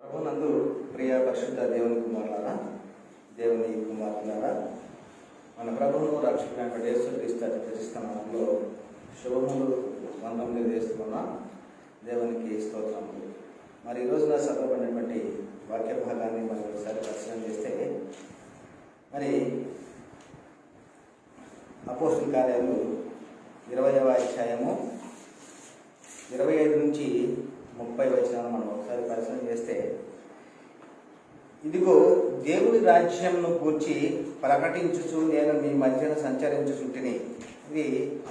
ప్రభునందు ప్రియ పరిశుద్ధ దేవుని కుమారులారా, దేవుని కుమారులారా, మన ప్రభువును రక్షకుడైన యేసుక్రీస్తు అతి ప్రశస్త నామములో శుభములు వందనములు చేస్తున్న దేవునికి స్తోత్రములు. మరి ఈ రోజున చదవబడినటువంటి వాక్య భాగాన్ని మనం ఒకసారి పరిశీలన చేస్తే, మరి అపోస్తుల కార్యాలు 20వ అధ్యాయము 25 నుంచి 30 వచనాలు మనం ఒకసారి పరిశీలన చేస్తే, ఇదిగో దేవుని రాజ్యంను గూర్చి ప్రకటించుచు నేను మీ మధ్యన సంచరించుచుంటిని. ఇది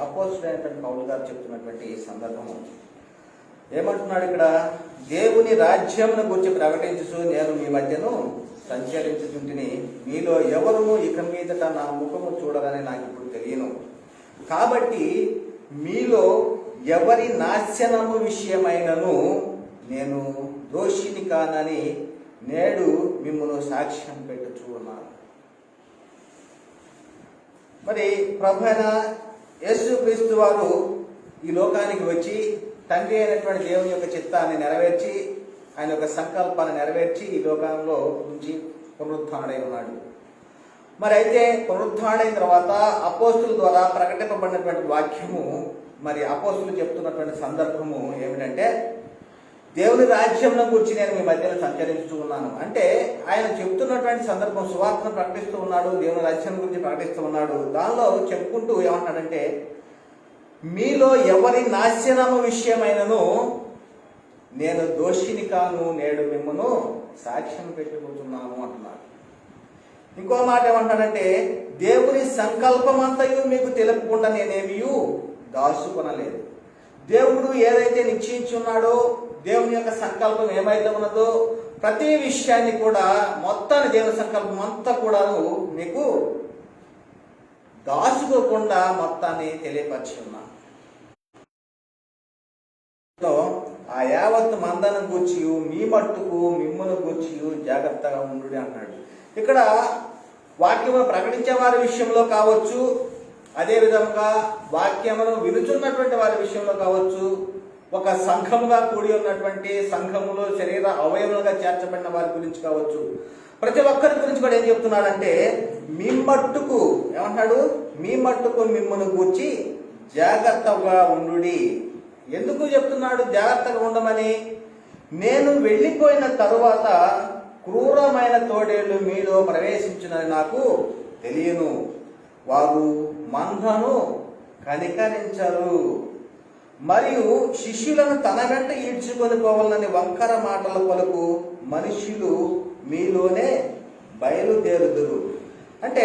అపోస్తులైనటువంటి పౌలు గారు చెప్తున్నటువంటి సందర్భము. ఏమంటున్నాడు ఇక్కడ? దేవుని రాజ్యంను గూర్చి ప్రకటించుచు నేను మీ మధ్యను సంచరించుచుంటిని. మీలో ఎవరును ఇక మీదట నా ముఖము చూడరని నాకు ఇప్పుడు తెలియను. కాబట్టి మీలో ఎవరి నాశనము విషయమైనను నేను దోషిని కానని నేడు మిమ్మల్ని సాక్ష్యం పెట్టుచూ ఉన్నాను. మరి ప్రభువైన యేసుక్రీస్తు వారు ఈ లోకానికి వచ్చి తండ్రి అయినటువంటి దేవుని యొక్క చిత్తాన్ని నెరవేర్చి, ఆయన యొక్క సంకల్పాన్ని నెరవేర్చి ఈ లోకంలో నుంచి పునరుద్ధానుడై ఉన్నాడు. మరి అయితే పునరుద్ధానుడైన తర్వాత అపోస్తుల ద్వారా ప్రకటింపబడినటువంటి వాక్యము, మరి అపోస్తులు చెప్తున్నటువంటి సందర్భము ఏమిటంటే, దేవుని రాజ్యంను గురించి నేను మీ మధ్యలో సంచరిస్తూ ఉన్నాను. అంటే ఆయన చెప్తున్నటువంటి సందర్భం, సువార్తను ప్రకటిస్తూ ఉన్నాడు, దేవుని రాజ్యం గురించి ప్రకటిస్తూ ఉన్నాడు. దానిలో చెప్పుకుంటూ ఏమంటాడంటే, మీలో ఎవరి నాశనము విషయమైనను నేను దోషిని కాను, నేడు మిమ్మను సాక్ష్యం పెట్టుకుంటున్నాను అంటున్నాడు. ఇంకో మాట ఏమంటాడంటే, దేవుని సంకల్పమంతయు మీకు తెలుపకుండా నేనేమియు దాచుకొనలేదు. దేవుడు ఏదైతే నిశ్చయించి ఉన్నాడో, దేవుని యొక్క సంకల్పం ఏమైతే ఉన్నదో ప్రతి విషయాన్ని కూడా, మొత్తాన్ని దేవుని సంకల్పం అంతా కూడాను మీకు దాచుకోకుండా మొత్తాన్ని తెలియపరిచి ఉన్నా. ఆ యావత్తు మందను గూర్చి మీ మట్టుకు మిమ్మల్ని గూర్చి జాగ్రత్తగా ఉండు అన్నాడు. ఇక్కడ వాక్యమును ప్రకటించే వారి విషయంలో కావచ్చు, అదే విధంగా వాక్యమును వినుచున్నటువంటి వారి విషయంలో కావచ్చు, ఒక సంఘముగా కూడి ఉన్నటువంటి సంఘములో శరీర అవయములుగా చేర్చబడిన వారి గురించి కావచ్చు, ప్రతి ఒక్కరి గురించి కూడా ఏం చెప్తున్నాడంటే, మీ మట్టుకు ఏమంటాడు? మీ మట్టుకు మిమ్మల్ని గూర్చి జాగ్రత్తగా ఉండుడి. ఎందుకు చెప్తున్నాడు జాగ్రత్తగా ఉండమని? నేను వెళ్ళిపోయిన తరువాత క్రూరమైన తోడేళ్లు మీలో ప్రవేశించునని నాకు తెలియను. వారు మందను కనికరించరు, మరియు శిష్యులను తన వెంట ఈడ్చుకొని పోవాలని వంకర మాటల పలుకు మనుష్యులు మీలోనే బయలుదేరుదురు. అంటే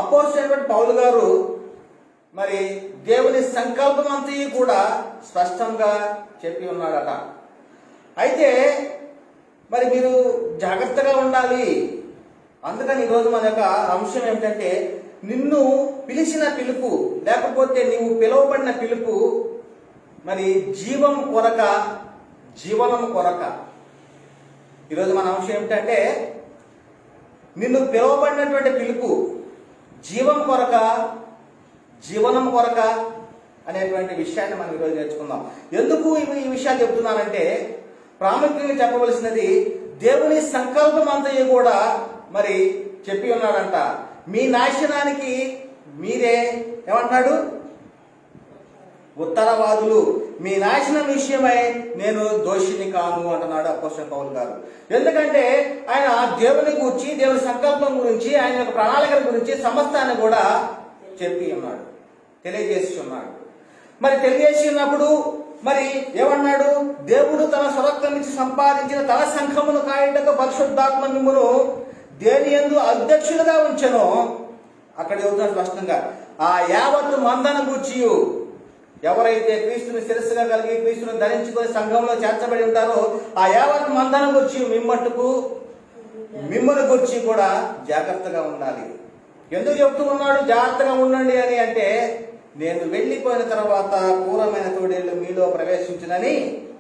అపోస్తలుడైన పౌలు గారు మరి దేవుని సంకల్పం అంతా కూడా స్పష్టంగా చెప్పి ఉన్నాడట. అయితే మరి మీరు జాగ్రత్తగా ఉండాలి. అందుకని ఈరోజు మన యొక్క అంశం ఏమిటంటే, నిన్ను పిలిచిన పిలుపు, లేకపోతే నీవు పిలువబడిన పిలుపు మరి జీవం కొరక, జీవనం కొరక. ఈరోజు మన అంశం ఏమిటంటే, నిన్ను పిలువబడినటువంటి పిలుపు జీవం కొరక, జీవనం కొరక అనేటువంటి విషయాన్ని మనం ఈరోజు నేర్చుకుందాం. ఎందుకు ఈ విషయాలు చెప్తున్నానంటే, ప్రాముఖ్యంగా చెప్పవలసినది దేవుని సంకల్పం అంతయు కూడా మరి చెప్పి ఉన్నాడంట. మీ నాశనానికి మీరే ఏమంటున్నాడు? ఉత్తరవాదులు. మీ నాశనం విషయమై నేను దోషిని కాను అంటున్నాడు అపోస్తలుడైన పౌలు గారు. ఎందుకంటే ఆయన దేవుని గురించి, దేవుని సంకల్పం గురించి, ఆయన యొక్క ప్రణాళికల గురించి సమస్తాన్ని కూడా చెప్పి ఉన్నాడు, తెలియజేసి ఉన్నాడు. మరి తెలియజేసి ఉన్నప్పుడు మరి ఏమన్నాడు? దేవుడు తన స్వరక్తం నుంచి సంపాదించిన తన సంఘమును కాయటకు పరిశుద్ధాత్మ మిమ్మును దేని యందు అధ్యక్షులుగా ఉంచెనో, అక్కడ చెబుతున్నాడు స్పష్టంగా, ఆ యావత్తు మందను గూర్చి, ఎవరైతే క్రీస్తుని శిరస్సుగా కలిగి క్రీస్తుని ధరించుకొని సంఘంలో చేర్చబడి ఉంటారో ఆ యావత్తు మందను గూర్చి మిమ్మల్ని గూర్చి కూడా జాగ్రత్తగా ఉండాలి. ఎందుకు చెప్తూ ఉన్నాడు జాగ్రత్తగా ఉండండి అని అంటే, నేను వెళ్ళిపోయిన తర్వాత క్రూరమైన తోడేళ్లు మీలో ప్రవేశించునని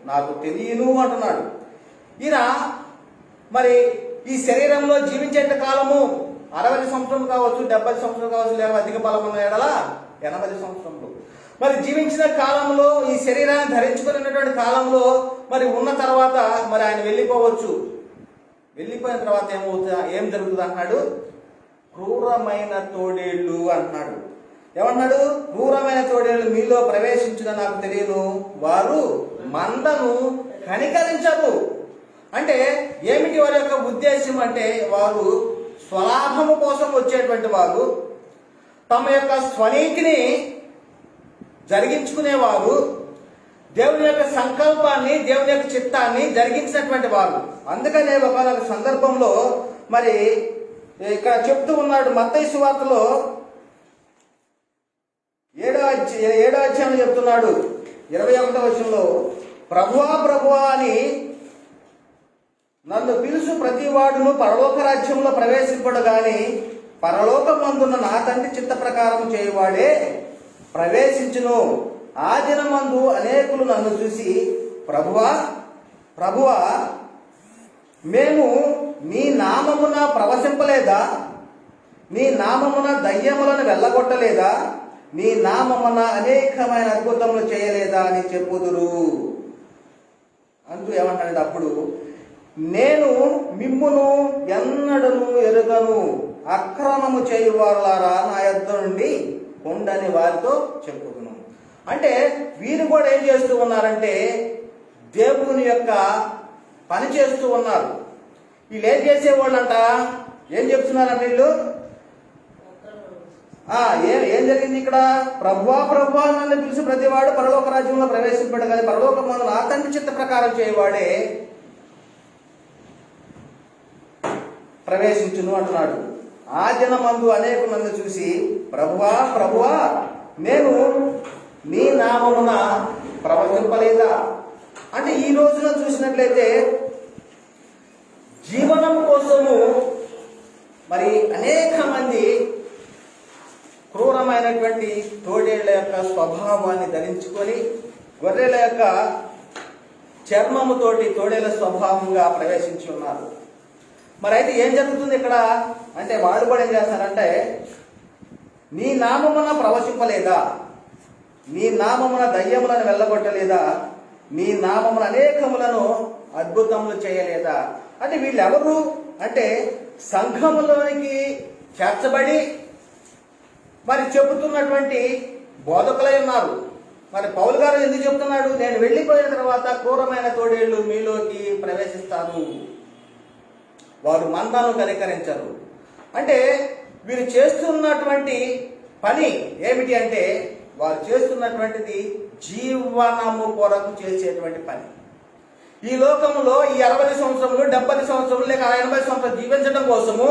నాకు తెలియను అంటున్నాడు. ఈయన మరి ఈ శరీరంలో జీవించేంత కాలము 60 సంవత్సరం కావచ్చు, 70 సంవత్సరం కావచ్చు, లేదా అధిక బలం ఉన్న ఎడల 80 సంవత్సరములు. మరి జీవించిన కాలంలో, ఈ శరీరాన్ని ధరించుకున్నటువంటి కాలంలో మరి ఉన్న తర్వాత మరి ఆయన వెళ్ళిపోవచ్చు. వెళ్ళిపోయిన తర్వాత ఏం జరుగుతుంది అంటున్నాడు? క్రూరమైన తోడేళ్ళు అంటున్నాడు. ఏమన్నాడు? క్రూరమైన తోడేళ్ళు మీలో ప్రవేశించిన నాకు తెలియను, వారు మందను కనికరించరు. అంటే ఏమిటి వారి యొక్క ఉద్దేశం అంటే, వారు స్వలాభము కోసం వచ్చేటువంటి వారు, తమ యొక్క స్వనీతిని జరిగించుకునేవారు, దేవుని యొక్క సంకల్పాన్ని, దేవుని యొక్క చిత్తాన్ని జరిగించినటువంటి వారు. అందుకనే ఒక సందర్భంలో మరి ఇక్కడ చెప్తూ ఉన్నాడు, మత్తయి సువార్తలో 7వ అధ్యాయంలో చెప్తున్నాడు, 21వ వచనంలో, ప్రభువా ప్రభువా అని నన్ను పిలుసు ప్రతి వాడును పరలోక రాజ్యంలో ప్రవేశింపడు గాని పరలోకమందున్న నా తండ్రి చిత్త ప్రకారం చేయువాడే ప్రవేశించును. ఆ దినమందు అనేకులు నన్ను చూసి, ప్రభువా ప్రభువా, మేము నీ నామమున ప్రవశింపలేదా? నీ నామమున దయ్యములను వెళ్ళగొట్టలేదా? నీ నామమున అనేకమైన అద్భుతములు చేయలేదా అని చెప్పుదురు అంటూ ఏమంటాడు? అప్పుడు నేను మిమ్మును ఎన్నడను ఎరుగను, అక్రమము చేయువారులారా నా యొద్ద నుండి ఉండని వారితో చెప్పుదును. అంటే వీరు కూడా ఏం చేస్తూ ఉన్నారంటే, దేవుని యొక్క పని చేస్తూ ఉన్నారు. వీళ్ళు ఏం చేసేవాళ్ళంట? ఏం చెప్తున్నారంటే వీళ్ళు, ఏం జరిగింది ఇక్కడ? ప్రభువా ప్రభువా నన్ను పిలిచి ప్రతివాడు పరలోక రాజ్యంలో ప్రవేశింపడు కానీ పరలోకమందు నా తండ్రి చిత్త ప్రకారం చేయవాడే ప్రవేశించును అంటున్నాడు. ఆ దినమందు అనేకులు నన్ను చూసి, ప్రభువా ప్రభువా, నేను నీ నామమున ప్రవచింపలేదా? అంటే ఈ రోజున చూసినట్లయితే జీవనం కోసము మరి అనేక మంది క్రూరమైనటువంటి తోడేళ్ల యొక్క స్వభావాన్ని ధరించుకొని, గొర్రెల యొక్క చర్మముతోటి తోడేళ్ల స్వభావంగా ప్రవేశించి ఉన్నారు. మరి అయితే ఏం జరుగుతుంది ఇక్కడ అంటే, వాళ్ళు కూడా ఏం చేస్తారంటే, నీ నామమున ప్రవశింపలేదా? నీ నామమున దయ్యములను వెళ్ళగొట్టలేదా? నీ నామమున అనేకములను అద్భుతములు చేయలేదా? అంటే వీళ్ళెవరు అంటే, సంఘములోనికి చేర్చబడి మరి చెబుతున్నటువంటి బోధకులై ఉన్నారు. మరి పౌలు గారు ఎందుకు చెప్తున్నాడు? నేను వెళ్ళిపోయిన తర్వాత క్రూరమైన తోడేళ్లు మీలోకి ప్రవేశిస్తారు, వారు మందను కనికరించరు. అంటే వీరు చేస్తున్నటువంటి పని ఏమిటి అంటే, వారు చేస్తున్నటువంటిది జీవనము కొరకు చేసేటువంటి పని. ఈ లోకంలో ఈ 60 సంవత్సరములు, 70 సంవత్సరములు, లేక 80 సంవత్సరాలు జీవించడం కోసము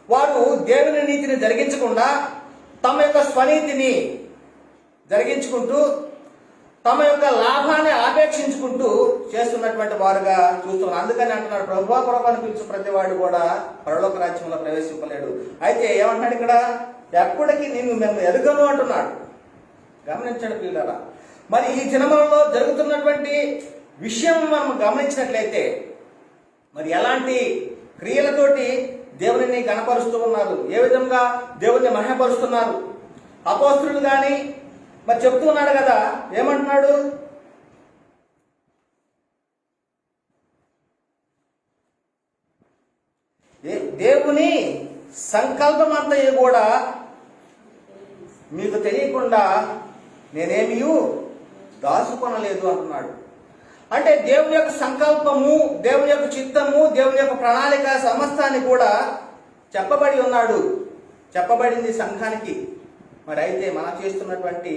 వారు దేవుని నీతిని జరిగించకుండా తమ యొక్క స్వనీతిని జరిగించుకుంటూ, తమ యొక్క లాభాన్ని ఆపేక్షించుకుంటూ చేస్తున్నటువంటి వారుగా చూస్తున్నారు. అందుకని అంటున్నాడు, ప్రభువా ప్రభువా అని పిలిచి ప్రతివాడు కూడా పరలోక రాజ్యంలో ప్రవేశింపలేడు. అయితే ఏమంటున్నాడు ఇక్కడ? ఎప్పటికీ మేము ఎరుగను అంటున్నాడు. గమనించండి పిల్లరా, మరి ఈ దినములలో జరుగుతున్నటువంటి విషయం మనం గమనించినట్లయితే, మరి ఎలాంటి క్రియలతోటి దేవుని గణపరుస్తూ ఉన్నారు, ఏ విధంగా దేవుని మహిమపరుస్తున్నారు. అపోస్తులు కానీ మరి చెప్తూ ఉన్నాడు కదా, ఏమంటున్నాడు? దేవుని సంకల్పం అంతయు కూడా మీకు తెలియకుండా నేనేమీ దాచుకొనలేదు అంటున్నాడు. అంటే దేవుని యొక్క సంకల్పము, దేవుని యొక్క చిత్తము, దేవుని యొక్క ప్రణాళిక సమస్తాన్ని కూడా చెప్పబడింది సంఘానికి. మరి అయితే మనం చేస్తున్నటువంటి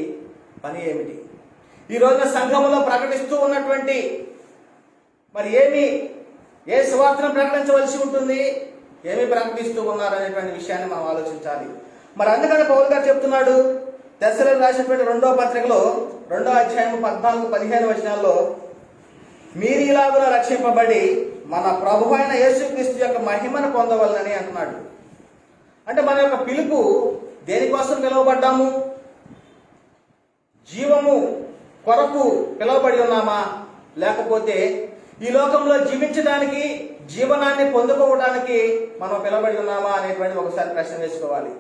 పని ఏమిటి? ఈ రోజున సంఘములో ప్రకటిస్తూ ఉన్నటువంటి మరి ఏ సువార్తను ప్రకటించవలసి ఉంటుంది, ఏమి ప్రకటిస్తూ ఉన్నారు అనేటువంటి విషయాన్ని మనం ఆలోచించాలి. మరి అందుకని పౌలు గారు చెప్తున్నాడు, తెస్సలోనికీయులకు రాసినటువంటి 2వ పత్రికలో 2వ అధ్యాయం 14-15 వచనాల్లో, మీరు ఇలాగున రక్షింపబడి మన ప్రభు అయిన యేసుక్రీస్తు యొక్క మహిమను పొందవలనని అంటున్నాడు. అంటే మన యొక్క పిలుపు దేనికోసం పిలువబడ్డాము? జీవము కొరకు పిలువబడి ఉన్నామా, లేకపోతే ఈ లోకంలో జీవించడానికి, జీవనాన్ని పొందుకోవడానికి మనం పిలువబడి ఉన్నామా అనేటువంటి ఒకసారి ప్రశ్న వేసుకోవాలి.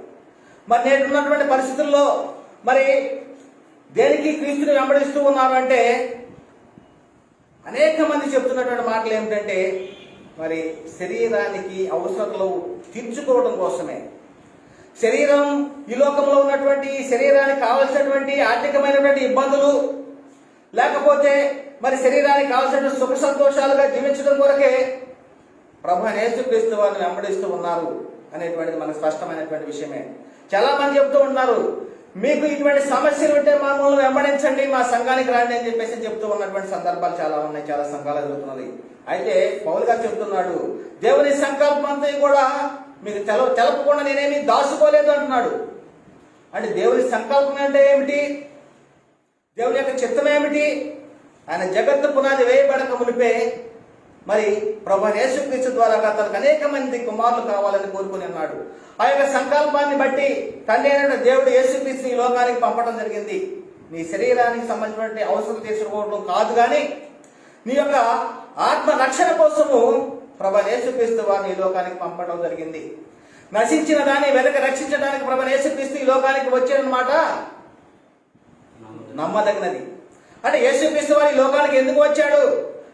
మరి నేటి ఉన్నటువంటి పరిస్థితుల్లో మరి దేనికి క్రీస్తుని వెంబడిస్తూ ఉన్నారు అంటే అనేక మంది చెప్తున్నటువంటి మాటలు ఏమిటంటే మరి శరీరానికి అవసరతలు తీర్చుకోవడం కోసమే. శరీరం, ఈ లోకంలో ఉన్నటువంటి శరీరానికి కావలసినటువంటి ఆర్థికమైనటువంటి ఇబ్బందులు, లేకపోతే మరి శరీరానికి కావలసినటువంటి సుఖ సంతోషాలుగా జీవించడం కొరకే ప్రభు అయిన యేసుక్రీస్తు వారిని వెంబడిస్తూ ఉన్నారు అనేటువంటిది మనకు స్పష్టమైనటువంటి విషయమే. చాలా మంది చెప్తూ ఉన్నారు, మీకు ఇటువంటి సమస్యలు ఉంటే మమ్మల్ని వెంబడించండి, మా సంఘానికి రండి అని చెప్పేసి చెప్తూ ఉన్నటువంటి సందర్భాలు చాలా ఉన్నాయి, చాలా సంఘాలు జరుగుతున్నది. అయితే పౌలు గారు చెప్తున్నాడు, దేవుని సంకల్పం అంతా కూడా మీకు తెలపకుండా నేనేమి దాచుకోలేదు అంటున్నాడు. అంటే దేవుని సంకల్పం అంటే ఏమిటి, దేవుని యొక్క చిత్తం ఏమిటి? ఆయన జగత్తు పునాది వేయబడక మునిపే మరి ప్రభు యేసుక్రీస్తు ద్వారా తనకు అనేక మంది కుమారులు కావాలని కోరుకుని ఉన్నాడు. ఆ యొక్క సంకల్పాన్ని బట్టి తండ్రి అయిన దేవుడు యేసుక్రీస్తుని ఈ లోకానికి పంపడం జరిగింది. నీ శరీరానికి సంబంధించిన అవసరం తీసుకోవడం కాదు, కానీ నీ యొక్క ఆత్మ రక్షణ కోసము ప్రభు యేసుక్రీస్తు వారిని ఈ లోకానికి పంపడం జరిగింది. నశించిన దాన్ని వెనక రక్షించడానికి ప్రభు యేసుక్రీస్తు ఈ లోకానికి వచ్చాడనమాట. నమ్మదగినది. అంటే యేసుక్రీస్తు వారి ఈ లోకానికి ఎందుకు వచ్చాడు?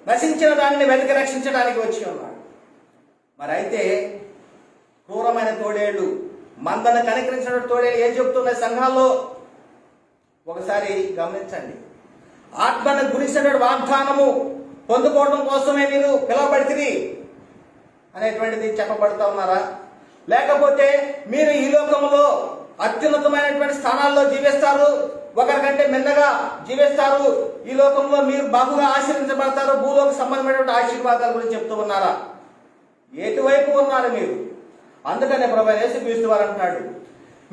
నశించిన దానిని వెనక రక్షించడానికి వచ్చి ఉన్నాడు. మరి అయితే క్రూరమైన తోడేళ్లు, మందను కనికరించిన తోడేళ్లు ఏం చెప్తున్నాయి సంఘాల్లో? ఒకసారి గమనించండి. ఆత్మను గురించినటువంటి వాగ్దానము పొందుకోవడం కోసమే మీరు పిలువబడితిరి అనేటువంటిది చెప్పబడుతూ ఉన్నారా? లేకపోతే మీరు ఈ లోకంలో అత్యున్నతమైనటువంటి స్థానాల్లో జీవిస్తారు, ఒకరికంటే మిన్నగా జీవిస్తారు, ఈ లోకంలో మీరు బహుగా ఆశీర్వించబడతారు, భూలోక సంబంధమైనటువంటి ఆశీర్వాదాల గురించి చెప్తూ ఉన్నారా? ఎటువైపు ఉన్నారు మీరు? అందుకనే ప్రభు యేసుక్రీస్తు వారు అంటున్నాడు,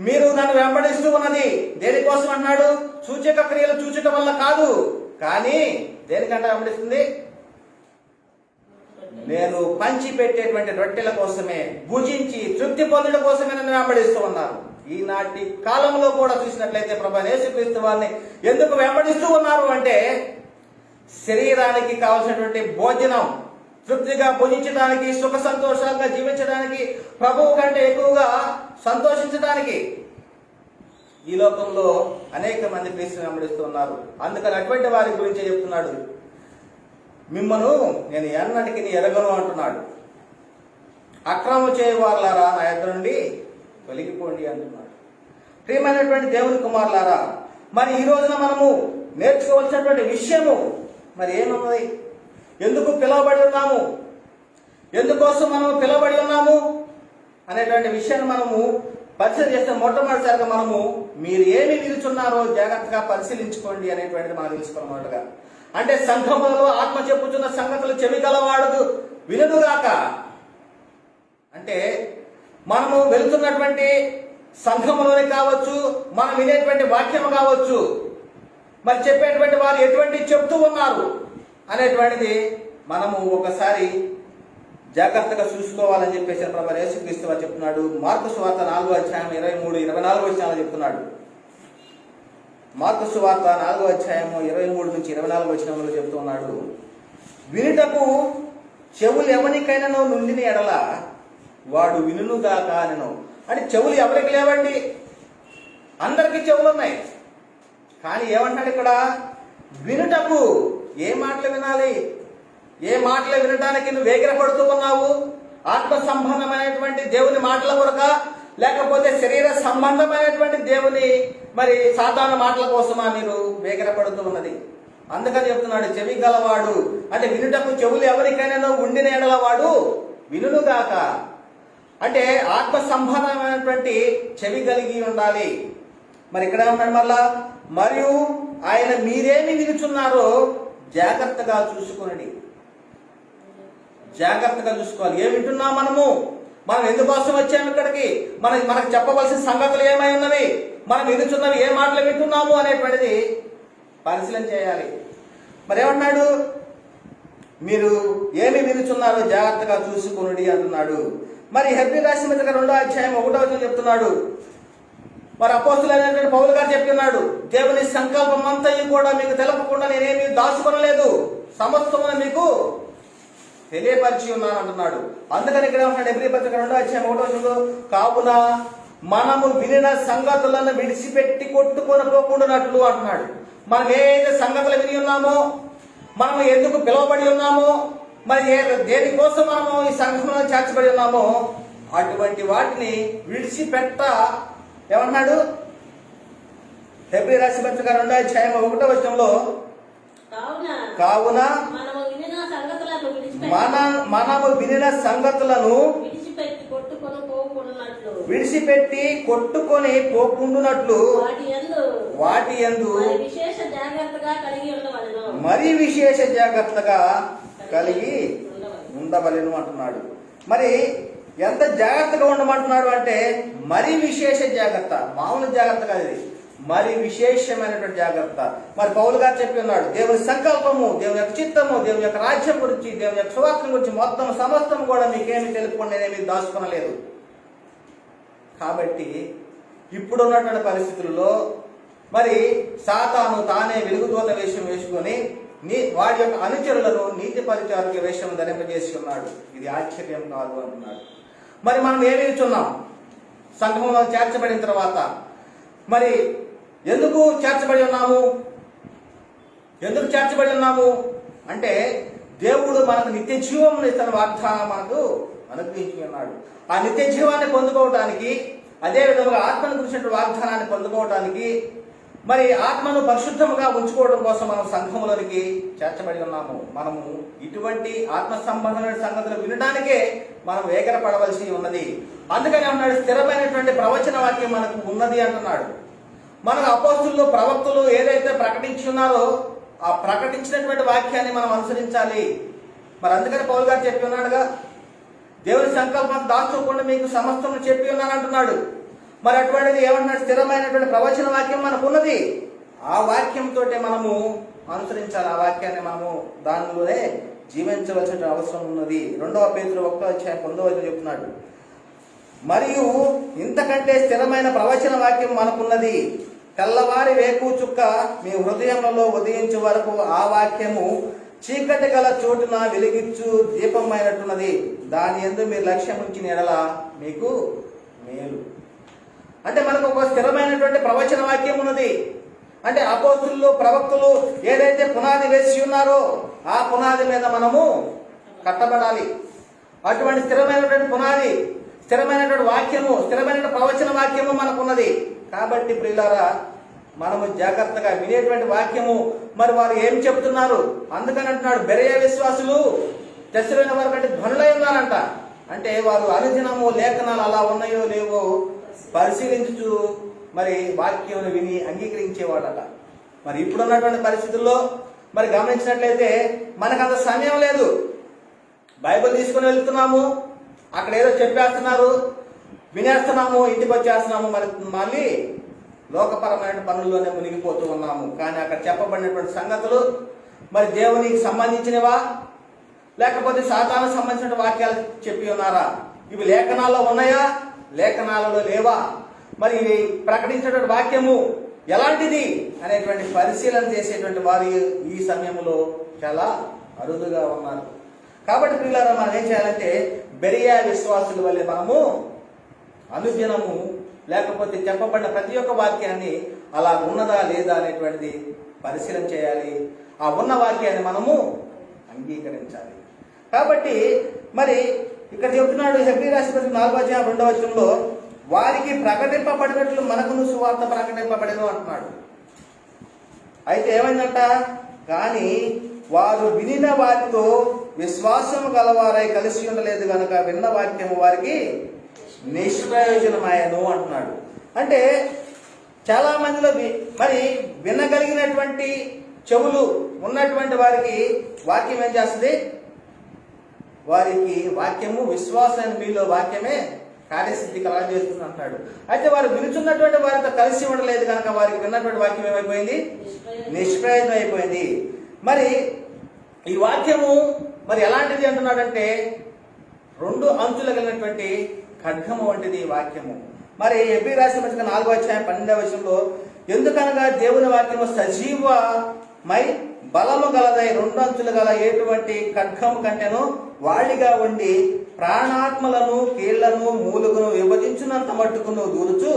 మీరు నన్ను వెంబడిస్తూ ఉన్నది దేనికోసం అన్నాడు? సూచక క్రియలు చూచటం వల్ల కాదు, కానీ దేనికంటే వెంబడిస్తుంది? నేను పంచి పెట్టేటువంటి రొట్టెల కోసమే, భుజించి తృప్తి పొందడం కోసమే నన్ను వెంబడిస్తూ ఉన్నారు. ఈనాటి కాలంలో కూడా చూసినట్లయితే ప్రభు యేసుక్రీస్తు వారిని ఎందుకు వెంబడిస్తూ ఉన్నారు అంటే శరీరానికి కావలసినటువంటి భోజనం తృప్తిగా భుజించడానికి, సుఖ సంతోషాలుగా జీవించడానికి, ప్రభువు కంటే ఎక్కువగా సంతోషించడానికి ఈ లోకంలో అనేక మంది క్రీస్తుని వెంబడిస్తూ ఉన్నారు. అందుకని అటువంటి వారి గురించి చెప్తున్నాడు, మిమ్మను నేను ఎన్నటికి ఎరగను అంటున్నాడు. అక్రమం చేయవారులారా నా యొద్ద నుండి తొలగిపోండి అంటున్నాడు. ప్రియమైనటువంటి దేవుని కుమారులారా, మరి ఈ రోజున మనము నేర్చుకోవాల్సినటువంటి విషయము మరి ఏమున్నది? ఎందుకు పిలువబడి ఉన్నాము, ఎందుకోసం మనము పిలువబడి ఉన్నాము అనేటువంటి విషయాన్ని మనము పరిశీలన చేస్తే మొట్టమొదటిసారిగా మనము మీరు ఏమి నిలుచున్నారో జాగ్రత్తగా పరిశీలించుకోండి అనేటువంటిది మనం తెలుసుకోవాలన్నట్టుగా. అంటే సంఘములలో ఆత్మ చెప్పుచున్న సంగతులు చెవి గలవాడు వినుగాక. అంటే మనము వెళుతున్నటువంటి సంఘములోనే కావచ్చు, మనం వినేటువంటి వాక్యం కావచ్చు, మరి చెప్పేటువంటి వారు ఎటువంటి చెప్తూ ఉన్నారు అనేటువంటిది మనము ఒకసారి జాగ్రత్తగా చూసుకోవాలని చెప్పేసి ప్రభు యేసుక్రీస్తు వారు చెప్తున్నాడు. మార్కు సువార్త 4:23-24 చెప్తున్నాడు. మార్కు సువార్త 4:23-24 చెప్తున్నాడు, వినుటకు చెవులు ఎవరికైనా నుండిన ఎడల వాడు వినుగాక అనెను. అంటే చెవులు ఎవరికి లేవండి, అందరికీ చెవులు ఉన్నాయి. కానీ ఏమంటాడు ఇక్కడ? వినుటకు. ఏ మాటలు వినాలి? ఏ మాటలు వినడానికి నువ్వు వేగిరపడుతూ ఉన్నావు? ఆత్మ సంబంధమైనటువంటి దేవుని మాటల కొరక, లేకపోతే శరీర సంబంధమైనటువంటి దేవుని మరి సాధారణ మాటల కోసమా మీరు వేగిరపడుతూ ఉన్నది? అందుకని చెప్తున్నాడు, చెవి గలవాడు అంటే వినుటకు చెవులు ఎవరికైనా ఉండిన ఎడలవాడు వినుగాక. అంటే ఆత్మ సంబంధమైనటువంటి చెవి కలిగి ఉండాలి. మరి ఇక్కడ ఏమన్నాడు మళ్ళా? మరియు ఆయన మీరేమి వినుచున్నారో జాగ్రత్తగా చూసుకునండి. జాగ్రత్తగా చూసుకోవాలి. ఏం వింటున్నాం మనం ఎందుకోసం వచ్చాము ఇక్కడికి, మనకు చెప్పవలసిన సంగతులు ఏమై ఉన్నవి, మనం వినుచున్నవి ఏ మాటలు వింటున్నాము అనేటువంటిది పరిశీలన చేయాలి. మరి ఏమన్నాడు? మీరు ఏమి వినుచున్నారో జాగ్రత్తగా చూసుకునుడి అంటున్నాడు. మరి హెబ్రీ రాసిన పత్రిక 2:1 చెప్తున్నాడు. మరి అపోస్తులైనటువంటి పౌలు గారు చెప్తున్నాడు, దేవుని సంకల్పం అంతయు కూడా మీకు తెలపకుండా నేనేమి దాచుకొనలేదు, సమస్తమును మీకు తెలియపరిచి ఉన్నాను అంటున్నాడు. అందుకని ఇక్కడ ఉన్నాడు హెబ్రీ పత్రిక 2:1 కావున మనము వినిన సంగతులను విడిచిపెట్టి కొట్టుకొని పోకుండానట్లు అంటున్నాడు. మనం ఏదైతే సంగతులు విని ఉన్నామో, మనం ఎందుకు పిలువబడి ఉన్నామో, మరి దేనికోసం మనము ఈ సంఘంలో చేర్చబడి ఉన్నామో అటువంటి వాటిని విడిచిపెట్ట ఏమన్నాడు? హెబ్రీ రాసిన పత్రిక 2:1 కావున మనము వినిన సంగతులను విడిచిపెట్టి కొట్టుకొని పోకుండునట్లు వాటి యందు మరి విశేష జాగ్రత్తగా కలిగి ఉండవలెను అంటున్నాడు. మరి ఎంత జాగ్రత్తగా ఉండమంటున్నాడు అంటే మరి విశేష జాగ్రత్త, మామూలు జాగ్రత్త కాదు ఇది, మరి విశేషమైనటువంటి జాగ్రత్త. మరి పౌలు గారు చెప్పి ఉన్నాడు, దేవుని సంకల్పము, దేవుని యొక్క చిత్తము, దేవుని యొక్క రాజ్యం గురించి, దేవుని యొక్క సువార్త గురించి మొత్తం సమస్తం కూడా మీకేమి తెలుపుకొని నేనేమి దాచుకోనలేదు. కాబట్టి ఇప్పుడున్నటువంటి పరిస్థితుల్లో మరి సాతాను తానే వెలుగుదూత వేషం వేసుకొని వాడి యొక్క అనుచరులను నీతి పరిచారక వేషం ధరింపజేసి ఉన్నాడు. ఇది ఆశ్చర్యం కాదు అంటున్నాడు. మరి మనం ఏమి ఇచ్చున్నాం? సంఘంలో చేర్చబడిన తర్వాత మరి ఎందుకు చేర్చబడి ఉన్నాము? ఎందుకు చేర్చబడి ఉన్నాము అంటే దేవుడు మనకు నిత్య జీవం ఇస్తున్న వాగ్దానం మనకు అనుగ్రహించి ఉన్నాడు. ఆ నిత్య జీవాన్ని పొందుకోవటానికి, అదే విధంగా ఆత్మను గురించిన వాగ్దానాన్ని పొందుకోవటానికి, మరి ఆత్మను పరిశుద్ధముగా ఉంచుకోవడం కోసం మనం సంఘములోనికి చేర్చబడి ఉన్నాము. మనము ఇటువంటి ఆత్మ సంబంధమైన సంగతులు వినడానికే మనం వేగరపడవలసి ఉన్నది. అందుకని అన్నాడు, స్థిరమైనటువంటి ప్రవచన వాక్యం మనకు ఉన్నది అంటున్నాడు. మనకు అపోస్తులు, ప్రవక్తలు ఏదైతే ప్రకటించి ఉన్నారో ఆ ప్రకటించినటువంటి వాక్యాన్ని మనం అనుసరించాలి. మరి అందుకని పౌలు గారు చెప్పి ఉన్నాడుగా, దేవుని సంకల్పం దాచుకోకుండా మీకు సమస్తం చెప్పి ఉన్నాను అంటున్నాడు. మరి అటువంటిది ఏమంటున్నాడు? స్థిరమైనటువంటి ప్రవచన వాక్యం మనకు ఉన్నది. ఆ వాక్యంతో మనము అనుసరించాలి. ఆ వాక్యాన్ని మనము దానిలోనే జీవించవలసిన అవసరం ఉన్నది. 2 పేతురు 1:9 చెప్తున్నాడు, మరియు ఇంతకంటే స్థిరమైన ప్రవచన వాక్యం మనకున్నది. తెల్లవారి వేకు చుక్క మీ హృదయంలో ఉదయించే వరకు ఆ వాక్యము చీకటి గల చోటున వెలిగించు దీపమైనట్టున్నది. దాని యందు మీరు లక్ష్యం ఉంచిన ఎడల మీకు మేలు. అంటే మనకు ఒక స్థిరమైనటువంటి ప్రవచన వాక్యం ఉన్నది. అంటే అపోస్తులు, ప్రవక్తలు ఏదైతే పునాది వేసి ఉన్నారో ఆ పునాది మీద మనము కట్టబడాలి. అటువంటి స్థిరమైనటువంటి పునాది, స్థిరమైనటువంటి వాక్యము, స్థిరమైన ప్రవచన వాక్యము మనకున్నది. కాబట్టి ప్రియులారా, మనము జాగ్రత్తగా వినేటువంటి వాక్యము, మరి వారు ఏం చెప్తున్నారు? అందుకని అంటున్నాడు, బెరయ విశ్వాసులు తెస్సలోనిక వారి కంటే ధనులై ఉన్నారంట. అంటే వారు అనుదినము లేఖనాలు అలా ఉన్నాయో లేవో పరిశీలించు మరి వాక్యం విని అంగీకరించేవాడట. మరి ఇప్పుడున్నటువంటి పరిస్థితుల్లో మరి గమనించినట్లయితే మనకంత సమయం లేదు. బైబిల్ తీసుకుని వెళ్తున్నాము, అక్కడ ఏదో చెప్పేస్తున్నారు, వినేస్తున్నాము, ఇంటికి వచ్చేస్తున్నాము, మరి మళ్ళీ లోకపరమైన పనుల్లోనే మునిగిపోతూ ఉన్నాము. కానీ అక్కడ చెప్పబడినటువంటి సంగతులు మరి దేవునికి సంబంధించినవా లేకపోతే సాతానుకు సంబంధించిన వాక్యాలు చెప్పి ఉన్నారా? ఇవి లేఖనాల్లో ఉన్నాయా, లేఖనాలలో లేవా? మరి ఇవి ప్రకటించినటువంటి వాక్యము ఎలాంటిది అనేటువంటి పరిశీలన చేసేటువంటి వారు ఈ సమయంలో చాలా అరుదుగా ఉన్నారు. కాబట్టి పిల్లలు మనం ఏం చేయాలంటే బెరియా విశ్వాసుల వల్లే మనము అనుదినము లేకపోతే చెప్పబడిన ప్రతి ఒక్క వాక్యాన్ని అలా ఉన్నదా లేదా అనేటువంటిది పరిశీలన చేయాలి. ఆ ఉన్న వాక్యాన్ని మనము అంగీకరించాలి. కాబట్టి మరి ఇక్కడ చెప్తున్నాడు హెబ్రీ రాసిన పత్రిక 4:2 వారికి ప్రకటింపబడినట్లు మనకును సువార్త ప్రకటింపబడేను అంటున్నాడు. అయితే ఏమైందంట? కానీ వారు వినిన వారితో విశ్వాసము గలవారై కలిసి ఉండలేదు కనుక విన్న వాక్యము వారికి నిష్ప్రయోజనమాయను అంటున్నాడు. అంటే చాలా మందిలో మరి వినగలిగినటువంటి చెవులు ఉన్నటువంటి వారికి వాక్యం ఏం చేస్తుంది? వారికి వాక్యము విశ్వాసాన్ని మీలో వాక్యమే కార్యసిద్ధి కలగజేస్తుంది అంటాడు. అయితే వారు వినుచున్నటువంటి వారితో కలిసి ఉండలేదు కనుక వారికి విన్నటువంటి వాక్యం ఏమైపోయింది? నిష్ప్రయోజనం అయిపోయింది. మరి ఈ వాక్యము మరి ఎలాంటిది అంటున్నాడంటే 2 అంచులు కలిగినటువంటి ఖడ్గము వంటిది ఈ వాక్యము. మరి హెబ్రీ రాసిన పత్రిక 4:12 ఎందుకనగా దేవుని వాక్యము సజీవమై బలము గలదై 2 అంచులు గల ఎటువంటి ఖడ్గము కంటేను వాడిగా ఉండి ప్రాణాత్మలను కీళ్లను మూలుగును విభజించినంత మట్టుకు నువ్వు దూరుచు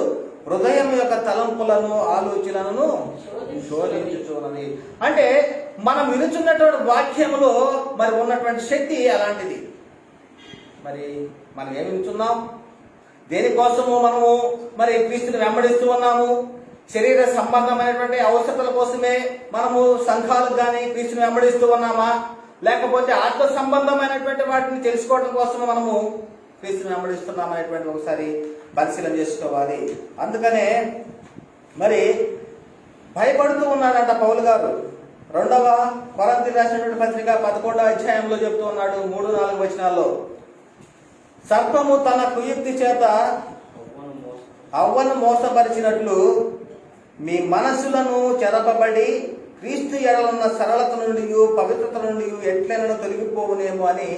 హృదయం యొక్క తలంపులను ఆలోచనలను శోధించుచున్నది. అంటే మనం వినుచున్నటువంటి వాక్యములో మరి ఉన్నటువంటి శక్తి అలాంటిది. మరి మనం ఏమి వింటున్నాం? దేనికోసము మనము మరి క్రీస్తుని వెంబడిస్తూ ఉన్నాము? శరీర సంబంధమైనటువంటి అవసరతల కోసమే మనము సంఘాలకు కానీ క్రీస్తుని వెంబడిస్తూ ఉన్నామా? లేకపోతే ఆత్మ సంబంధమైనటువంటి వాటిని తెలుసుకోవడం కోసం మనము క్రీస్తుని వెంబడిస్తున్నాం అనేటువంటి ఒకసారి పరిశీలన చేసుకోవాలి. అందుకనే మరి భయపడుతూ ఉన్నాడంట పౌలు గారు. 2వ కొరింథీయులకు రాసినటువంటి పత్రిక 11వ అధ్యాయంలో చెప్తూ ఉన్నాడు 3-4 వచనాల్లో, సర్పము తన కుయుక్తి చేత అవ్వను మోసపరిచినట్లు మీ మనసులను చెరపబడి క్రీస్తు ఎడలున్న సరళత నుండి పవిత్రత నుండి ఎట్లైనా తొలగిపోవునేమో అని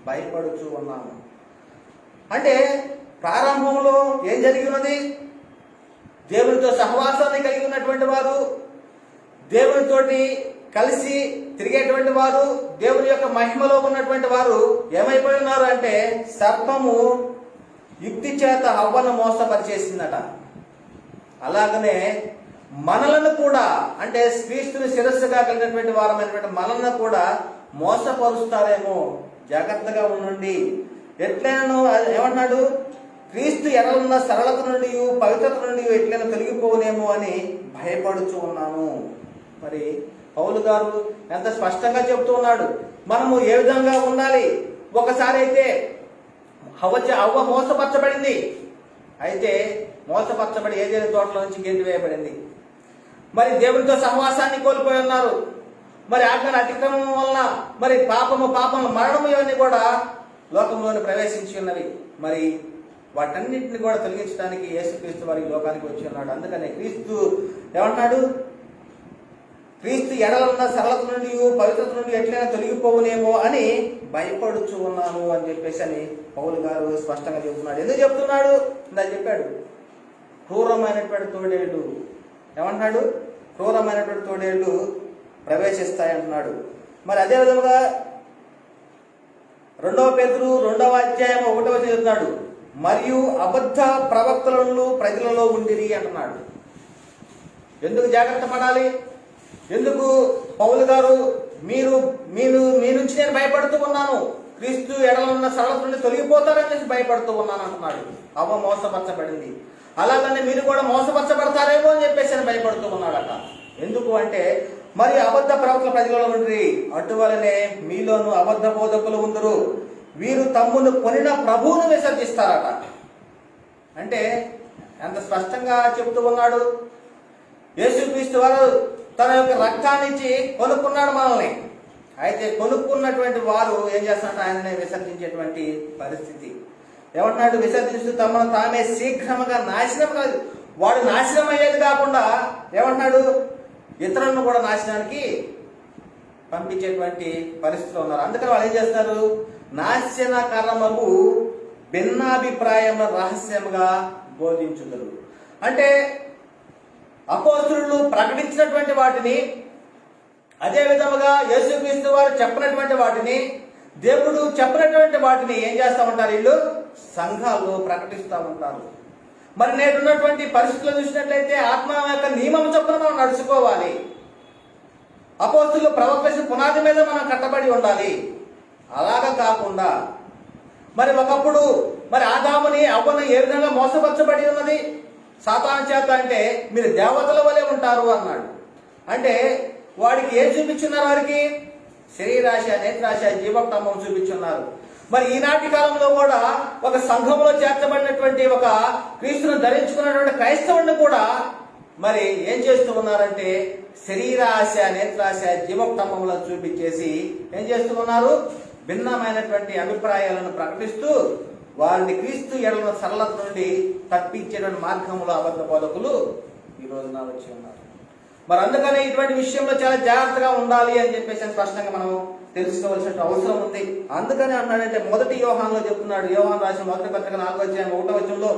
భయపడుచూ ఉన్నాము. అంటే ప్రారంభంలో ఏం జరిగినది? దేవునితో సహవాసాన్ని కలిగి ఉన్నటువంటి వారు, దేవునితోటి కలిసి తిరిగేటువంటి వారు, దేవుని యొక్క మహిమలో ఉన్నటువంటి వారు ఏమైపోయి ఉన్నారు అంటే సర్పము యుక్తి చేత అవ్వను మోసపరిచేసిందట. అలాగనే మనలను కూడా, అంటే క్రీస్తుని శిరస్సుగా కలిగినటువంటి వారమైనటువంటి మనలను కూడా మోసపరుస్తారేమో, జాగ్రత్తగా ఉండండి. ఎట్లైనా ఏమన్నాడు? క్రీస్తు ఎడలున్న సరళత నుండి పవిత్రత నుండి ఎట్లైనా తొలగిపోనేమో అని భయపడుచూ ఉన్నాను. మరి పౌలు గారు ఎంత స్పష్టంగా చెబుతూ ఉన్నాడు మనము ఏ విధంగా ఉండాలి. ఒకసారి అయితే అవ్వ మోసపరచబడింది. అయితే మోసపరచబడి ఏదైనా తోటలో నుంచి గెంటి వేయబడింది. మరి దేవునితో సహవాసాన్ని కోల్పోయి ఉన్నారు. మరి ఆజ్ఞల అతిక్రమం వలన మరి పాపము మరణము ఇవన్నీ కూడా లోకంలోని ప్రవేశించి ఉన్నవి. మరి వాటన్నిటిని కూడా తొలగించడానికి యేసుక్రీస్తు వారి లోకానికి వచ్చి ఉన్నాడు. అందుకనే క్రీస్తు ఏమంటున్నాడు? క్రీస్తు ఎడలున్న సరళత నుండి పవిత్రత నుండి ఎట్లయినా తొలగిపోవునేమో అని భయపడుచు ఉన్నాను అని చెప్పేసి అని పౌలు గారు స్పష్టంగా చెబుతున్నాడు. ఎందుకు చెప్తున్నాడు? ఇందా చెప్పాడు, క్రూరమైనటువంటి తోడేళ్లు ఏమంటున్నాడు? క్రూరమైనటువంటి తోడేళ్లు ప్రవేశిస్తాయి అంటున్నాడు. మరి అదే విధంగా 2 పేతురు 2వ అధ్యాయం 1వ వచనం చెప్తున్నాడు, మరియు అబద్ధ ప్రవక్తలను ప్రజలలో ఉండిరి అంటున్నాడు. ఎందుకు జాగ్రత్త పడాలి? ఎందుకు పౌలు గారు మీ నుంచి నేను భయపడుతూ ఉన్నాను, క్రీస్తు ఎడలున్న సరళత నుండి తొలగిపోతారని భయపడుతూ ఉన్నాను అంటున్నాడు. అవ్వ మోసపరచబడింది, అలాగనే మీరు కూడా మోసపరచబడతారేమో అని చెప్పేసి భయపడుతూ ఉన్నాడట. ఎందుకు అంటే మరి అబద్ధ ప్రవక్తల ప్రజలలో ఉండి అటువలనే మీలోను అబద్ధ బోధకులు ఉందరు, వీరు తమ్మును కొనిన ప్రభువును విసర్జిస్తారట. అంటే ఎంత స్పష్టంగా చెప్తూ ఉన్నాడు. యేసుక్రీస్తు వారు తన యొక్క రక్తాన్నిచ్చి కొనుక్కున్నాడు మనల్ని. అయితే కొనుక్కున్నటువంటి వారు ఏం చేస్తారంటే ఆయననే విసర్జించేటువంటి పరిస్థితి. ఏమంటున్నాడు? విసర్జిస్తూ తమను తామే శీఘ్రముగా నాశనం కాదు, వాడు నాశనం అయ్యేది కాకుండా ఏమంటున్నాడు? ఇతరులను కూడా నాశనానికి పంపించేటువంటి పరిస్థితిలో ఉన్నారు. అందుకని వాళ్ళు ఏం చేస్తారు? నాశనకరమగు భిన్నాభిప్రాయం రహస్యముగా బోధించుదురు. అంటే అపోస్తలులు ప్రకటించినటువంటి వాటిని, అదే విధముగా యేసుక్రీస్తు వారు చెప్పినటువంటి వాటిని, దేవుడు చెప్పినటువంటి వాటిని ఏం చేస్తూ ఉంటారు? వీళ్ళు సంఘాల్లో ప్రకటిస్తూ ఉంటారు. మరి నేడున్నటువంటి పరిస్థితులు చూసినట్లయితే ఆత్మ యొక్క నియమం చొప్పున మనం నడుచుకోవాలి. అపోస్తలులు ప్రవక్త పునాది మీద మనం కట్టబడి ఉండాలి. అలాగా కాకుండా మరి ఒకప్పుడు మరి ఆదాముని అవ్వను ఏ విధంగా మోసపరచబడి ఉన్నది సాతాను చేత అంటే మీరు దేవతల వలె ఉంటారు అన్నాడు. అంటే వాడికి ఏం చూపించున్నారు? వారికి శరీరాశ, నేత్రాశ, జీవోత్తమం చూపించున్నారు. మరి ఈనాటి కాలంలో కూడా ఒక సంఘంలో చేర్చబడినటువంటి ఒక క్రీస్తును ధరించుకున్నటువంటి క్రైస్తవుని కూడా మరి ఏం చేస్తూ ఉన్నారంటే శరీరాశ, నేత్రాశ, జీవోత్తమములను చూపించేసి ఏం చేస్తూ ఉన్నారు? భిన్నమైనటువంటి అభిప్రాయాలను ప్రకటిస్తూ వారిని క్రీస్తు ఎడల సరళత నుండి తప్పించేటువంటి మార్గంలో అబద్ధ బోధకులు ఈ రోజున వచ్చి ఉన్నారు. మరి అందుకనే ఇటువంటి విషయంలో చాలా జాగ్రత్తగా ఉండాలి అని చెప్పేసి స్పష్టంగా మనం తెలుసుకోవాల్సిన అవసరం ఉంది. అందుకని అన్నాడంటే 1 యోహానులో చెప్తున్నాడు. యోహాను రాసిన 1వ పత్రిక 4వ అధ్యాయం 1వ వచనంలో,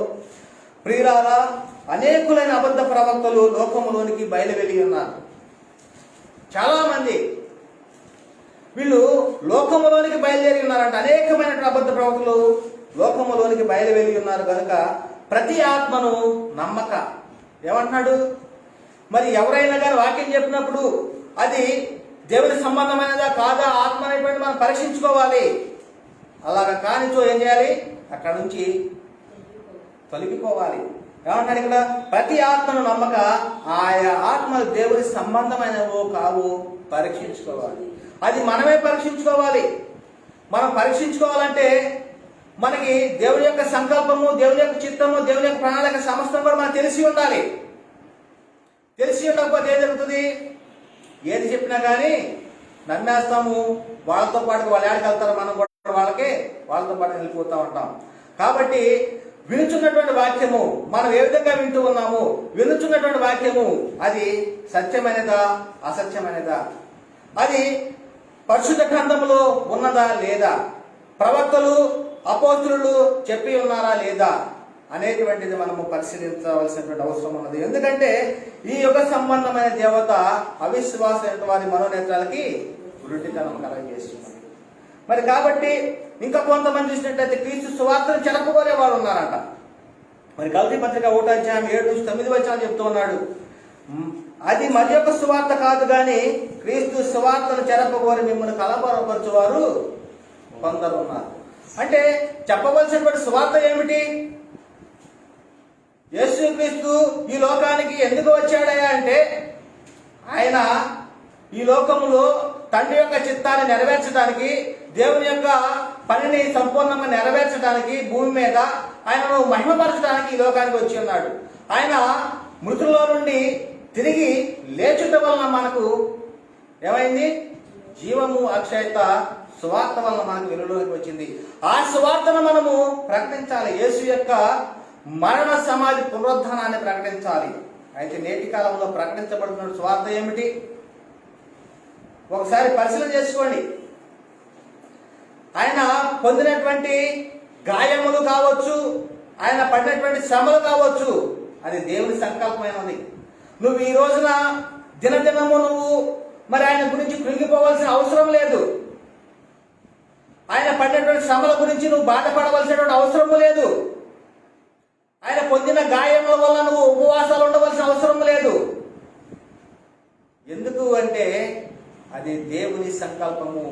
ప్రియులారా, అనేకులైన అబద్ధ ప్రవక్తలు లోకములోనికి బయలువెళ్ళి ఉన్నారు. చాలా మంది వీళ్ళు లోకములోనికి బయలుదేరి ఉన్నారంట. అనేకమైన అబద్ధ ప్రవక్తలు లోకములోనికి బయలువెళ్ళి ఉన్నారు కనుక ప్రతి ఆత్మను నమ్మక. ఏమంటున్నాడు? మరి ఎవరైనా కానీ వాక్యం చెప్పినప్పుడు అది దేవుని సంబంధమైనదా కాదా ఆత్మ అనేటువంటి మనం పరీక్షించుకోవాలి. అలాగా కానిచో ఏం చేయాలి? అక్కడ నుంచి తొలగిపోవాలి. ఏమంటాడు ఇక్కడ? ప్రతి ఆత్మను నమ్మక ఆయా ఆత్మలు దేవుని సంబంధమైనవో కావు పరీక్షించుకోవాలి. అది మనమే పరీక్షించుకోవాలి. మనం పరీక్షించుకోవాలంటే మనకి దేవుని యొక్క సంకల్పము, దేవుని యొక్క చిత్తము, దేవుని యొక్క ప్రణాళిక సమస్తం కూడా మనకు తెలిసి ఉండాలి. తెలిసి ఉండకపోతే ఏం జరుగుతుంది? ఏది చెప్పినా కానీ నమ్మేస్తాము. వాళ్ళతో పాటు వాళ్ళు ఏడికి వెళ్తారు, మనం కూడా వాళ్ళతో పాటు వెళ్ళిపోతూ ఉంటాం. కాబట్టి వినుచున్నటువంటి వాక్యము మనం ఏ విధంగా వింటూ ఉన్నాము? వినుచున్నటువంటి వాక్యము అది సత్యమైనదా అసత్యమైనదా? అది పరిశుద్ధ గ్రంథములో ఉన్నదా లేదా? ప్రవక్తలు అపోస్తులు చెప్పి ఉన్నారా లేదా అనేటువంటిది మనము పరిశీలించవలసినటువంటి అవసరం ఉన్నది. ఎందుకంటే ఈ యుగ సంబంధమైన దేవత అవిశ్వాసమైన వారి మనోనేత్రాలకి గురుటితనం కలగజేస్తున్నది. మరి కాబట్టి ఇంకా కొంతమంది చూసినట్లయితే క్రీస్తు సువార్తను చెరపగోరే వారు ఉన్నారంట. మరి గలతీ పత్రిక 1:7-9 చెప్తూ ఉన్నాడు, అది మరి యొక్క సువార్త కాదు కానీ క్రీస్తు సువార్తను చెరపగోరి మిమ్మల్ని కలవరపరచువారు కొందరు ఉన్నారు. అంటే చెప్పవలసినటువంటి సువార్త ఏమిటి? యేసుక్రీస్తు ఈ లోకానికి ఎందుకు వచ్చాడయ్యా అంటే ఆయన ఈ లోకములో తండ్రి యొక్క చిత్తాన్ని నెరవేర్చడానికి, దేవుని యొక్క పనిని సంపూర్ణంగా నెరవేర్చడానికి, భూమి మీద ఆయనను మహిమపరచడానికి ఈ లోకానికి వచ్చి ఉన్నాడు. ఆయన మృతుల్లో నుండి తిరిగి లేచుట వలన మనకు ఏమైంది? జీవము, అక్షయత సువార్త వలన మనకు వెలుగులోకి వచ్చింది. ఆ సువార్తను మనము ప్రకటించాలి. యేసు యొక్క మరణ సమాధి పునరుద్ధానాన్ని ప్రకటించాలి. అయితే నేటి కాలంలో ప్రకటించబడుతున్న సువార్త ఏమిటి? ఒకసారి పరిశీలన చేసుకోండి. ఆయన పొందినటువంటి గాయములు కావచ్చు, ఆయన పడినటువంటి శ్రమలు కావచ్చు, అది దేవుని సంకల్పమైనది. నువ్వు ఈ రోజున దినదినము నువ్వు మరి ఆయన గురించి కృంగిపోవలసిన అవసరం లేదు. ఆయన పడినటువంటి శ్రమల గురించి నువ్వు బాధపడవలసినటువంటి అవసరం లేదు. ఆయన పొందిన గాయముల వల్ల నువ్వు ఉపవాసాలు ఉండవలసిన అవసరం లేదు. ఎందుకు అంటే అది దేవుని సంకల్పము.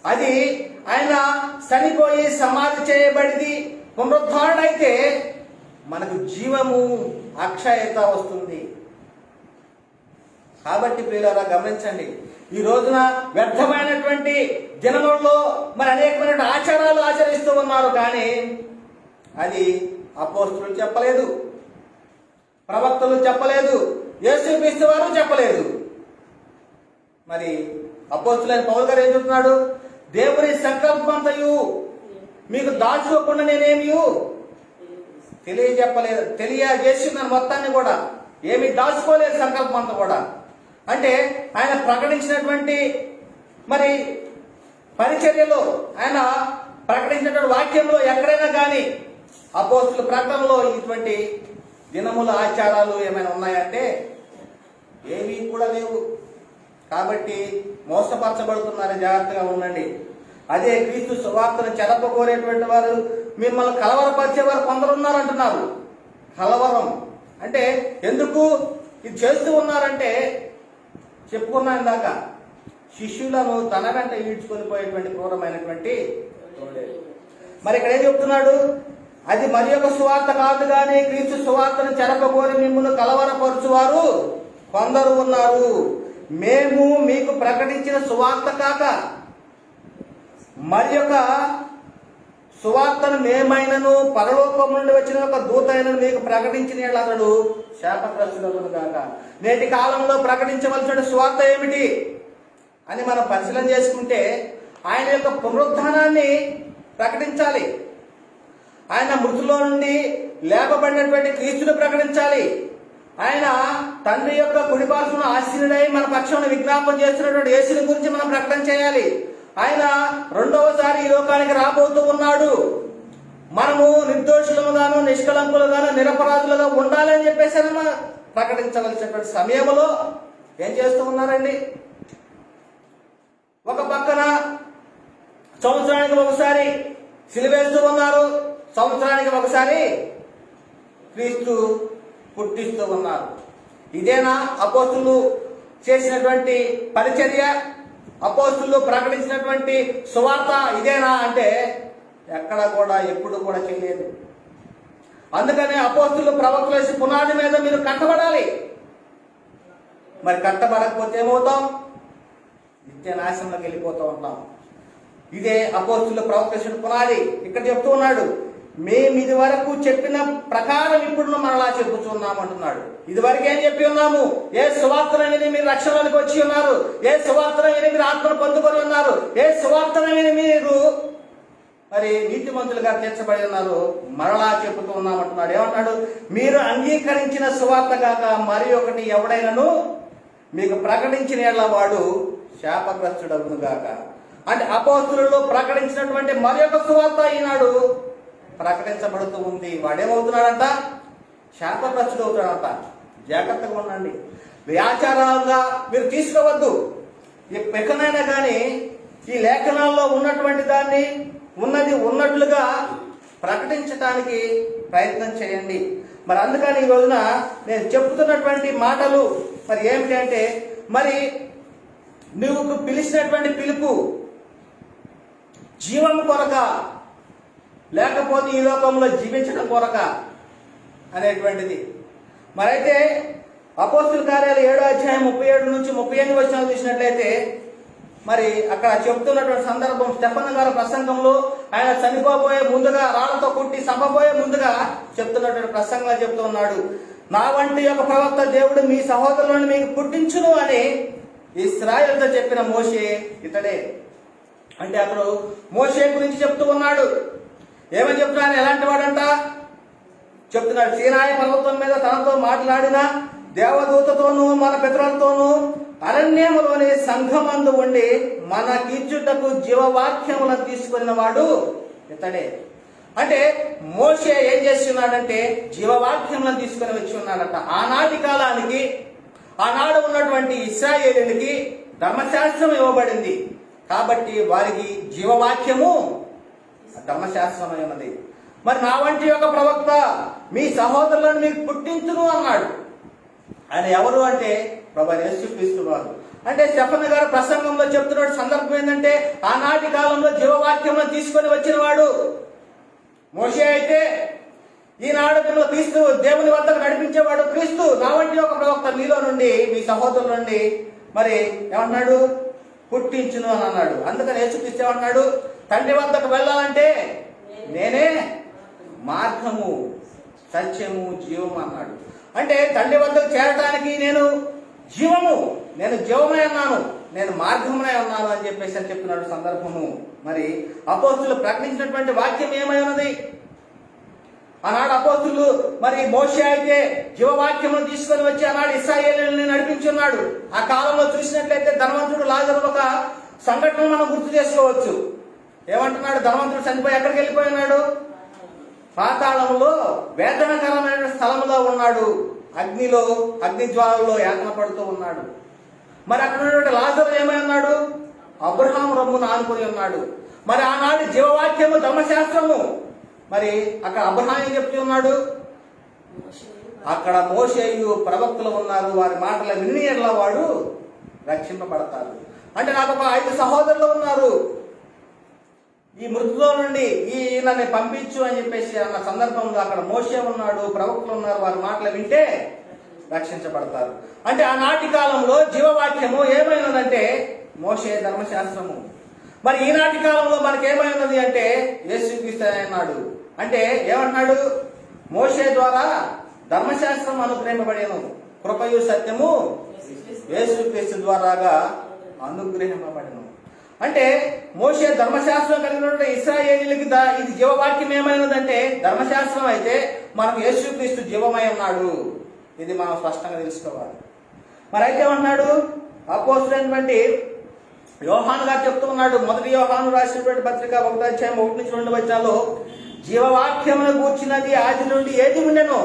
అది ఆయన చనిపోయి సమాధి చేయబడింది, పునరుద్ధరణ అయితే మనకు జీవము, అక్షయత వస్తుంది. కాబట్టి ప్రియులారా గమనించండి, ఈ రోజున వ్యర్థమైనటువంటి దినములలో మరి అనేకమైన ఆచారాలు ఆచరిస్తూ ఉన్నారు. కానీ అది అపోస్తులు చెప్పలేదు, ప్రవక్తలు చెప్పలేదు, యేసుక్రీస్తు వారు చెప్పలేదు. మరి అపోస్తులైన పౌలు గారు ఏం చెప్తున్నాడు? దేవుని సంకల్పమంతయు మీకు దాచుకోకుండా నేనేమి తెలియజేస్తున్నాను. మొత్తాన్ని కూడా ఏమి దాచుకోలేదు, సంకల్పం అంతా కూడా. అంటే ఆయన ప్రకటించినటువంటి మరి పరిచర్యలో, ఆయన ప్రకటించినటువంటి వాక్యంలో ఎక్కడైనా కానీ అపోస్తుల ప్రకటనలో ఇటువంటి దినముల ఆచారాలు ఏమైనా ఉన్నాయంటే ఏమీ కూడా లేవు. కాబట్టి మోసపరచబడుతున్నారని జాగ్రత్తగా ఉండండి. అదే క్రీస్తు సువార్తను చెరపకోరేటువంటి వారు మిమ్మల్ని కలవరపరిచేవారు కొందరు ఉన్నారంటున్నారు. కలవరం అంటే ఎందుకు ఇది చేస్తూ ఉన్నారంటే చెప్పుకున్నాను ఇందాక, శిష్యులను తన వెంట ఈడ్చుకొని పోయేటువంటి క్రూరమైనటువంటి. మరి ఇక్కడ ఏం చెప్తున్నాడు? అది మరి యొక్క సువార్త కాదు కానీ క్రీస్తు సువార్తను చెరపకోరి మిమ్మల్ని కలవరపరచువారు కొందరు ఉన్నారు. మేము మీకు ప్రకటించిన సువార్త కాక మరి యొక్క సువార్తను మేమైనను పరలోకం నుండి వచ్చిన ఒక దూత అయినను మీకు ప్రకటించిన అతడు శాపగ్రస్తుడు కాక. నేటి కాలంలో ప్రకటించవలసిన సువార్త ఏమిటి అని మనం పరిశీలన చేసుకుంటే ఆయన యొక్క పునరుద్ధానాన్ని ప్రకటించాలి. ఆయన మృతుల్లో నుండి లేపబడినటువంటి క్రీస్తును ప్రకటించాలి. ఆయన తండ్రి యొక్క కుడిపార్శ్వన ఆశీనుడై మన పక్షాన విజ్ఞాపన చేస్తున్నటువంటి యేసుని గురించి మనం ప్రకటన చేయాలి. ఆయన రెండవసారి ఈ లోకానికి రాబోతూ ఉన్నాడు. మనము నిర్దోషులుగాను, నిష్కలంకులుగాను, నిరపరాధులుగా ఉండాలని చెప్పేసి మనం ప్రకటించవలసినటువంటి సమయంలో ఏం చేస్తూ ఉన్నారండి? ఒక పక్కన సంవత్సరానికి ఒకసారి సిలువేస్తూ ఉన్నారు, సంవత్సరానికి ఒకసారి క్రీస్తు పుట్టిస్తూ ఉన్నారు. ఇదేనా అపోస్తులు చేసినటువంటి పరిచర్య? అపోస్తులు ప్రకటించినటువంటి సువార్త ఇదేనా అంటే ఎక్కడ కూడా ఎప్పుడు కూడా చేయలేదు. అందుకనే అపోస్తులు ప్రవక్తలు వేసి పునాది మీద మీరు కట్టబడాలి. మరి కట్టబడకపోతే ఏమవుతాం? నిత్య నాశనంలోకి వెళ్ళిపోతూ ఉంటాం. ఇదే అపోస్తులు ప్రవక్తలు పునాది. ఇక్కడ చెప్తూ ఉన్నాడు, మేము ఇది వరకు చెప్పిన ప్రకారం ఇప్పుడు మనలా చెప్పుతున్నాం అంటున్నాడు. ఇది వరకు ఏం చెప్పి ఉన్నాము? ఏ సువార్తను విని మీరు రక్షణలోకి వచ్చి ఉన్నారు, ఏ సువార్తను విని మీరు ఆత్మను పొందుకొని ఉన్నారు, ఏ సువార్తను విని మీరు మరి నీతిమంతులుగా తీర్చబడి ఉన్నారు, మరలా చెప్పుతూ ఉన్నామంటున్నాడు. ఏమంటున్నాడు? మీరు అంగీకరించిన సువార్త కాక మరి ఒకటి ఎవడైనాను మీకు ప్రకటించిన వాడు శాపగ్రస్తుడవును గాక. అంటే అపోస్తులలో ప్రకటించినటువంటి మరి ఒక సువార్త ఈనాడు ప్రకటించబడుతూ ఉంది. వాడేమవుతున్నాడంట? శాపగ్రస్తుడు అవుతాడంట. జాగ్రత్తగా ఉండండి. వ్యాచారాలుగా మీరు తీసుకోవద్దు. ఎక్కడైనా కానీ ఈ లేఖనాల్లో ఉన్నటువంటి దాన్ని ఉన్నది ఉన్నట్లుగా ప్రకటించడానికి ప్రయత్నం చేయండి. మరి అందుకని ఈ రోజున నేను చెప్తున్నటువంటి మాటలు మరి ఏమిటంటే, మరి నువ్వు పిలిచినటువంటి పిలుపు జీవం కొరక లేకపోతే ఈ లోకంలో జీవించడం కొరక అనేటువంటిది. మరైతే అపోస్తుల కార్యాలు 7వ అధ్యాయం 37 నుంచి 38 వచనాలు చూసినట్లయితే మరి అక్కడ చెప్తున్నటువంటి సందర్భం, స్టెఫన్ గారి ప్రసంగంలో ఆయన చనిపోబోయే ముందుగా, రాళ్లతో కొట్టి చంపబోయే ముందుగా చెప్తున్నటువంటి ప్రసంగంగా చెప్తూ ఉన్నాడు, నా వంటి ఒక ప్రవక్త దేవుడు మీ సహోదరులను మీకు పుట్టించును అని ఇశ్రాయేలుతో చెప్పిన మోషే ఇతడే. అంటే అతడు మోషే గురించి చెప్తూ ఉన్నాడు. ఏమని చెప్తున్నాడు? ఎలాంటి వాడంట చెప్తున్నాడు. సీనాయి పర్వతం మీద తనతో మాట్లాడిన దేవదూతతోనూ మన పితరులతోనూ అరణ్యములోని సంఘమందు ఉండి మన కీర్చుటకు జీవవాక్యములను తీసుకున్న వాడు ఇతడే. అంటే మోషే ఏం చేస్తున్నాడంటే జీవవాక్యములను తీసుకుని వచ్చి ఉన్నాడట. ఆనాటి కాలానికి, ఆనాడు ఉన్నటువంటి ఇశ్రాయేలునికి ధర్మశాస్త్రం ఇవ్వబడింది కాబట్టి వారికి జీవవాక్యము ధర్మశాస్త్రమై ఉన్నది. మరి నా వంటి ఒక ప్రవక్త మీ సహోదరులను మీకు పుట్టించును అన్నాడు. ఆయన ఎవరు అంటే ప్రభువైన యేసుక్రీస్తు వారు. అంటే స్టెఫన్ గారు ప్రసంగంలో చెప్తున్న సందర్భం ఏంటంటే, ఆనాటి కాలంలో జీవవాక్యములను తీసుకొని వచ్చిన వాడు మోషే అయితే, ఈనాడు క్రీస్తు దేవుని వద్దకు నడిపించేవాడు క్రీస్తు. నా వంటి ఒక ప్రవక్త మీలో నుండి, మీ సహోదరుల నుండి మరి ఏమన్నాడు? పుట్టించును అని అన్నాడు. అందుకని యేసుక్రీస్తు ఏమన్నాడు? తండ్రి వద్దకు వెళ్ళాలంటే నేనే మార్గము, సత్యము, జీవము అన్నాడు. అంటే తండ్రి వద్దకు చేరడానికి నేను జీవము, నేను జీవమై ఉన్నాను, నేను మార్గమునై ఉన్నాను అని చెప్పేసి అని చెప్తున్నాడు సందర్భము. మరి అపోస్తులు ప్రకటించినటువంటి వాక్యం ఏమై ఉన్నది? ఆనాడు అపోస్తులు మరి మోషే అయితే జీవవాక్యమును తీసుకొని వచ్చి ఆనాడు ఇశ్రాయేలుని నడిపించున్నాడు. ఆ కాలంలో చూసినట్లయితే ధనవంతుడు లాజరు ఒక సంఘటన మనం గుర్తు చేసుకోవచ్చు. ఏమంటున్నాడు? ధనవంతుడు చనిపోయి ఎక్కడికి వెళ్ళిపోయినాడు? పాతాళంలో వేదనకరమైన స్థలంలో ఉన్నాడు. అగ్నిలో, అగ్ని జ్వాలలో యాతన పడుతూ ఉన్నాడు. మరి అక్కడ ఉన్నటువంటి లాజరు ఏమై ఉన్నాడు? అబ్రహాము రొమ్మును ఆనుకొని ఉన్నాడు. మరి ఆనాడు జీవవాక్యము, ధర్మశాస్త్రము మరి అక్కడ అబ్రహాం ఏం చెప్తూ ఉన్నాడు? అక్కడ మోషేయు ప్రవక్తలు ఉన్నారు, వారి మాటల వినియర్ల వాడు రక్షింపబడతారు. అంటే నాకు ఒక 5 సహోదరులు ఉన్నారు, ఈ మృతిలో నుండి ఈయనని పంపించు అని చెప్పేసి అన్న సందర్భంలో అక్కడ మోషే ఉన్నాడు, ప్రవక్తలు ఉన్నారు, వారి మాటలు వింటే రక్షించబడతారు. అంటే ఆనాటి కాలంలో జీవవాక్యము ఏమైనదంటే మోషే ధర్మశాస్త్రము. మరి ఈనాటి కాలంలో మనకేమైనది అంటే యేసుక్రీస్తు అన్నాడు. అంటే ఏమంటున్నాడు? మోషే ద్వారా ధర్మశాస్త్రం అనుగ్రహింపబడేను, కృపయు సత్యము యేసుక్రీస్తు ద్వారాగా అనుగ్రహింపబడను. అంటే మోషే ధర్మశాస్త్రం కలిగినటువంటి ఇశ్రాయేలీయులకి ఇది జీవవాక్యం ఏమైనదంటే ధర్మశాస్త్రం అయితే మనకు యేసుక్రీస్తు జీవమై ఉన్నాడు. ఇది మనం స్పష్టంగా తెలుసుకోవాలి. మరి అయితే ఏమన్నాడు? అపోస్తులైనటువంటి యోహాను గారు చెప్తూ ఉన్నాడు. మొదటి యోహాను రాసినటువంటి పత్రిక 1వ అధ్యాయం 1 నుంచి 2 వచనాల్లో జీవవాక్యమును గూర్చినది ఆది నుండి ఏది ఉండెను?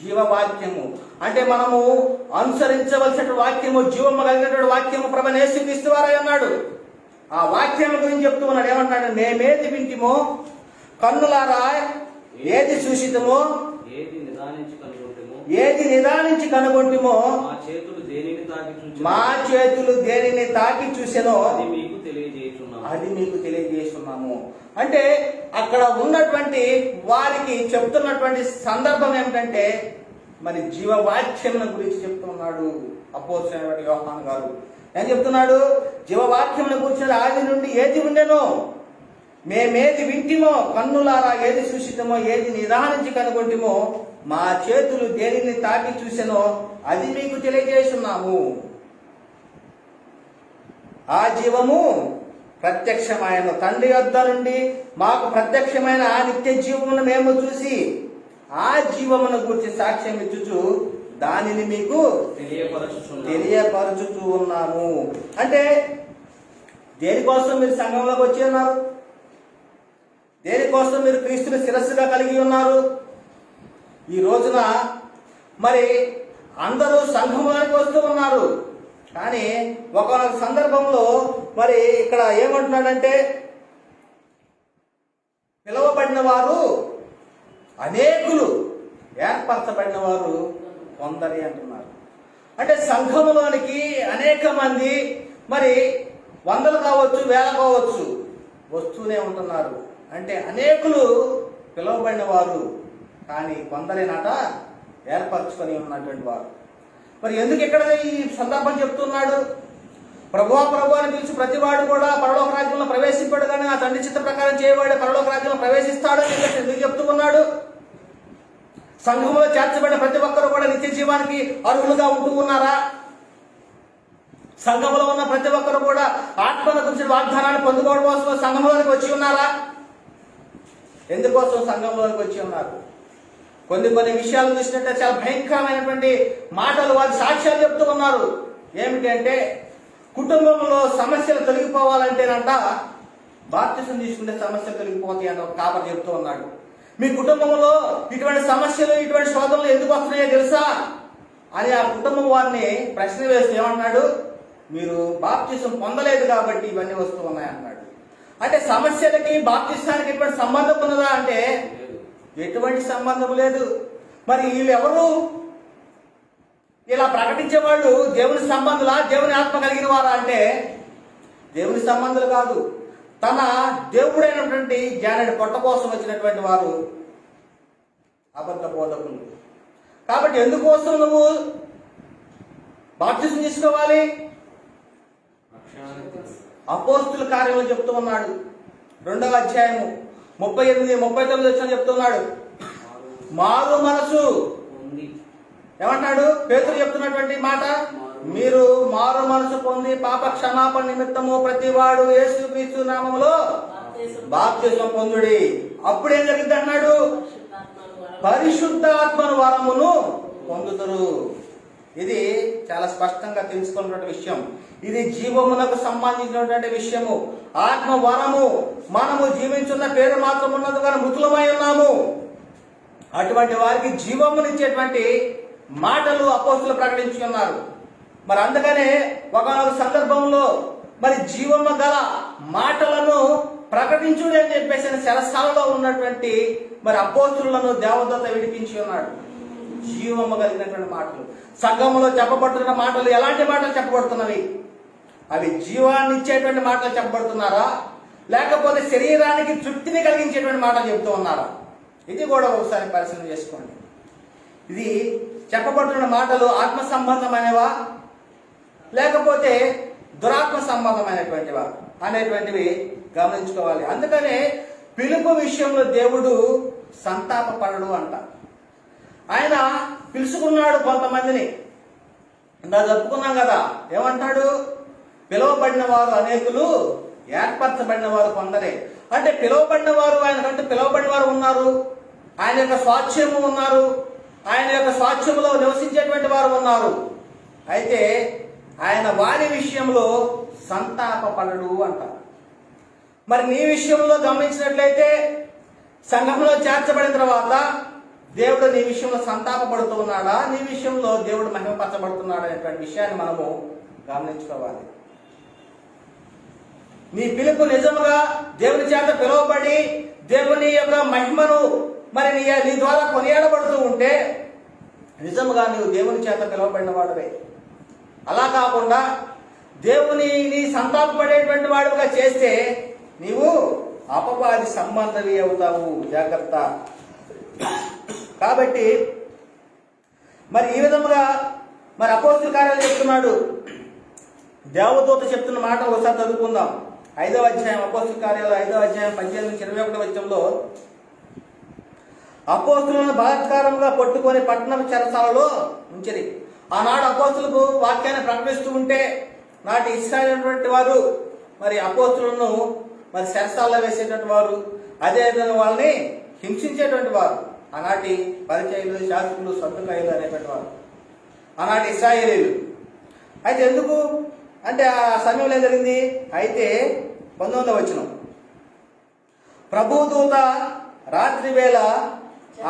జీవవాక్యము అంటే మనము అనుసరించవలసిన వాక్యము, జీవము కలిగినటువంటి వాక్యము ప్రభు యేసుక్రీస్తు వారై ఉన్నాడు. ఆ వాక్యం గురించి చెప్తూ ఉన్నాడు. ఏమంటాడు? మేమేది వింటిమో, కన్నులారా ఏది చూసితమో, ఏది నిదానించి కనుగొంటిమో, మా చేతులు దేనిని తాకి చూసెనో అది మీకు తెలియజేస్తున్నాము. అంటే అక్కడ ఉన్నటువంటి వారికి చెప్తున్నటువంటి సందర్భం ఏమిటంటే మరి జీవవాక్యం గురించి చెప్తున్నాడు అపోస్తలుడైన యోహాను గారు. ఏం చెప్తున్నాడు? జీవవాక్యం గురించి ఆది నుండి ఏది ఉండెనో, మేమేది వింటిమో, కన్నులారా ఏది చూసితమో, ఏది నిదానించి కనుగొంటిమో, మా చేతులు దేనిని తాకి చూసెనో అది మీకు తెలియజేస్తున్నాము. ఆ జీవము ప్రత్యక్షమైన తండ్రి వద్ద నుండి మాకు ప్రత్యక్షమైన ఆ నిత్య జీవమును మేము చూసి ఆ జీవమును గురించి సాక్ష్యం ఇచ్చుచు దానిని మీకు తెలియపరచుచూ ఉన్నాము. అంటే దేనికోసం మీరు సంఘంలోకి వచ్చి ఉన్నారు? దేనికోసం మీరు క్రీస్తుని శిరస్సుగా కలిగి ఉన్నారు? ఈ రోజున మరి అందరూ సంఘంలోకి వస్తూ ఉన్నారు. కానీ ఒక సందర్భంలో మరి ఇక్కడ ఏమంటున్నాడంటే పిలువబడిన వారు అనేకులు, ఏర్పరచబడిన వారు కొందరి అంటున్నారు. అంటే సంఘములోనికి అనేక మంది మరి వందలు కావచ్చు, వేల కావచ్చు వస్తూనే ఉంటున్నారు. అంటే అనేకులు పిలువబడిన వారు, కానీ కొందరేనట ఏర్పరచుకొని ఉన్నటువంటి వారు. మరి ఎందుకు ఇక్కడ ఈ సందర్భం చెప్తున్నాడు? ప్రభువా ప్రభు అని పిలిచి ప్రతివాడు కూడా పరలోక రాజ్యంలో ప్రవేశించాడు, కానీ ఆ తండ్రి చిత్త ప్రకారం చేయవాడు పరలోక రాజ్యంలో ప్రవేశిస్తాడు అని ఎందుకు చెప్తూ ఉన్నాడు? సంఘంలో చేర్చబడిన ప్రతి ఒక్కరు కూడా నిత్య జీవానికి అర్హులుగా ఉంటూ ఉన్నారా? సంఘంలో ఉన్న ప్రతి ఒక్కరు కూడా ఆత్మను గురించి వాగ్దానాన్ని పొందుకోవడం కోసం సంఘంలోనికి వచ్చి ఉన్నారా? ఎందుకోసం సంఘంలోనికి వచ్చి ఉన్నారు? కొన్ని విషయాలు చూసినట్టే చాలా భయంకరమైనటువంటి మాటలు, వారి సాక్ష్యాలు చెప్తూ ఉన్నారు. ఏమిటి అంటే కుటుంబంలో సమస్యలు తొలగిపోవాలంటేనంట బాప్తిసం తీసుకుంటే సమస్యలు తొలగిపోతాయి అని ఒక కాపరి చెప్తూ ఉన్నాడు. మీ కుటుంబంలో ఇటువంటి సమస్యలు, ఇటువంటి శోధనలు ఎందుకు వస్తున్నాయో తెలుసా అని ఆ కుటుంబం వారిని ప్రశ్న వేస్తే ఏమన్నాడు? మీరు బాప్తిసం పొందలేదు కాబట్టి ఇవన్నీ వస్తూ ఉన్నాయి అన్నాడు. అంటే సమస్యలకి బాప్తిసానికి ఎటువంటి సంబంధం ఉన్నదా అంటే ఎటువంటి సంబంధం లేదు. మరి వీళ్ళు ఎవరు? ఇలా ప్రకటించే వాళ్ళు దేవుని సంబంధులా, దేవుని ఆత్మ కలిగిన వారా అంటే దేవుని సంబంధులు కాదు. తన దేవుడైనటువంటి జ్ఞానుడి పొట్ట కోసం వచ్చినటువంటి వారు అబద్ధ బోధకులు. కాబట్టి ఎందుకోసం నువ్వు బాప్తిసం తీసుకోవాలి? అపోస్తుల కార్యంలో చెప్తూ ఉన్నాడు. 2వ అధ్యాయము 38-39 వచ్చిన చెప్తున్నాడు. మారు మనసు ఏమంటాడు? పేతురు చెప్తున్నటువంటి మాట, మీరు మారు మనసు పొంది పాప క్షమాపణ నిమిత్తము ప్రతివాడు యేసుక్రీస్తు నామములో బాప్తిసం పొందుడి. అప్పుడేం జరిగింది అన్నాడు? పరిశుద్ధాత్మను వరమును పొందుతారు. ఇది చాలా స్పష్టంగా తెలుసుకున్నటువంటి విషయం. ఇది జీవమునకు సంబంధించినటువంటి విషయము. ఆత్మ వరము. మనము జీవించున్న పేరు మాత్రం ఉన్నది కానీ మృతులమై ఉన్నాము. అటువంటి వారికి జీవమునిచ్చేటువంటి మాటలు అపోస్తులు ప్రకటించుకున్నారు. మరి అందుకనే ఒకనొక సందర్భంలో మరి జీవము గల మాటలను ప్రకటించుడు అని చెప్పేసి శరసాలలో ఉన్నటువంటి మరి అపోస్తులను దేవదూత విడిపించి ఉన్నాడు. జీవము కలిగినటువంటి మాటలు, సంఘంలో చెప్పబడుతున్న మాటలు ఎలాంటి మాటలు చెప్పబడుతున్నవి? అవి జీవాన్ని ఇచ్చేటువంటి మాటలు చెప్పబడుతున్నారా, లేకపోతే శరీరానికి తృప్తిని కలిగించేటువంటి మాటలు చెప్తూ ఉన్నారా? ఇది కూడా ఒకసారి పరిశీలన చేసుకోండి. ఇది చెప్పబడుతున్న మాటలు ఆత్మ సంబంధమైనవా లేకపోతే దురాత్మ సంబంధమైనటువంటివా అనేటువంటివి గమనించుకోవాలి. అందుకనే పిలుపు విషయంలో దేవుడు సంతాపపడడు అంట. ఆయన పిలుచుకున్నాడు కొంతమందిని. ఇందా చెప్పుకున్నాం కదా, ఏమంటాడు? పిలువబడిన వారు అనేకులు, ఏర్పరచబడిన వారు కొందరే. అంటే పిలువబడిన వారు, ఆయనకంటే పిలువబడిన వారు ఉన్నారు, ఆయన యొక్క స్వాస్థ్యము ఉన్నారు, ఆయన యొక్క స్వాస్థ్యములో నివసించేటువంటి వారు ఉన్నారు. అయితే ఆయన వారి విషయంలో సంతాపపడడు అంట. మరి నీ విషయంలో గమనించినట్లయితే సంఘంలో చేర్చబడిన తర్వాత దేవుడు నీ విషయంలో సంతాపపడుతూ ఉన్నాడా, నీ విషయంలో దేవుడు మహిమపరచబడుతున్నాడా అనేటువంటి విషయాన్ని మనము గమనించుకోవాలి. నీ పిలుపు నిజముగా దేవుని చేత పిలువబడి దేవుని యొక్క మహిమను మరి నీ ద్వారా కొనియాడబడుతూ ఉంటే నిజముగా నీవు దేవుని చేత పిలువబడిన వాడువే. అలా కాకుండా దేవుని సంతాపపడేటువంటి వాడుగా చేస్తే నీవు అపవాది సంబంధవి అవుతావు. జాగ్రత్త. కాబట్టి మరి ఈ విధముగా మరి అపోస్తలుల కార్యాలు చెప్తున్నాడు. దేవదూత చెప్తున్న మాట ఒకసారి చదువుకుందాం. 5వ అధ్యాయం అపోస్తలుల కార్యాలు 5వ అధ్యాయం 18-21 వచనంలో, అపోస్తలులను బలాత్కారంగా పట్టుకొని పట్టణం చెరసాలలో ఉంచిరి. ఆనాడు అపోస్తలులకు వాక్యాన్ని ప్రకటిస్తూ ఉంటే నాటి ఇశ్రాయేలు వారు మరి అపోస్తలులను మరి చెరసాలలో వేసేటువంటి వారు, అదేవిధంగా వాళ్ళని హింసించేటువంటి వారు ఆనాటి పరిచయులు, శాస్త్రులు, సద్దుకాయులు అనేటువంటి వారు ఆనాటి ఇశ్రాయేలీయులు. అయితే ఎందుకు అంటే ఆ సమయంలో ఏం జరిగింది? అయితే 19వ వచనం, ప్రభుదూత రాత్రి వేళ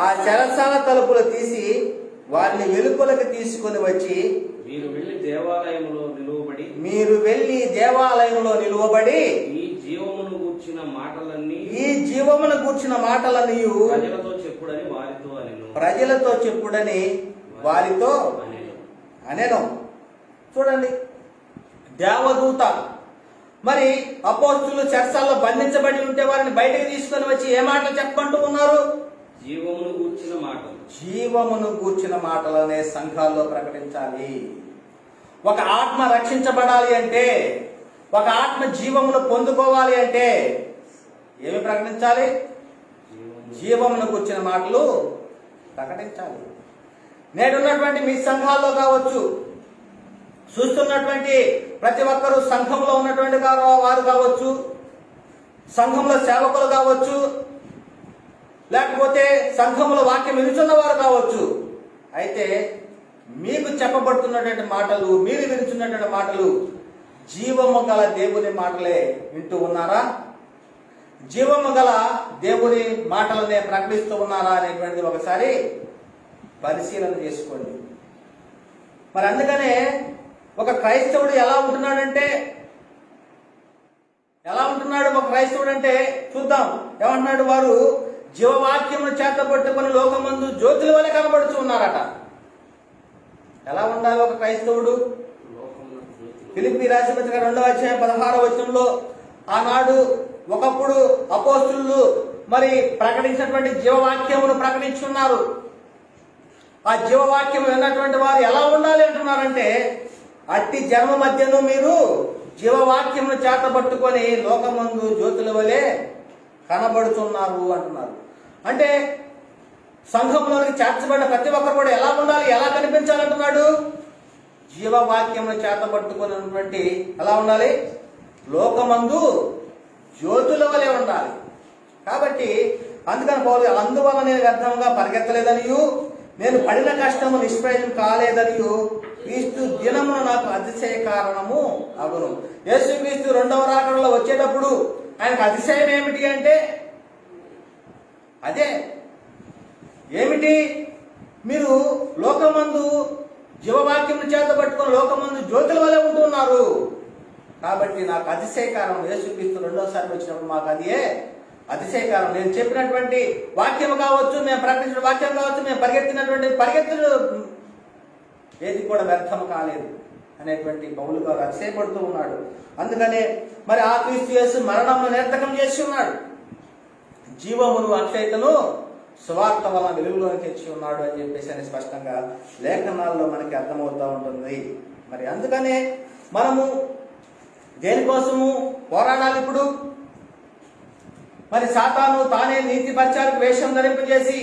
ఆ చెరసాల తలుపులు తీసి వారిని వెలుపలకు తీసుకొని వచ్చి, మీరు వెళ్లి దేవాలయంలో నిలువబడి ఈ జీవమును గూర్చిన మాటలన్నీ ప్రజలతో చెప్పుడని వారితో అనేను. చూడండి, దేవదూత మరి అపోస్తలులు చెరసాల్లో బంధించబడి ఉంటే వారిని బయటకు తీసుకొని వచ్చి ఏ మాటలు చెప్పంటూ ఉన్నారు? జీవమును గూర్చిన మాటలనే సంఘాల్లో ప్రకటించాలి. ఒక ఆత్మ రక్షించబడాలి అంటే, ఒక ఆత్మ జీవమును పొందుకోవాలి అంటే ఏమి ప్రకటించాలి? జీవమును గూర్చిన మాటలు ప్రకటించాలి. నేడున్నటువంటి మీ సంఘాల్లో కావచ్చు, చూస్తున్నటువంటి ప్రతి ఒక్కరూ సంఘంలో ఉన్నటువంటి వారు కావచ్చు, సంఘంలో సేవకులు కావచ్చు, లేకపోతే సంఘంలో వాక్యం వినుచున్న వారు కావచ్చు. అయితే మీకు చెప్పబడుతున్నటువంటి మాటలు, మీరు వినుచున్నటువంటి మాటలు జీవము గల దేవుని మాటలే వింటూ ఉన్నారా? జీవము గల దేవుని మాటలనే ప్రకటిస్తూ ఉన్నారా అనేటువంటిది ఒకసారి పరిశీలన చేసుకోండి. మరి అందుకనే ఒక క్రైస్తవుడు ఎలా ఉంటున్నాడు? ఒక క్రైస్తవుడు అంటే చూద్దాం. ఏమంటున్నాడు? వారు జీవవాక్యమును చేత పట్టుకొని లోకమందు జ్యోతుల వలె కనబడుతూ ఉన్నారట. ఎలా ఉండాలి ఒక క్రైస్తవుడు? ఫిలిప్పీ రాసిన పత్రిక 2వ అధ్యాయం 16వ వచనంలో, ఆనాడు ఒకప్పుడు అపోస్తలులు మరి ప్రకటించినటువంటి జీవవాక్యమును ప్రకటించున్నారు. ఆ జీవవాక్యం విన్నటువంటి వారు ఎలా ఉండాలి అంటున్నారంటే, అట్టి జన్మ మధ్యను మీరు జీవవాక్యమును చేత పట్టుకొని లోకమందు జ్యోతుల వలె కనబడుతున్నారు అంటున్నారు. అంటే సంఘంలోనికి చేర్చబడిన ప్రతి ఒక్కరు కూడా ఎలా ఉండాలి, ఎలా కనిపించాలంటున్నాడు? జీవవాక్యమును చేత పట్టుకున్నటువంటి ఎలా ఉండాలి? లోకమందు జ్యోతుల వలె ఉండాలి. కాబట్టి అందుకని పౌలు, అందువల్ల నేను వ్యర్థంగా పరిగెత్తలేదనియు నేను పడిన కష్టము నిష్ప్రయోజనం కాలేదనియు క్రీస్తు దినమును నాకు అతిశయ కారణము అగును. యేసుక్రీస్తు 2వ రాకడలో వచ్చేటప్పుడు ఆయనకు అతిశయం ఏమిటి అంటే, అదే ఏమిటి? మీరు లోకమందు జీవవాక్యం చేత పట్టుకుని లోకమందు జ్యోతుల వలె ఉంటున్నారు. కాబట్టి నాకు అతిశయ కారణం. యేసుక్రీస్తు 2వసారి వచ్చినప్పుడు మాకు అదే అతిశయ కారణం. నేను చెప్పినటువంటి వాక్యం కావచ్చు, మేము ప్రకటించిన వాక్యం కావచ్చు, మేము పరిగెత్తినటువంటి పరిగెత్తులు ఏది కూడా వ్యర్థం కాలేదు అనేటువంటి పౌలు గారు అతిశయపడుతూ ఉన్నాడు. అందుకనే మరి ఆ క్రీస్తు యేసు మరణంలో నిరర్ధకం చేసి ఉన్నాడు, జీవమును అక్షయతను సువార్త వలన వెలుగులోకి తెచ్చి ఉన్నాడు అని చెప్పేసి అని స్పష్టంగా లేఖనాల్లో మనకి అర్థమవుతూ ఉంటుంది. మరి అందుకనే మనము దేనికోసము పోరాడాలి? ఇప్పుడు మరి సాతాను తానే నీతి పరిచారకు వేషం ధరింపజేసి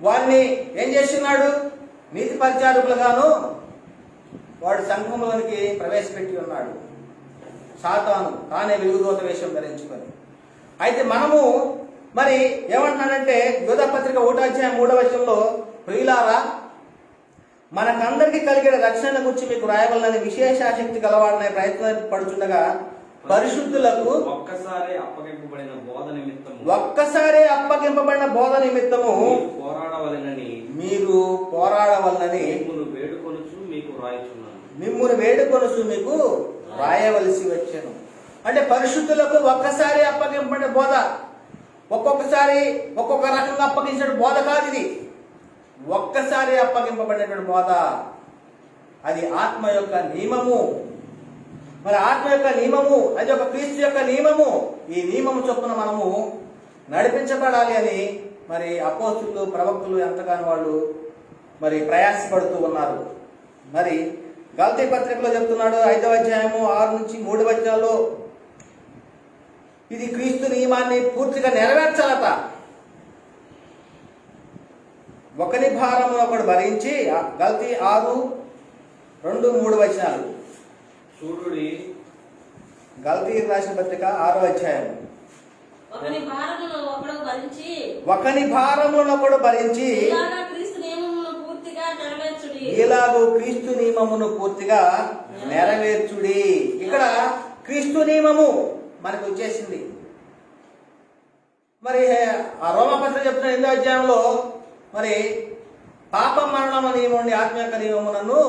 వారిని ఏం చేస్తున్నాడు? నీతి పరిచారకులుగాను వాడు సంఘంలోనికి ప్రవేశపెట్టి ఉన్నాడు. సాతాను తానే వెలుగుదూత వేషం ధరించుకొని. అయితే మనము మరి ఏమంటున్నాడంటే, యోధా పత్రిక 1వ అధ్యాయం 3వ వచనంలో, ప్రియులారా మనకందరికీ కలిగిన రక్షణ గురించి మీకు రాయవలనని విశేష ఆసక్తి గలవాడనే ప్రయత్నం పడుతుండగా పరిశుద్ధులకు ఒక్కసారి అప్పగింపబడిన బోధ నిమిత్తము ఒక్కసారి అప్పగింపబడిన బోధ నిమిత్తము మీరు పోరాడవలెనని మిమ్మును వేడుకొనుచు మీకు రాయవలసి వచ్చాను. అంటే పరిశుద్ధులకు ఒక్కసారి అప్పగింపబడిన బోధ, ఒక్కొక్కసారి ఒక్కొక్క రకంగా అప్పగించిన బోధ కాదు ఇది. ఒక్కసారి అప్పగింపబడినటువంటి బోధ, అది ఆత్మ యొక్క నియమము. మరి ఆత్మ యొక్క నియమము అది ఒక క్రీస్తు యొక్క నియమము. ఈ నియమము చొప్పున మనము నడిపించబడాలి అని మరి అపోస్తులు ప్రవక్తలు ఎంతగానో వాళ్ళు మరి ప్రయాసపడుతూ ఉన్నారు. మరి గలతీ పత్రికలో చెప్తున్నాడు 5వ అధ్యాయము 6 నుంచి 3 వచనాల్లో ఇది క్రీస్తు నియమాన్ని పూర్తిగా నెరవేర్చాలట. ఒకని భారము ఒకడు భరించి, గలతీ 6:2-3 వచనాలు చూడుడి. గలతీ రాసిన పత్రిక 6వ అధ్యాయం. ఒకని భారమును ఒకడు భరించి ఇలాగూ క్రీస్తు నియమమును పూర్తిగా నెరవేర్చుడి. ఇక్కడ క్రీస్తు నియమము మనకు వచ్చేసింది. మరి ఆ రోమపత్రిక చెప్తున్న 8వ అధ్యాయంలో మరి పాప మరణం నియమం ఆత్మ యొక్క నియమములను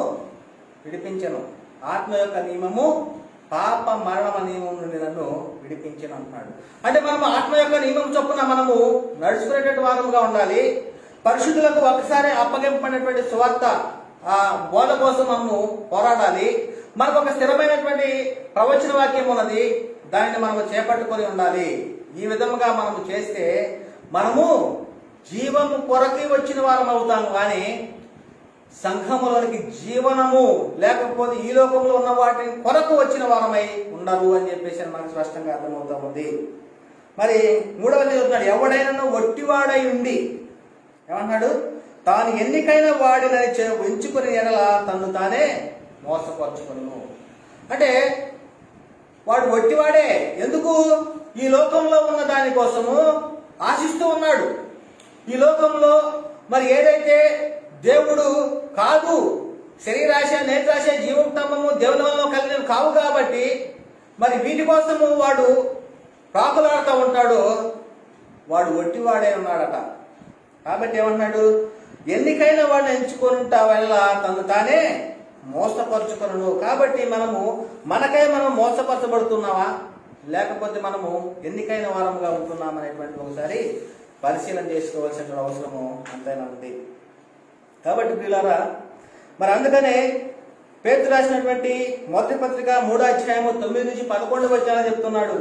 విడిపించను. ఆత్మ యొక్క నియమము పాప మరణం నియమం నుండి నన్ను విడిపించను అంటున్నాడు. అంటే మనము ఆత్మ యొక్క నియమం చొప్పున మనము నడుచుకునేటువంటి వారముగా ఉండాలి. పరిశుద్ధులకు ఒకసారి అప్పగింపబడినటువంటి సువార్త ఆ బోధ కోసం మనము పోరాడాలి. మనకు ఒక స్థిరమైనటువంటి ప్రవచన వాక్యం ఉన్నది, దానిని మనము చేపట్టుకొని ఉండాలి. ఈ విధముగా మనము చేస్తే మనము జీవము కొరకి వచ్చిన వారం అవుతాము, కానీ సంఘములోనికి జీవనము లేకపోతే ఈ లోకంలో ఉన్న వాటిని కొరకు వచ్చిన వారమై ఉండరు అని చెప్పేసి మనకు స్పష్టంగా అర్థమవుతా ఉంది. మరి 3వది చెప్తున్నాడు, ఎవడైనా ఒట్టివాడై ఉండి ఏమన్నాడు, తాను ఎన్నికైన వాడినని ఎంచుకుని ఎడల తను తానే మోసపరుచుకును. అంటే వాడు ఒట్టివాడే. ఎందుకు? ఈ లోకంలో ఉన్న దానికోసము ఆశిస్తూ ఉన్నాడు. ఈ లోకంలో మరి ఏదైతే దేవుడు కాదు, శరీరాశ నేత్రాశ జీవోత్తమము దేవుని వల్ల కలిగినవి కావు కాబట్టి మరి వీటి కోసము వాడు ప్రాకులాడుతూ ఉంటాడు. వాడు ఒట్టివాడే ఉన్నాడట. కాబట్టి ఏమన్నాడు, ఎన్నికైన వాడిని ఎంచుకొని వల్ల తను తానే మోసపరుచుకొను. కాబట్టి మనము మనకై మనం మోసపరచబడుతున్నావా, లేకపోతే మనము ఎన్నికైన వారముగా ఉంటున్నాం అనేటువంటి ఒకసారి పరిశీలన చేసుకోవాల్సిన అవసరము అంతైనా ఉంది. కాబట్టి ప్రియులారా, మరి అందుకనే పేతురు రాసినటువంటి మొదటి పత్రిక 3వ అధ్యాయము 9 నుంచి 11 వచనాలు చెప్తున్నాడు,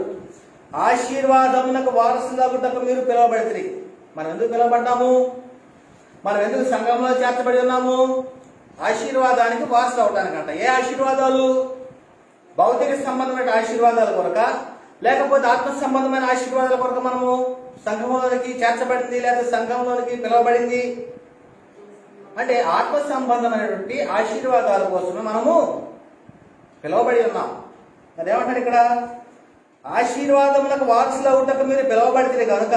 ఆశీర్వాదమునకు వారసులగుటకు మీరు పిలువబడితిరి. మనం ఎందుకు పిలువబడ్డాము? మనం ఎందుకు సంఘంలో చేర్చబడి ఉన్నాము? ఆశీర్వాదానికి వారసులు అవటానికంట. ఏ ఆశీర్వాదాలు? భౌతిక సంబంధమైన ఆశీర్వాదాల కొరక, లేకపోతే ఆత్మ సంబంధమైన ఆశీర్వాదాల కొరక మనము సంఘంలోనికి చేర్చబడింది, లేదా సంఘంలోనికి పిలువబడింది? అంటే ఆత్మ సంబంధమైనటువంటి ఆశీర్వాదాల కోసమే మనము పిలువబడి ఉన్నాం. అదేమంటారు ఇక్కడ, ఆశీర్వాదములకు వారసులు అవుటకు మీరు పిలువబడితే కనుక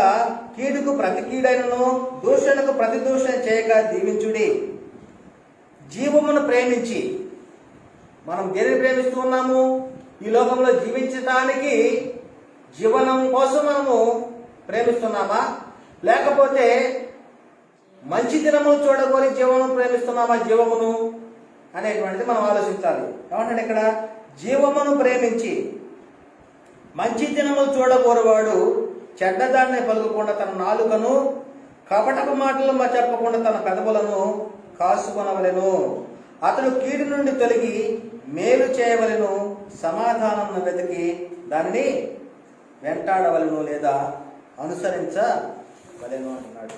కీడుకు ప్రతి కీడైనను దూషణకు ప్రతి దూషణ చేయక దీవించుడి. జీవమును ప్రేమించి, మనం దేనిని ప్రేమిస్తూ ఉన్నాము? ఈ లోకంలో జీవించటానికి జీవనం కోసం మనము ప్రేమిస్తున్నామా, లేకపోతే మంచి దినములు చూడగోరి జీవనం ప్రేమిస్తున్నామా, జీవమును అనేటువంటిది మనం ఆలోచించాలి. ఏమంటే ఇక్కడ జీవమును ప్రేమించి మంచి దినములు చూడగోరువాడు చెడ్డదాన్ని పలుకకుండా తన నాలుకను కపటపు మాటలు చెప్పకుండా తన పెదవులను కాసుకొనవలెను. అతడు కీడు నుండి తొలగి మేలు చేయవలెను, సమాధానం వెతికి దానిని వెంటాడవలను లేదా అనుసరించవలెను అంటున్నాడు.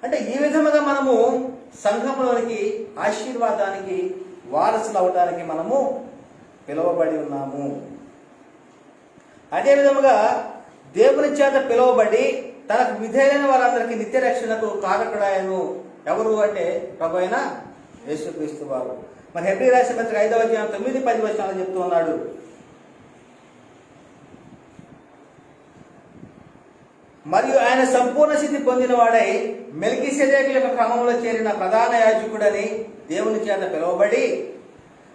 అంటే ఈ విధముగా మనము సంఘంలోనికి ఆశీర్వాదానికి వారసులు అవటానికి మనము పిలువబడి ఉన్నాము. అదే విధముగా దేవుని చేత పిలువబడి తనకు విధేయులైన వారందరికీ నిత్య రక్షణకు కారకుడాయను. ఎవరు అంటే ప్రభు అయిన యేసుక్రీస్తు వారు. మరి హెబ్రీ రాసిన పత్రిక 5వ అధ్యాయం 9-10 వచనాలు చెప్తూ ఉన్నాడు, మరియు ఆయన సంపూర్ణ స్థితి పొందిన వాడై మెల్కీసెదెకు యొక్క క్రమంలో చేరిన ప్రధాన యాజకుడని దేవుని చేత పిలువబడి,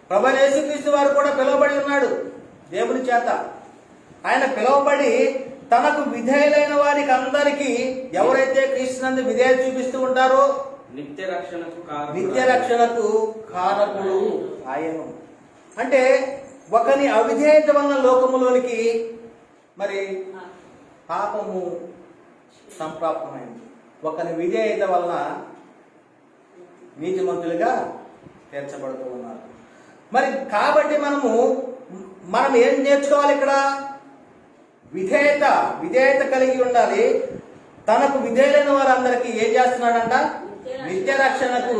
ప్రభు యేసుక్రీస్తు వారు కూడా పిలువబడి ఉన్నాడు దేవుని చేత. ఆయన పిలువబడి తనకు విధేయులైన వారికి అందరికీ, ఎవరైతే క్రీస్తునందు విధేయత చూపిస్తూ ఉంటారో నిత్య రక్షణకు కారకుడు ఆయను. అంటే ఒకని అవిధేయత వలన లోకములోనికి మరి పాపము సంప్రాప్తమైంది, ఒకని విధేయత వలన నీతిమంతులుగా తీర్చబడుతూ ఉన్నారు. మరి కాబట్టి మనం ఏం నేర్చుకోవాలి ఇక్కడ? విధేయత కలిగి ఉండాలి. తనకు విధేయులైన వారందరికీ ఏం చేస్తున్నాడంట? నిత్య రక్షణకు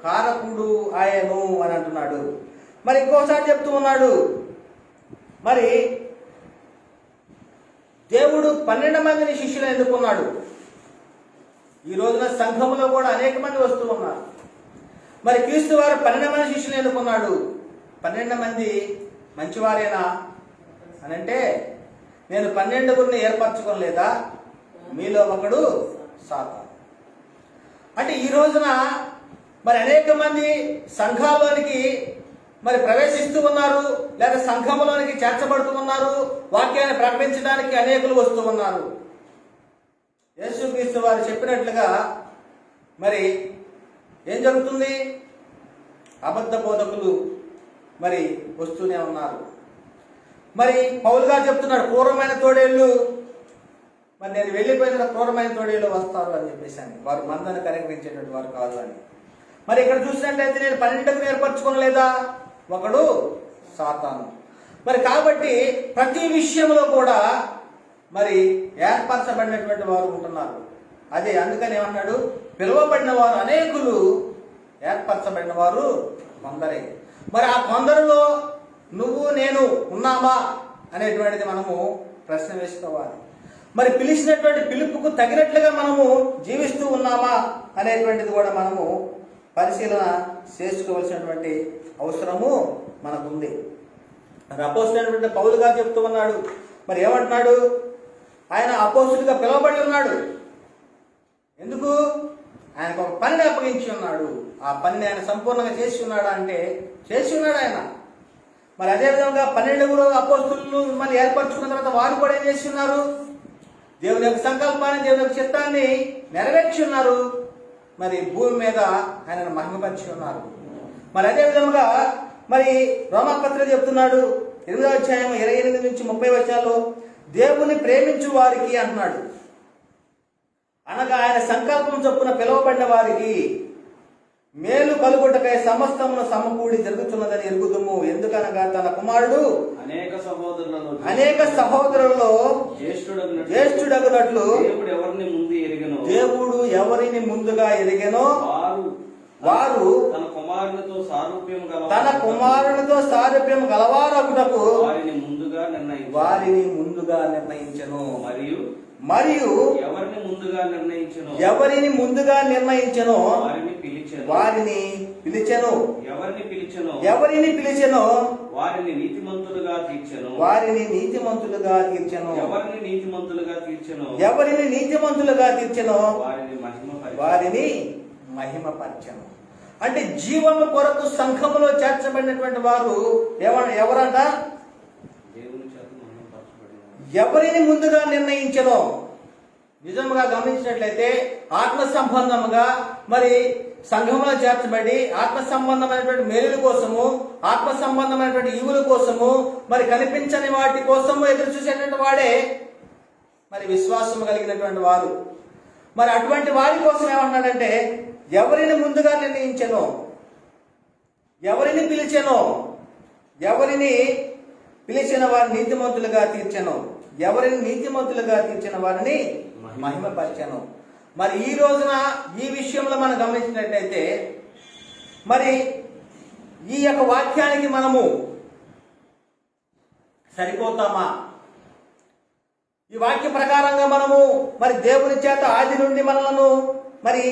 కారకుడు ఆయను అని అంటున్నాడు. మరి ఇంకోసారి చెప్తూ ఉన్నాడు, మరి దేవుడు 12 మందిని శిష్యులు ఎన్నుకున్నాడు. ఈ రోజున సంఘంలో కూడా అనేక మంది వస్తూ ఉన్నారు. మరి క్రీస్తు వారు 12 మంది శిష్యులు ఎన్నుకున్నాడు. 12 మంది మంచివారేనా అని అంటే, నేను 12 ఏర్పరచుకోలేదా? మీలో ఒకడు సాతాను. అంటే ఈ రోజున మరి అనేక మంది సంఘాల్లోనికి మరి ప్రవేశిస్తూ ఉన్నారు, లేదా సంఘంలోనికి చేర్చబడుతూ ఉన్నారు. వాక్యాన్ని ప్రకటించడానికి అనేకులు వస్తూ ఉన్నారు. యేసుక్రీస్తు వారు చెప్పినట్లుగా మరి ఏం జరుగుతుంది? అబద్ధ బోధకులు మరి వస్తూనే ఉన్నారు. మరి పౌలు గారు చెప్తున్నాడు, క్రూరమైన తోడేళ్ళు, మరి నేను వెళ్ళిపోయిన క్రూరమైన తోడేళ్ళు వస్తారు అని చెప్పేసి అని. వారు మందను కనికరించేటువంటి వారు కాదు అని. మరి ఇక్కడ చూసినట్లయితే నేను 12 ఏర్పరచుకోలేదా? ఒకడు సాతాను. మరి కాబట్టి ప్రతి విషయంలో కూడా మరి ఏర్పరచబడినటువంటి వారు ఉంటున్నారు. అదే అందుకని ఏమన్నాడు? పిలువబడిన వారు అనేకులు, ఏర్పరచబడిన వారు కొందరే. మరి ఆ కొందరిలో నువ్వు నేను ఉన్నామా అనేటువంటిది మనము ప్రశ్న వేసుకోవాలి. మరి పిలిచినటువంటి పిలుపుకు తగినట్లుగా మనము జీవిస్తూ ఉన్నామా అనేటువంటిది కూడా మనము పరిశీలన చేసుకోవాల్సినటువంటి అవసరము మనకుంది. అపోస్తలుడైనటువంటి పౌలు గారు చెప్తూ ఉన్నాడు. మరి ఏమంటున్నాడు? ఆయన అపోస్తలుడిగా పిలువబడి ఉన్నాడు. ఎందుకు? ఆయనకు ఒక పనిని అప్పగించి ఉన్నాడు. ఆ పనిని ఆయన సంపూర్ణంగా చేసి ఉన్నాడా అంటే చేసి ఉన్నాడు ఆయన. మరి అదేవిధంగా 12 అపోస్తలులు మళ్ళీ ఏర్పరచుకున్న తర్వాత వారు కూడా ఏం చేసి ఉన్నారు? దేవుని యొక్క సంకల్పాన్ని, దేవుని యొక్క చిత్తాన్ని నెరవేర్చి ఉన్నారు. మరి భూమి మీద ఆయనను మహిమపరిచి ఉన్నారు. మరి అదే విధంగా మరి రోమాపత్రిక చెప్తున్నాడు 8వ అధ్యాయం 28 నుంచి 30 వచనాల్లో, దేవుని ప్రేమించు వారికి అంటున్నాడు. అనగా ఆయన సంకల్పం చొప్పున పిలువబడిన వారికి మేలు కలుగుటకై సమస్తమును సమకూడి జరుగుతున్నదని ఎరుగుదుము. ఎందుకనగా తన కుమారుడు అనేక సహోదరులలో జ్యేష్ఠుడగునట్లు దేవుడు ఎవరిని ముందుగా ఎరిగెనో వారు తన కుమారునితో సారూప్యం గలవారగుటకు వారిని ముందుగా నిర్ణయించెను. మరియు ఎవరిని ముందుగా నిర్ణయించెను వారిని పిలిచెను. ఎవరిని పిలిచెను వారిని నీతిమంతులుగా తీర్చెను. ఎవరిని నీతిమంతులుగా తీర్చెను వారిని మహిమపరచెను. అంటే జీవము కొరకు సంఘములో చేర్చబడినటువంటి వారు ఎవరంట? ఎవరిని ముందుగా నిర్ణయించెనో. నిజముగా గమనించినట్లయితే ఆత్మ సంబంధముగా మరి సంఘంలో చేర్చబడి ఆత్మ సంబంధమైనటువంటి మేలుల కోసము, ఆత్మ సంబంధమైనటువంటి ఈవుల కోసము, మరి కనిపించని వాటి కోసము ఎదురు చూసేటువంటి వాడే మరి విశ్వాసము కలిగినటువంటి వారు. మరి అటువంటి వారి కోసం ఏమంటున్నాడంటే, ఎవరిని ముందుగా నిర్ణయించెనో, ఎవరిని పిలిచెనో, ఎవరిని పిలిచిన వారిని నీతిమంతులుగా తీర్చెను, ఎవరిని నీతిమంతులుగా తీర్చిన వారిని మహిమపరిచెను. మరి ఈ రోజున ఈ విషయంలో మనం గమనించినట్లయితే మరి ఈ యొక్క వాక్యానికి మనము సరిపోతామా? ఈ వాక్య ప్రకారంగా మనము మరి దేవుని చేత ఆది నుండి మనలను మరి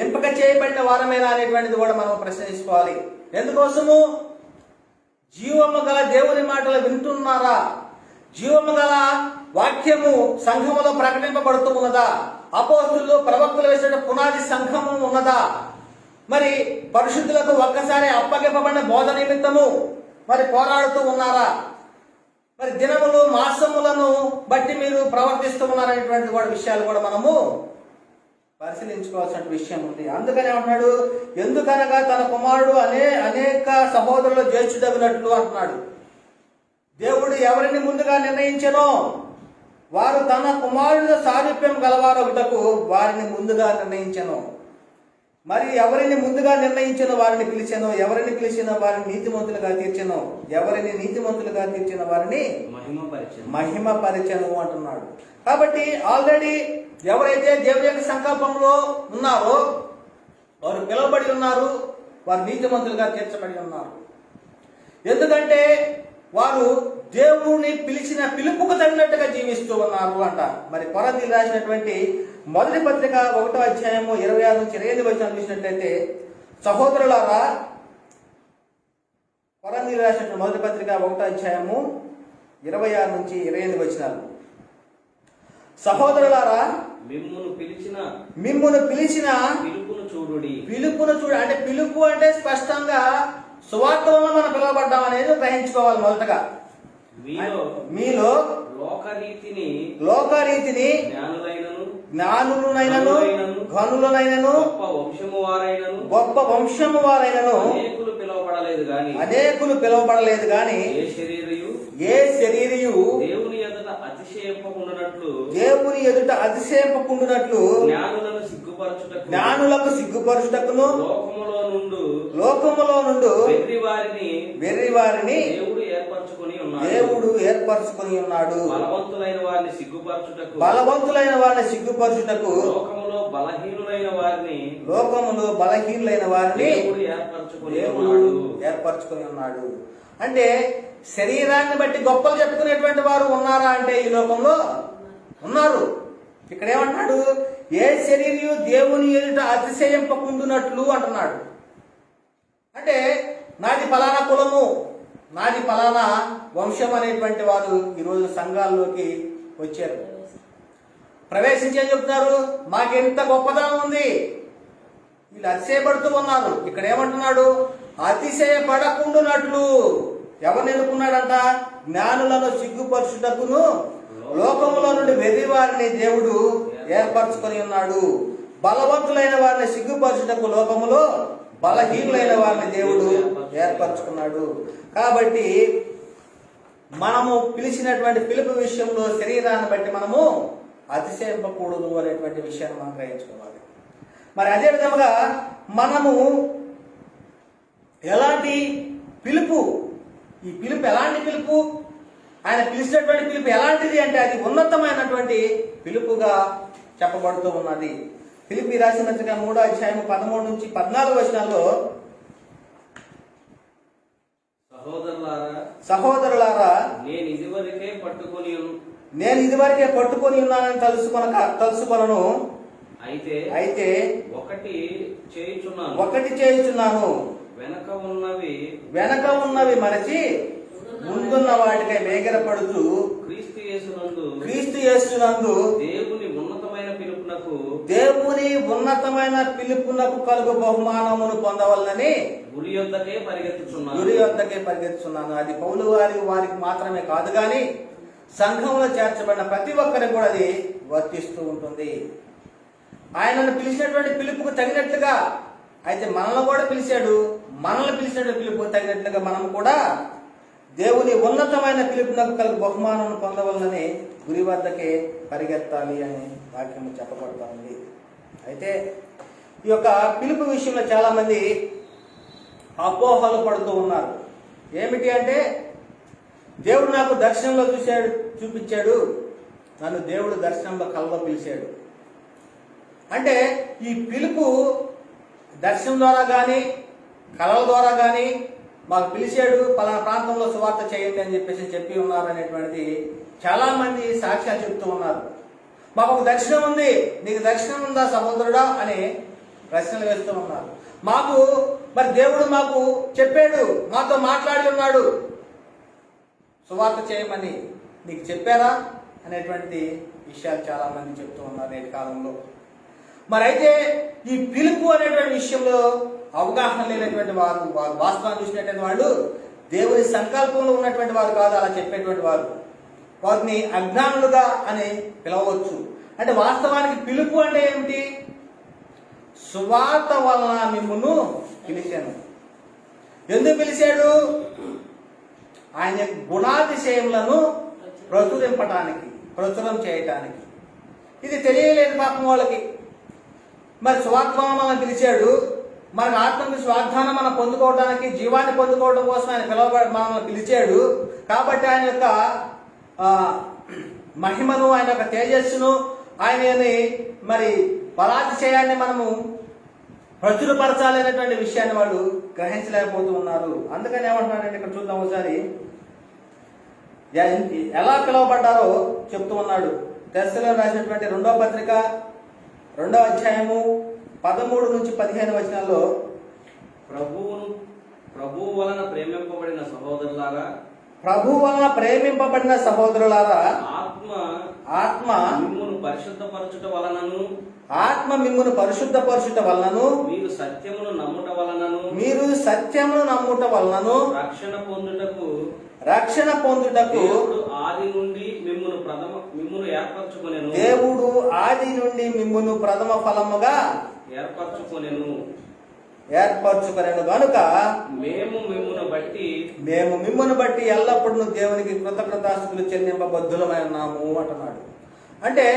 ఎంపిక చేయబడిన వారమేనా అనేటువంటిది కూడా మనం ప్రశ్నించుకోవాలి. ఎందుకోసము? జీవము గల దేవుని మాటలు వింటున్నారా? జీవము గల వాక్యము సంఘములో ప్రకటింపబడుతూ ఉన్నదా? అపోస్తులు ప్రవక్తలు వేసిన పునాది సంఘము ఉన్నదా? మరి పరిశుద్ధులకు ఒక్కసారి అప్పగింపబడిన బోధ నిమిత్తము మరి పోరాడుతూ ఉన్నారా? మరి దినములు మాసములను బట్టి మీరు ప్రవర్తిస్తూ ఉన్నారనేటువంటి కూడా విషయాలు కూడా మనము పరిశీలించుకోవాల్సిన విషయం ఉంది. అందుకని అంటున్నాడు, ఎందుకనగా తన కుమారుడు అనేక సహోదరులు చేర్చుదగినట్లు అంటున్నాడు. దేవుడు ఎవరిని ముందుగా నిర్ణయించెనో వారు తన కుమారుడు సారూప్యం గలవారొకటకు వారిని ముందుగా నిర్ణయించెను. మరి ఎవరిని ముందుగా నిర్ణయించిన వారిని పిలిచెనో, ఎవరిని పిలిచిన వారిని నీతిమంతులుగా తీర్చెనో, ఎవరిని నీతిమంతులుగా తీర్చిన వారిని మహిమపరిచెను అంటున్నాడు. కాబట్టి ఆల్రెడీ ఎవరైతే దేవుని యొక్క సంకల్పంలో ఉన్నారో వారు పిలువబడి ఉన్నారు, వారు నీతిమంతులుగా తీర్చబడి ఉన్నారు. ఎందుకంటే వారు దేవుని పిలిచిన పిలుపుకు తగినట్టుగా జీవిస్తూ ఉన్నారు అంట. మరి కొరింథీయులకు రాసినటువంటి మొదటి పత్రిక 1వ అధ్యాయము 26 నుంచి 28 వచనాలు చూసినట్లయితే, సహోదరులారా, కొరింథీయులకు రాసినటువంటి మొదటి పత్రిక 1వ అధ్యాయము 26 నుంచి 28 వచనాలు. సహోదరులారా, మిమ్మును పిలిచిన పిలుపును చూడు. అంటే పిలుపు అంటే స్పష్టంగా సువార్త వల్ల మనం పిలువబడ్డాం అనేది గ్రహించుకోవాలి. మొదటగా మీలో లోకరీతిని జ్ఞానులనైనను ఘనులనైనను గొప్ప వంశము వారైనను అనేకులు పిలువబడలేదు గాని ఏ శరీరియు దేవుని ఎదుట అతిశయింపకుండునట్లు జ్ఞానులకు సిగ్గుపరచుటకును లోకములో నుండు వెర్రి వారిని దేవుడు ఏర్పరచుకొని ఉన్నాడు. బలవంతులైన వారిని సిగ్గుపరచుటకు లోకములో బలహీనులైన వారిని దేవుడు ఏర్పరచుకొని ఉన్నాడు. అంటే శరీరాన్ని బట్టి గొప్పలు చెప్పుకునేటువంటి వారు ఉన్నారా అంటే ఈ లోకంలో ఉన్నారు. ఇక్కడ ఏమంటున్నాడు, ఏ శరీరము దేవుని ఎదుట అతిశయింపకుండునట్లు అంటున్నాడు. అంటే నాది ఫలానా కులము, నాది ఫలానా వంశం అనేటువంటి వారు ఈరోజు సంఘాల్లోకి వచ్చారు. ప్రవేశించేది చెప్తున్నారు, మాకెంత గొప్పదనం ఉంది, వీళ్ళు అతిశయపడుతూ ఉన్నారు. ఇక్కడ ఏమంటున్నాడు, అతిశయపడకుండునట్లు. ఎవరిని ఎన్నుకున్నాడంట? జ్ఞానులను సిగ్గుపరచుటకును లోకములో నుండి వెర్రి వారిని దేవుడు ఏర్పరచుకొని ఉన్నాడు. బలవంతులైన వారిని సిగ్గుపరచుటకు లోకములో బలహీనులైన వారిని దేవుడు ఏర్పరచుకున్నాడు. కాబట్టి మనము పిలిచినటువంటి పిలుపు విషయంలో శరీరాన్ని బట్టి మనము అతిశయింపకూడదు అనేటువంటి విషయాన్ని మనం గ్రహించుకోవాలి. మరి అదే విధంగా మనము ఎలాంటి పిలుపు, ఈ పిలుపు ఎలాంటి పిలుపు, ఆయన పిలిచినటువంటి పిలుపు ఎలాంటిది అంటే అది ఉన్నతమైనటువంటి పిలుపుగా చెప్పబడుతూ ఉన్నది. ఫిలిప్పీ రాసిన పత్రిక 3వ అధ్యాయం 13 నుంచి 14 వచనాల్లో, సహోదరులారా నేను ఇదివరకే పట్టుకొని ఉన్నానని తెలుసుకొనను. అయితే ఒకటి చేయుచున్నాను, వెనక ఉన్నవి మరచి ముందున్న వాటికై వేగిరపడుతూ క్రీస్తు యేసునందు దేవుని ఉన్నతమైన పిలుపునకు కలుగు బహుమానమును పొందవలనని గురి యొద్దకే పరిగెత్తుచున్నాను. అది పౌలు వారికి మాత్రమే కాదు గాని సంఘంలో చేర్చబడిన ప్రతి ఒక్కరికి కూడా అది వర్తిస్తూ ఉంటుంది. ఆయనను పిలిచినటువంటి పిలుపుకు తగినట్లుగా అయితే మనల్ని కూడా పిలిచాడు. మనల్ని పిలిచినటువంటి పిలుపుకు తగినట్లుగా మనం కూడా దేవుని ఉన్నతమైన పిలుపునకు కలుగు బహుమానం పొందవలనని గురి వద్దకే పరిగెత్తాలి అని వాక్యము చెప్పబడతా ఉంది. అయితే ఈ యొక్క పిలుపు విషయంలో చాలా మంది అపోహలు పడుతూ ఉన్నారు. ఏమిటి అంటే, దేవుడు నాకు దర్శనంలో చూపించాడు, నన్ను దేవుడు దర్శనంలో కలలో పిలిచాడు. అంటే ఈ పిలుపు దర్శనం ద్వారా కానీ కళల ద్వారా కానీ మాకు పిలిచాడు, పలానా ప్రాంతంలో సువార్త చేయండి అని చెప్పి ఉన్నారు అనేటువంటిది చాలా మంది సాక్ష్యాలు చెప్తూ ఉన్నారు. మాకు ఒక దర్శనం ఉంది, నీకు దర్శనం ఉందా సహోదరుడా అని ప్రశ్నలు వేస్తూ ఉన్నారు. మరి దేవుడు మాకు చెప్పాడు, మాతో మాట్లాడి ఉన్నాడు, సువార్త చేయమని నీకు చెప్పారా అనేటువంటి విషయాలు చాలా మంది చెప్తూ ఉన్నారు నేటి కాలంలో. మరి అయితే ఈ పిలుపు అనేటువంటి విషయంలో అవగాహన లేనటువంటి వారు వాస్తవాన్ని చూసినటువంటి వాళ్ళు దేవుని సంకల్పంలో ఉన్నటువంటి వారు కాదు అలా చెప్పేటువంటి వారు. వారిని అజ్ఞానులుగా అని పిలవచ్చు. అంటే వాస్తవానికి పిలుపు అంటే ఏమిటి? సువార్త వలన మిమ్మును పిలిచాను. ఎందుకు పిలిచాడు? ఆయన యొక్క గుణాతిశయములను ప్రచురం చేయటానికి. ఇది తెలియలేదు పాపం వాళ్ళకి. మరి సువార్త వలన మనం పిలిచాడు. మన ఆత్మకి స్వార్థానం మనం పొందుకోవడానికి, జీవాన్ని పొందుకోవడం కోసం ఆయన మనల్ని పిలిచాడు. కాబట్టి ఆయన యొక్క మహిమను, ఆయన యొక్క తేజస్సును, ఆయనని మరి బలాతిశయాన్ని మనము ప్రచురపరచాలనేటువంటి విషయాన్ని వాళ్ళు గ్రహించలేకపోతూ ఉన్నారు. అందుకని ఏమంటున్నాడంటే ఇక్కడ చూద్దాం ఒకసారి ఎలా పిలువబడ్డారో చెప్తూ ఉన్నాడు. తెస్సలోనికీయులకు రాసినటువంటి 2వ పత్రిక 2వ అధ్యాయము 13 నుంచి 15 వచనాల్లో, ప్రభువు వలన ప్రేమింపబడిన సహోదరులారా, ఆత్మ మిమ్మును పరిశుద్ధపరచుట వలనను మీరు సత్యమును నమ్ముట వలనను రక్షణ పొందుటకు దేవుడు ఆది నుండి మిమ్మును ప్రథమ ఫలముగా ఏర్పరచుకొనెను గనుక మేము మిమ్మును బట్టి ఎల్లప్పుడూ దేవునికి కృతజ్ఞతాస్తుతులు చెల్లింపబద్ధులమై ఉన్నాము అంటున్నాడు. అంటే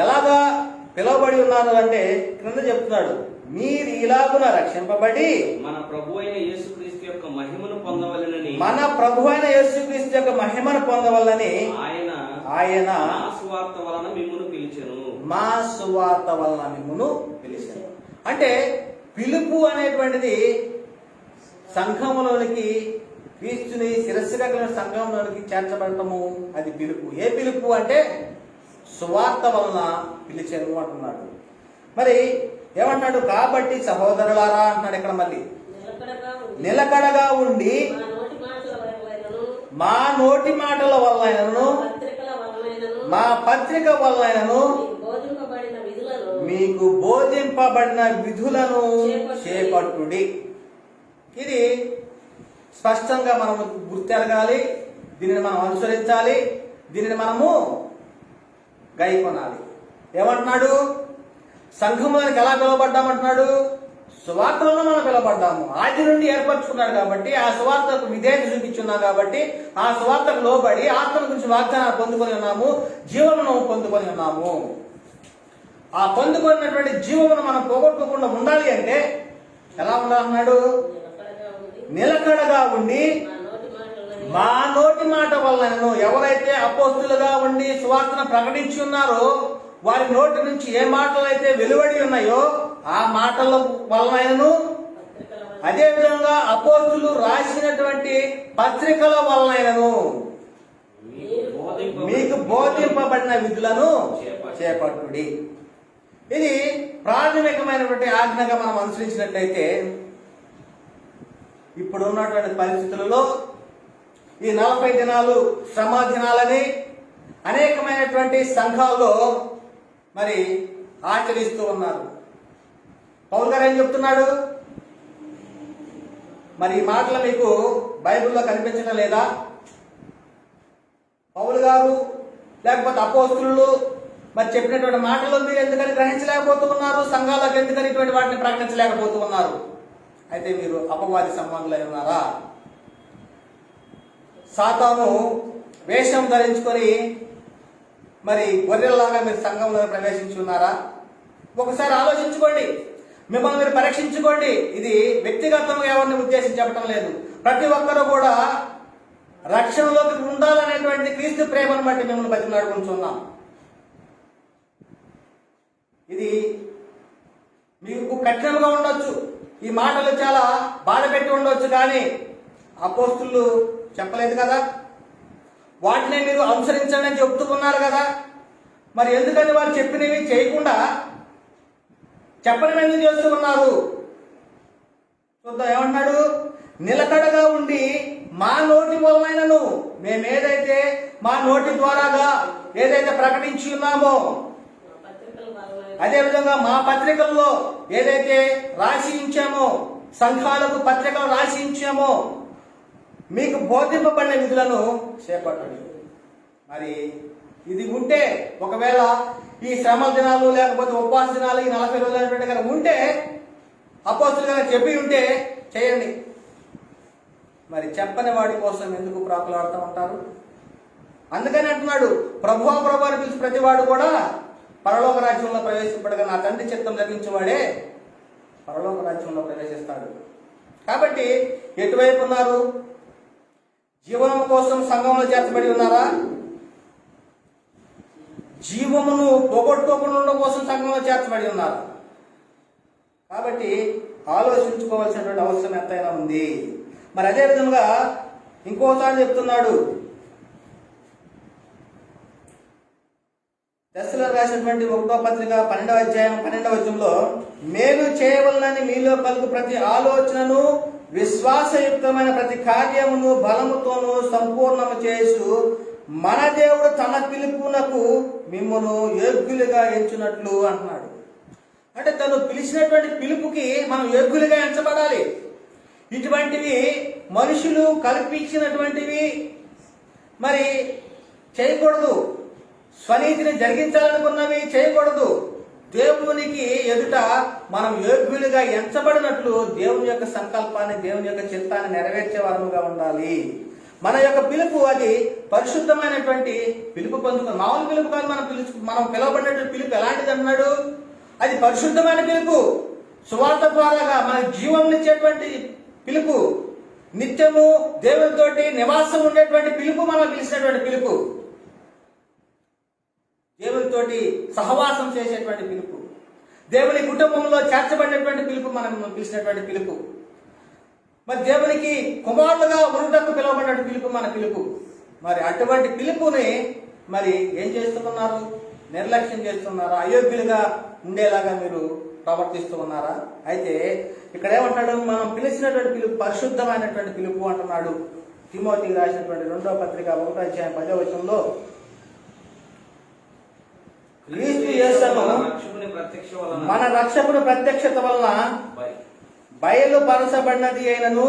ఎలాగా పిలువబడి ఉన్నారు అంటే క్రింద చెప్తున్నాడు, మీరు ఇలాగున రక్షింపబడి మన ప్రభు అయిన యేసుక్రీస్తు యొక్క మహిమను పొందవలని ఆయన మా సువార్త వలన మిమ్మును పిలిచెను. అంటే పిలుపు అనేటువంటిది సంఘములోనికి, క్రీస్తుని శిరస్సుగా కలిగిన సంఘంలోనికి చేర్చబడటము, అది పిలుపు. ఏ పిలుపు అంటే సువార్త వలన పిలిచెను అంటున్నాడు. మరి ఏమంటాడు? కాబట్టి సహోదరులారా అంటున్నాడు ఇక్కడ. మళ్ళీ నిలకడగా ఉండి మా నోటి మాటల వలనను మా పత్రిక వలనను మీకు బోధింపబడిన విధులను చేపట్టుడి. ఇది స్పష్టంగా మనము గుర్తెరగాలి. దీనిని మనం అనుసరించాలి. దీనిని మనము గైకొనాలి. ఏమంటున్నాడు? సంఘంలోనికి ఎలా పిలువబడ్డామంటున్నాడు? సువార్తలను మనం పిలువబడ్డాము. ఆది నుండి ఏర్పరచుకున్నాడు కాబట్టి, ఆ సువార్తకు విధేయత చూపించున్నాం కాబట్టి, ఆ సువార్తకు లోబడి ఆత్మ గురించి వాగ్దానాలు పొందుకొని ఉన్నాము, జీవమును పొందుకొని ఉన్నాము. ఆ పొందుకున్నటువంటి జీవమును మనం పోగొట్టుకోకుండా ఉండాలి అంటే ఎలా ఉండాలన్నాడు? నిలకడగా ఉండి మా నోటి మాట వలనను. ఎవరైతే అపోస్తులుగా ఉండి సువార్తను ప్రకటించి ఉన్నారో వారి నోటి నుంచి ఏ మాటలు అయితే వెలువడి ఉన్నాయో ఆ మాటల వలనను, అదేవిధంగా అపోస్తులు రాసినటువంటి పత్రికల వలనను మీకు బోధింపబడిన విధులను చేపట్టుడి. ఇది ప్రాథమికమైనటువంటి ఆజ్ఞగా మనం అనుసరించినట్లయితే ఇప్పుడు ఉన్నటువంటి పరిస్థితులలో ఈ 40 దినాలు శ్రమ దినాలని అనేకమైనటువంటి సంఘాల్లో మరి ఆచరిస్తూ ఉన్నారు. పౌలు గారు ఏం చెప్తున్నాడు? మరి ఈ మాటలు మీకు బైబిల్లో కనిపించడం లేదా? పౌలు గారు లేకపోతే అపోస్తులు మరి చెప్పినటువంటి మాటలు మీరు ఎందుకని గ్రహించలేకపోతూ ఉన్నారు? సంఘాలకు ఎందుకని ఇటువంటి వాటిని ప్రకటించలేకపోతూ ఉన్నారు? అయితే మీరు అపవాది సంబంధులై ఉన్నారా? సాతాను వేషం ధరించుకొని మరి గొర్రెల్లాగా మీరు సంఘంలో ప్రవేశించి ఉన్నారా? ఒకసారి ఆలోచించుకోండి, మిమ్మల్ని మీరు పరీక్షించుకోండి. ఇది వ్యక్తిగతంగా ఎవరిని ఉద్దేశించి చెప్పడం లేదు. ప్రతి ఒక్కరూ కూడా రక్షణలోకి ఉండాలనేటువంటి క్రీస్తు ప్రేమను బట్టి మిమ్మల్ని బతిమలాడుకుంటున్నాం. ఇది మీకు కఠినంగా ఉండొచ్చు, ఈ మాటలు చాలా బాధ పెట్టి ఉండొచ్చు, కానీ అపోస్తులు చెప్పలేదు కదా, వాటిని మీరు అనుసరించండి అని చెప్తూ ఉన్నారు కదా. మరి ఎందుకని వారు చెప్పినవి చేయకుండా చెప్పడం ఎందుకు చేస్తూ ఉన్నారు? చూద్దాం. ఏమంటున్నాడు? నిలకడగా ఉండి మా నోటి వలనను, మేమేదైతే మా నోటి ద్వారాగా ఏదైతే ప్రకటించి ఉన్నామో, అదేవిధంగా మా పత్రికల్లో ఏదైతే రాసి ఉంచామో, సంఘాలకు పత్రికలు రాసి ఉంచామో, మీకు బోధింపబడిన విధులను చేపట్టండి. మరి ఇది ఉంటే, ఒకవేళ ఈ శ్రమ దినాలు లేకపోతే ఉపవాస దినాలు ఈ 40 రోజులు అనేటువంటి కనుక ఉంటే, అపోస్తులు కనుక చెప్పి ఉంటే చేయండి. మరి చెప్పని వాడి కోసం ఎందుకు ప్రాకులాడుతూ ఉంటారు? అందుకని అంటున్నాడు, ప్రభువా ప్రభువా అని పిలిచి ప్రతివాడు కూడా పరలోక రాజ్యంలో ప్రవేశింపడగా నా తండ్రి చిత్తం జరిగించేవాడే పరలోక రాజ్యంలో ప్రవేశిస్తాడు. కాబట్టి ఎటువైపు ఉన్నారు? జీవనం కోసం సంఘంలో చేర్చబడి ఉన్నారా? జీవమును పోగొట్టుకోకుండా ఉండడం కోసం సంఘంలో చేర్చబడి ఉన్నారు. కాబట్టి ఆలోచించుకోవాల్సినటువంటి అవసరం ఎంతైనా ఉంది. మరి అదే విధంగా ఇంకోసారి చెప్తున్నాడు, దశలో రాసినటువంటి 1వ పత్రిక 12వ అధ్యాయం 12వ వచనంలో, మేలు చేయవలనని మీలో కలుగు ప్రతి ఆలోచనను విశ్వాసయుక్తమైన ప్రతి కార్యమును బలముతోనూ సంపూర్ణము చేసు మన దేవుడు తన పిలుపునకు మిమ్మును యోగ్యులుగా ఎంచునట్లు అంటున్నాడు. అంటే తను పిలిచినటువంటి పిలుపుకి మనం యోగ్యులుగా ఎంచబడాలి. ఇటువంటివి మనుషులు కల్పించినటువంటివి మరి చేయకూడదు. స్వనీతిని జరిగించాలనుకున్నవి చేయకూడదు. దేవునికి ఎదుట మనం యోగ్యులుగా ఎంచబడినట్లు దేవుని యొక్క సంకల్పాన్ని, దేవుని యొక్క చిత్తాన్ని నెరవేర్చే వారముగా ఉండాలి. మన యొక్క పిలుపు అది పరిశుద్ధమైనటువంటి పిలుపు పొందుకుని, మామూలు పిలుపు కాదు. మనం పిలువబడినటువంటి పిలుపు ఎలాంటిది అన్నాడు? అది పరిశుద్ధమైన పిలుపు, సువార్త ద్వారాగా మన జీవం ఇచ్చేటువంటి పిలుపు, నిత్యము దేవునితోటి నివాసం ఉండేటువంటి పిలుపు, మనం పిలిచినటువంటి పిలుపు, దేవునితోటి సహవాసం చేసేటువంటి పిలుపు, దేవుని కుటుంబంలో చేర్చబడినటువంటి పిలుపు, మనం పిలిచినటువంటి పిలుపు. మరి దేవునికి కుమారులుగా ఉండటకు పిలువబడినటువంటి పిలుపు మన పిలుపు. మరి అటువంటి పిలుపుని మరి ఏం చేస్తున్నారు? నిర్లక్ష్యం చేస్తున్నారా? అయోగ్యులుగా ఉండేలాగా మీరు ప్రవర్తిస్తూ ఉన్నారా? అయితే ఇక్కడ ఏమంటాడు? మనం పిలిచినటువంటి పిలుపు పరిశుద్ధమైనటువంటి పిలుపు అంటున్నాడు. తిమోతికి రాసినటువంటి 2వ పత్రిక 1వ అధ్యాయం 10వ వచనంలో, క్రీస్తు యేసును మన రక్షకుని ప్రత్యక్షత వలన బయలుపరచబడినది అయినను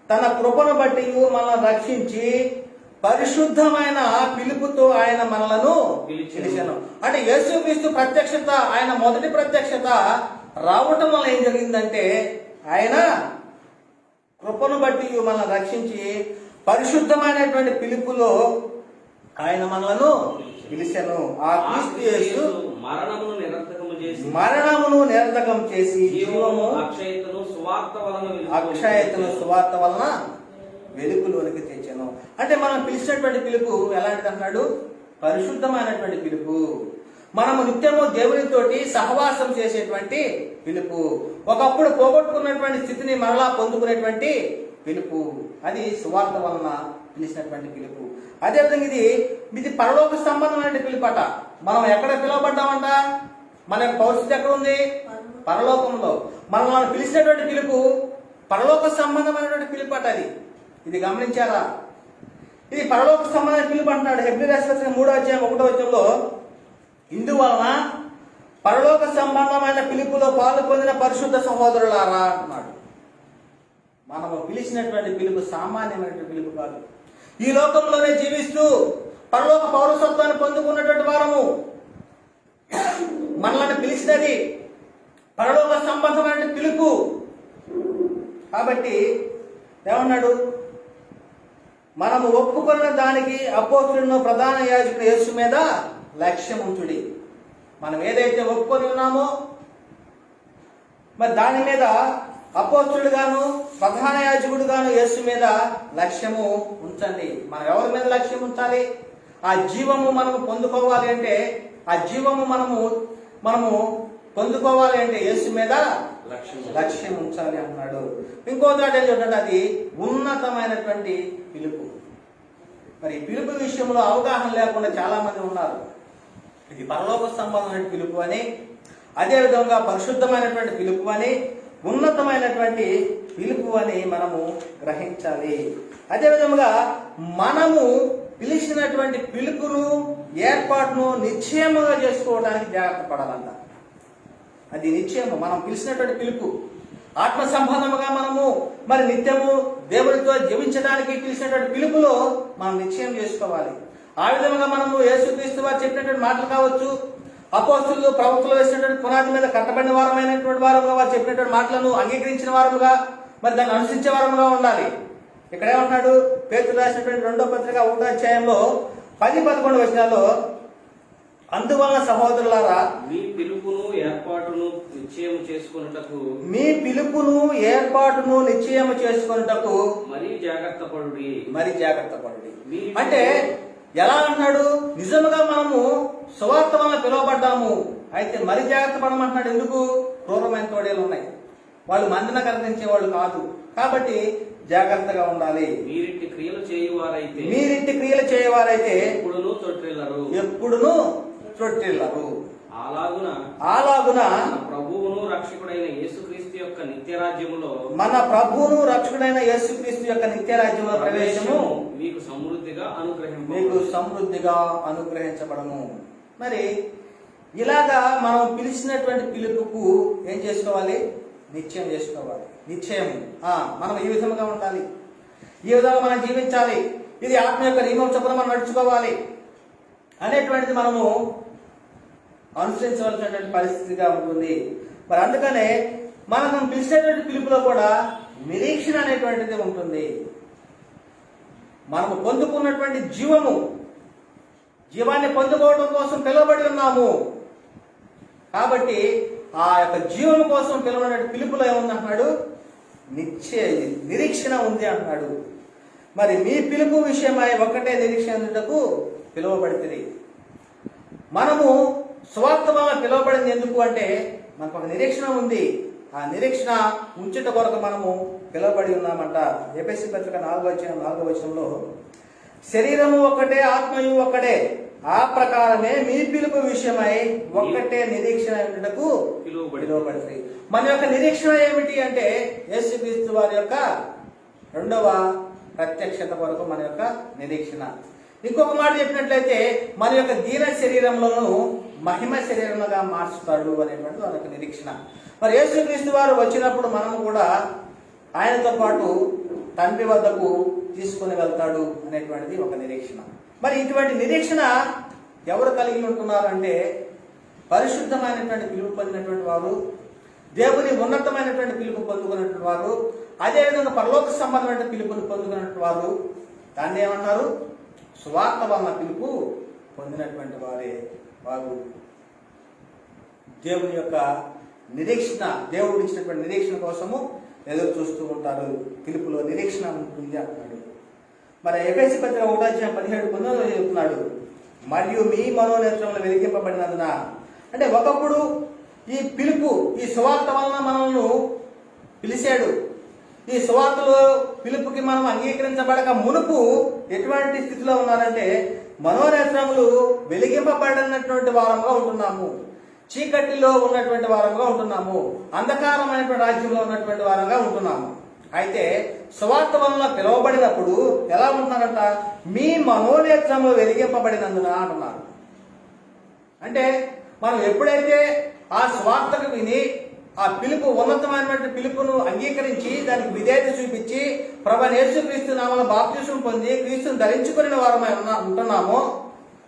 తన కృపను బట్టి మనల్ని రక్షించి పరిశుద్ధమైన పిలుపుతో ఆయన మనలను పిలిచెను. అంటే యేసుక్రీస్తు ప్రత్యక్షత, ఆయన మొదటి ప్రత్యక్షత రావటం వల్ల ఏం జరిగిందంటే, ఆయన కృపను బట్టి మనల్ని రక్షించి పరిశుద్ధమైనటువంటి పిలుపులో ఆయన మనలను పిలిచెను. ఆ క్రీస్తు యేసు మరణమును నిరర్ధకం చేసి జీవము అక్షయతను సువార్త వలన వెలుగులోనికి తెచ్చాను. అంటే మనం పిలిచినటువంటి పిలుపు ఎలాంటిది అన్నాడు? పరిశుద్ధమైనటువంటి పిలుపు. మనము నిత్యము దేవునితోటి సహవాసం చేసేటువంటి పిలుపు. ఒకప్పుడు పోగొట్టుకున్నటువంటి స్థితిని మరలా పొందుకునేటువంటి పిలుపు. అది సువార్త వలన పిలిచినటువంటి పిలుపు. అదేవిధంగా ఇది పరలోక సంబంధమైన పిలుపట. మనం ఎక్కడ పిలువబడ్డామంట? మన యొక్క పరిస్థితి ఎక్కడ ఉంది? పరలోకంలో. మనం పిలిచినటువంటి పిలుపు పరలోక సంబంధమైనటువంటి పిలుపు అట. ఇది గమనించారా? ఇది పరలోక సంబంధమైన పిలుపు అంటున్నాడు. హెబ్రీ రాసిన 3వ అధ్యాయం 1వ వచనంలో, ఇందువలన పరలోక సంబంధమైన పిలుపులో పాలు పొందిన పరిశుద్ధ సహోదరులారా అంటున్నాడు. మనము పిలిచినటువంటి పిలుపు సామాన్యమైనటువంటి పిలుపు కాదు. ఈ లోకంలోనే జీవిస్తూ పరలోక పౌరసత్వాన్ని పొందుకున్నటువంటి వారము. మనల్ని పిలిచినది పరలోక సంబంధమైన పిలుపు. కాబట్టి ఏమన్నాడు? మనము ఒప్పుకున్న దానికి అపోస్తులను ప్రధాన యాజకుడు యేసు మీద లక్ష్యం ఉంచుడి. మనం ఏదైతే ఒప్పుకొని ఉన్నామో మరి దాని మీద అపోస్తులుగాను ప్రధాన యాజకుడుగాను యేసు మీద లక్ష్యము ఉంచండి. మనం ఎవరి మీద లక్ష్యం ఉంచాలి? ఆ జీవము మనము పొందుకోవాలి అంటే, ఆ జీవము మనము పొందుకోవాలి అంటే యేసు మీద లక్ష్యం ఉంచాలి అంటున్నాడు. ఇంకో చోట ఏం చూడండి, అది ఉన్నతమైనటువంటి పిలుపు. మరి పిలుపు విషయంలో అవగాహన లేకుండా చాలా మంది ఉన్నారు. ఇది పరలోక సంబంధమైన పిలుపు అని, అదేవిధంగా పరిశుద్ధమైనటువంటి పిలుపు అని, ఉన్నతమైనటువంటి పిలుపు అని మనము గ్రహించాలి. అదేవిధంగా మనము పిలిచినటువంటి పిలుపును, ఏర్పాటును నిశ్చయముగా చేసుకోవడానికి జాగ్రత్త పడాలంట. అది నిశ్చయము. మనం పిలిచినటువంటి పిలుపు, ఆత్మ సంబంధముగా మనము మరి నిత్యము దేవుడితో జీవించడానికి పిలిచినటువంటి పిలుపులో మనం నిశ్చయం చేసుకోవాలి. ఆ విధంగా మనము యేసుక్రీస్తు వారు చెప్పినటువంటి మాటలు కావచ్చు, అపోస్తులు ప్రవక్తలు వేసినటువంటి పునాది మీద కట్టబడిన వారమైనటువంటి వారుగా వారు చెప్పినటువంటి మాటలను అంగీకరించిన వారముగా మరి దాన్ని అనుసరించే వారముగా ఉండాలి. ఇక్కడ ఏమంటున్నాడు? పేతురు రాసినటువంటి 2వ పత్రిక 1వ అధ్యాయంలో 10-11 వచనాల్లో, అందువలన సహోదరులారా మీ పిలుపును ఏర్పాటును నిశ్చయం చేసుకొనుటకు మరీ జాగ్రత్త పడుడి. అంటే ఎలా అంటున్నాడు? నిజముగా మనము సువార్త వలన పిలువబడ్డాము, అయితే మరి జాగ్రత్త పడమంటున్నాడు. ఎందుకు? క్రూరమైన తోడేలు ఉన్నాయి, వాళ్ళు మందిన కర్తించే వాళ్ళు కాదు, కాబట్టి జాగ్రత్తగా ఉండాలి. మీరింటి క్రియలు చేయవారైతే ఎప్పుడును తొట్టిల్లరు. అలాగున మన ప్రభువును రక్షకుడైన యేసుక్రీస్తు యొక్క నిత్యరాజ్యములో ప్రవేశము మీకు సమృద్ధిగా అనుగ్రహించబడము. మరి ఇలాగా మనం పిలిచినటువంటి పిలుపుకు ఏం చేసుకోవాలి? నిశ్చయం చేసుకోవాలి. నిశ్చయం మనం ఈ విధంగా ఉండాలి, ఈ విధంగా మనం జీవించాలి, ఇది ఆత్మ యొక్క నియమం చొప్పున మనం నడుచుకోవాలి అనేటువంటిది మనము అనుసరించవలసినటువంటి పరిస్థితిగా ఉంటుంది. మరి అందుకనే మనం పిలిచేటువంటి పిలుపులో కూడా నిరీక్షణ అనేటువంటిది ఉంటుంది. మనము పొందుకున్నటువంటి జీవాన్ని పొందుకోవడం కోసం పిలువబడి ఉన్నాము. కాబట్టి ఆ యొక్క జీవం కోసం పిలువబడిన పిలుపులో ఏముందంటున్నాడు? నిరీక్షణ ఉంది అంటున్నాడు. మరి మీ పిలుపు విషయమై ఒక్కటే నిరీక్షణకు పిలువబడితే, మనము స్వార్థ వలన పిలువబడింది ఎందుకు అంటే మనకు ఒక నిరీక్షణ ఉంది. ఆ నిరీక్షణ ఉంచుట కొరకు మనము పిలువబడి ఉన్నామంట. ఎఫెసీ పత్రిక 4వ వచనంలో, శరీరము ఒక్కటే ఆత్మయు ఒక్కడే, ఆ ప్రకారమే మీ పిలుపు విషయమై ఒక్కటే నిరీక్షణ ఉండుటకు పిలువబడింది. మన యొక్క నిరీక్షణ ఏమిటి అంటే యేసుక్రీస్తు వారి యొక్క 2వ ప్రత్యక్షత వరకు మన యొక్క నిరీక్షణ. ఇంకొక మాట చెప్పినట్లయితే మన యొక్క దీన శరీరంలోనూ మహిమ శరీరంగా మార్చుతాడు అనేటువంటి మన యొక్క నిరీక్షణ. మరి యేసుక్రీస్తు వారు వచ్చినప్పుడు మనము కూడా ఆయనతో పాటు తండ్రి వద్దకు తీసుకుని వెళ్తాడు అనేటువంటిది ఒక నిరీక్షణ. మరి ఇటువంటి నిరీక్షణ ఎవరు కలిగి ఉంటున్నారంటే పరిశుద్ధమైనటువంటి పిలుపు పొందినటువంటి వారు, దేవుని ఉన్నతమైనటువంటి పిలుపు పొందుకున్నటువంటి వారు, అదేవిధంగా పరలోక సంబంధమైన పిలుపుని పొందుకున్నటువంటి వారు. దాన్ని ఏమన్నారు? సువార్త వలన పిలుపు పొందినటువంటి వారు దేవుని యొక్క నిరీక్షణ, దేవుడు ఇచ్చినటువంటి నిరీక్షణ కోసము ఎదురు చూస్తూ ఉంటారు. పిలుపులో నిరీక్షణ ఉంటుంది అంటున్నాడు. మరి ఎఫెసీ పత్రిక 1వ అధ్యాయం 17-19 చెప్తున్నాడు, మరియు మీ మనోనేత్రములు వెలిగింపబడినందున. అంటే ఒకప్పుడు ఈ పిలుపు, ఈ సువార్త వలన మనల్ని పిలిచాడు. ఈ సువార్తలో పిలుపుకి మనం అంగీకరించబడక మునుపు ఎటువంటి స్థితిలో ఉన్నారంటే మనోనేత్రములు వెలిగింపబడినటువంటి వారంగా ఉంటున్నాము, చీకటిలో ఉన్నటువంటి వారంగా ఉంటున్నాము, అంధకారమైనటువంటి రాజ్యంలో ఉన్నటువంటి వారంగా ఉంటున్నాము. అయితే సువార్త వలన పిలువబడినప్పుడు ఎలా ఉంటున్నారంట? మీ మనోనేత్రములు వెలిగింపబడినందున అంటున్నారు. అంటే మనం ఎప్పుడైతే ఆ సువార్తకు విని ఆ పిలుపు, ఉన్నతమైనటువంటి పిలుపును అంగీకరించి దానికి విధేయత చూపించి ప్రభువైన యేసుక్రీస్తు నామమున బాప్తిస్మం పొంది క్రీస్తును ధరించుకుని వారమై ఉంటున్నామో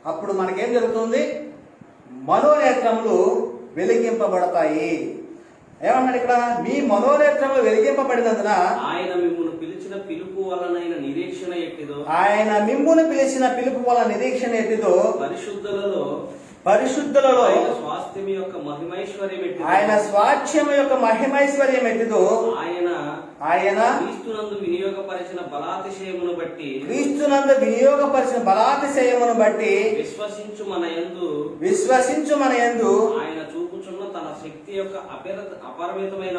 అప్పుడు మనకేం జరుగుతుంది? మనోనేత్రములు వెలిగింపబడతాయి. ఏమన్నాడు ఇక్కడ? మీ మనోనేత్రములు వెలిగింపబడినందున ఆయన మిమ్మును పిలిచిన పిలుపు వలన నిరీక్షణ ఎట్టిదో, పరిశుద్ధులలో ఆయన స్వాస్థ్యం యొక్క మహిమైశ్వర్యం ఎట్టిదో, ఆయన క్రీస్తునందు వినియోగపరిచిన బలాతిశయమును బట్టి విశ్వసించు మన యందు ఆయన చూపుచున్న తన శక్తి యొక్క అపరిమితమైన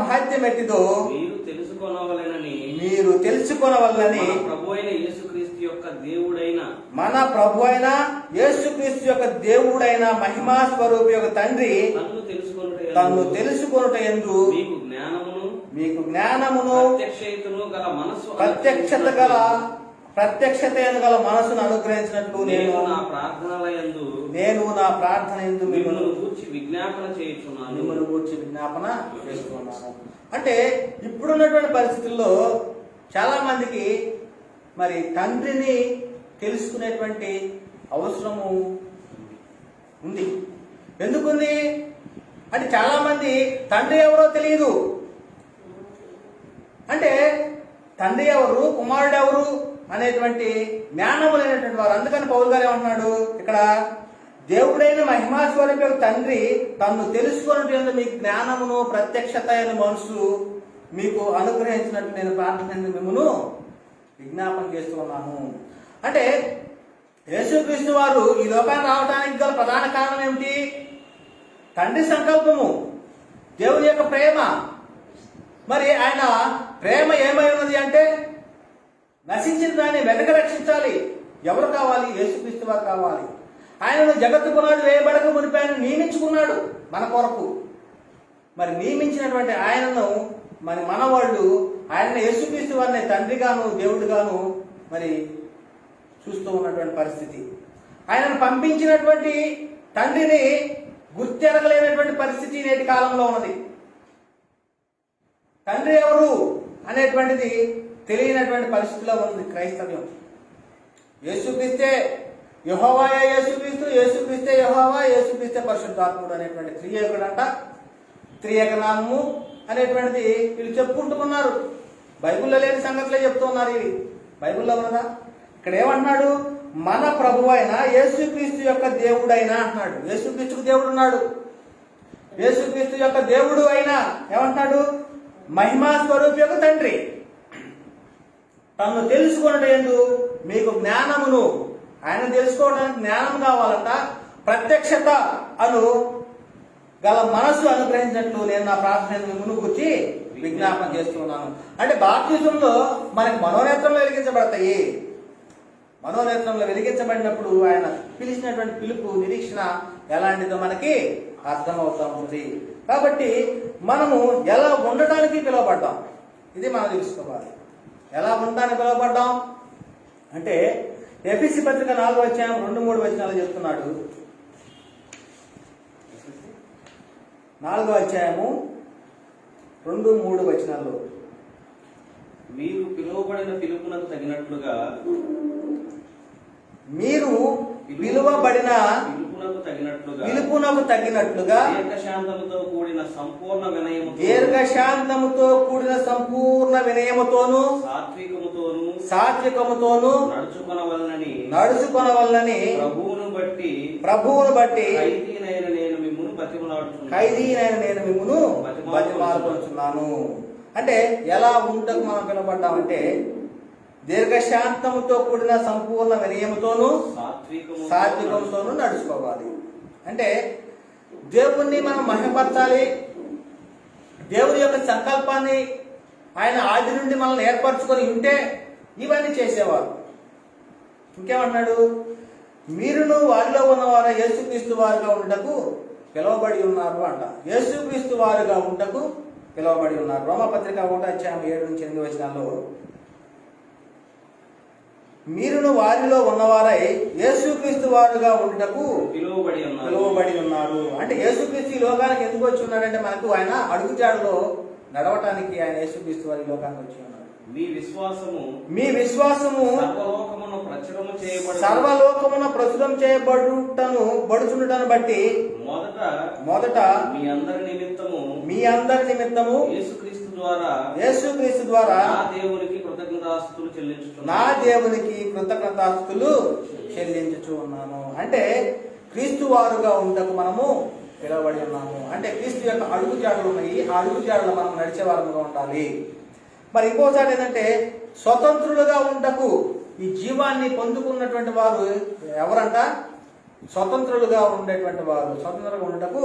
మహత్యం ఎట్టిదో, మీరు తెలుసుకొనవలెనని మన ప్రభువైన యేసుక్రీస్తు యొక్క దేవుడైన మహిమా స్వరూపి యొక్క తండ్రి తన్ను తెలుసుకొనుట యందు మీకు జ్ఞానమును ప్రత్యక్షత గల మనసును అనుగ్రహించినట్లు నేను నా ప్రార్థనలయందు నేను నా ప్రార్థన యందు మిమ్మల్ని గూర్చి విజ్ఞాపన చేయుచున్నాను. మిమ్మల్ని గూర్చి విజ్ఞాపన చేస్తున్నాను. అంటే ఇప్పుడున్నటువంటి పరిస్థితుల్లో చాలా మందికి మరి తండ్రిని తెలుసుకునేటువంటి అవసరము ఉంది. ఎందుకుంది అంటే చాలా మంది తండ్రి ఎవరో తెలియదు. అంటే తండ్రి ఎవరు, కుమారుడు ఎవరు అనేటువంటి జ్ఞానము లేనటువంటి వారు. అందుకని పౌలు గారు ఏమంటున్నాడు ఇక్కడ, దేవుడైన మహిమాస్వరూప తండ్రి తన్ను తెలుసుకున్నట్టు మీకు జ్ఞానమును ప్రత్యక్షత అయిన మనసు మీకు అనుగ్రహించినట్టు నేను ప్రార్థన మిమ్మను విజ్ఞాపన చేస్తూ ఉన్నాను. అంటే యేసుక్రీస్తు వారు ఈ లోకానికి రావడానికి గల ప్రధాన కారణం ఏమిటి? తండ్రి సంకల్పము, దేవుని యొక్క ప్రేమ. మరి ఆయన ప్రేమ ఏమై ఉన్నది అంటే నశించిన దాన్ని వెనక రక్షించాలి. ఎవరు కావాలి? యేసుక్రీస్తు వారు కావాలి. ఆయనను జగత్తు పునాది వేయబడక మునిపి ఆయన నియమించుకున్నాడు మన కొరకు. మరి నియమించినటువంటి ఆయనను మరి మనవాళ్ళు ఆయన యేసుక్రీస్తు వారిని తండ్రిగాను దేవుడిగాను మరి చూస్తూ ఉన్నటువంటి పరిస్థితి. ఆయనను పంపించినటువంటి తండ్రిని గుర్తెరగలేనటువంటి పరిస్థితి నేటి కాలంలో ఉన్నది. తండ్రి ఎవరు అనేటువంటిది తెలియనటువంటి పరిస్థితిలో ఉంది క్రైస్తవ్యం. యేసుక్రీస్తే యెహోవా, యేసుక్రీస్తు, యేసుక్రీస్తే యెహోవా, యేసుక్రీస్తే పరిశుద్ధాత్ముడు అనేటువంటి త్రియేకుడంట, త్రియేక నామము అనేటువంటిది వీళ్ళు చెప్పుకుంటున్నారు. బైబిల్లో లేని సంగతులే చెప్తూ ఉన్నారు. ఇవి బైబిల్లో ఉన్నదా? ఇక్కడ ఏమంటున్నాడు? మన ప్రభు అయిన యేసుక్రీస్తు యొక్క దేవుడైనా అంటున్నాడు. యేసుక్రీస్తుకు దేవుడు ఉన్నాడు. యేసుక్రీస్తు యొక్క దేవుడు అయినా ఏమంటున్నాడు? మహిమా స్వరూపి యొక్క తండ్రి తను తెలుసుకున్నట్టు మీకు జ్ఞానమును, ఆయన తెలుసుకోవడానికి జ్ఞానం కావాలంట, ప్రత్యక్షత అను గల మనసు అనుగ్రహించినట్లు నేను నా ప్రార్థన మిమ్మల్ని గురించి విజ్ఞాపన చేస్తున్నాను. అంటే బాప్తిజంలో మనకి మనోనేత్రంలో వెలిగించబడతాయి. మనోనేత్రంలో వెలిగించబడినప్పుడు ఆయన పిలిచినటువంటి పిలుపు, నిరీక్షణ ఎలాంటిదో మనకి అర్థమవుతా ఉంటుంది. కాబట్టి మనము ఎలా ఉండటానికి పిలువబడ్డాం, ఇది మనం తెలుసుకోవాలి. ఎలా ఉండడానికి పిలువబడ్డాం అంటే ఎఫెసీ పత్రిక 4వ అధ్యాయం 2-3 వచనాలు చెప్తున్నాడు. 4వ అధ్యాయము 2-3 వచనాల్లో, మీరు పిలువబడిన పిలుపునకు తగినట్లుగా, మీరు పిలువబడిన పిలుపునకు తగినట్లుగా దీర్ఘశాంతముతో కూడిన సంపూర్ణ వినయముతోను సాత్వికముతోను నడుచుకొనవలనని ప్రభువును బట్టి ఖైదీనైన నేను మిమ్మును బతిమాలుకొనుచున్నాను. అంటే ఎలా ఉండకు మనం పిలువబడ్డామంటే దీర్ఘశాంతముతో కూడిన సంపూర్ణ వినయముతోను సాత్వికముతోను నడుచుకోవాలి. అంటే దేవుణ్ణి మనం మహిమపరచాలి. దేవుని యొక్క సంకల్పాన్ని ఆయన ఆది నుండి మనల్ని ఏర్పరచుకొని ఉంటే ఇవన్నీ చేసేవారు. ఇంకేమన్నాడు? మీరును వారిలో ఉన్నవారు యేసుక్రీస్తు వారుగా ఉండకు పిలువబడి ఉన్నారు అంట. యేసుక్రీస్తు వారుగా ఉండకు పిలువబడి ఉన్నారు. రోమపత్రిక 1:7-8 వచనాల్లో, మీరును వారిలో ఉన్నవారై యేసుక్రీస్తు వారుగా ఉండటకు పిలువబడి ఉన్నారు. అంటే యేసుక్రీస్తు ఈ లోకానికి ఎందుకు వచ్చి ఉన్నాడంటే మనకు ఆయన అడుగుజాడలో నడవటానికి ఆయన యేసుక్రీస్తు వారి లోకానికి వచ్చి ఉన్నాడు. మీ విశ్వాసము సర్వలోకమున ప్రచురం చేయబడుచుండటను బట్టి మొదట మీ అందరి నిమిత్తము యేసుక్రీస్తు ద్వారా నా దేవునికి కృతజ్ఞతాస్తుతులు చెల్లించుచు ఉన్నాను. అంటే క్రీస్తు వారుగా ఉండకు మనము పిలువబడి ఉన్నాము. అంటే క్రీస్తు యొక్క అడుగుజాడలు ఉన్నాయి. ఆ అడుగుజాడలు మనం నడిచే వారముగా ఉండాలి. మరి ఇంకోసారి ఏంటంటే స్వతంత్రులుగా ఉండకు, ఈ జీవాన్ని పొందుకున్నటువంటి వారు ఎవరంట? స్వతంత్రులుగా ఉండేటువంటి వారు, స్వతంత్రంగా ఉండటకు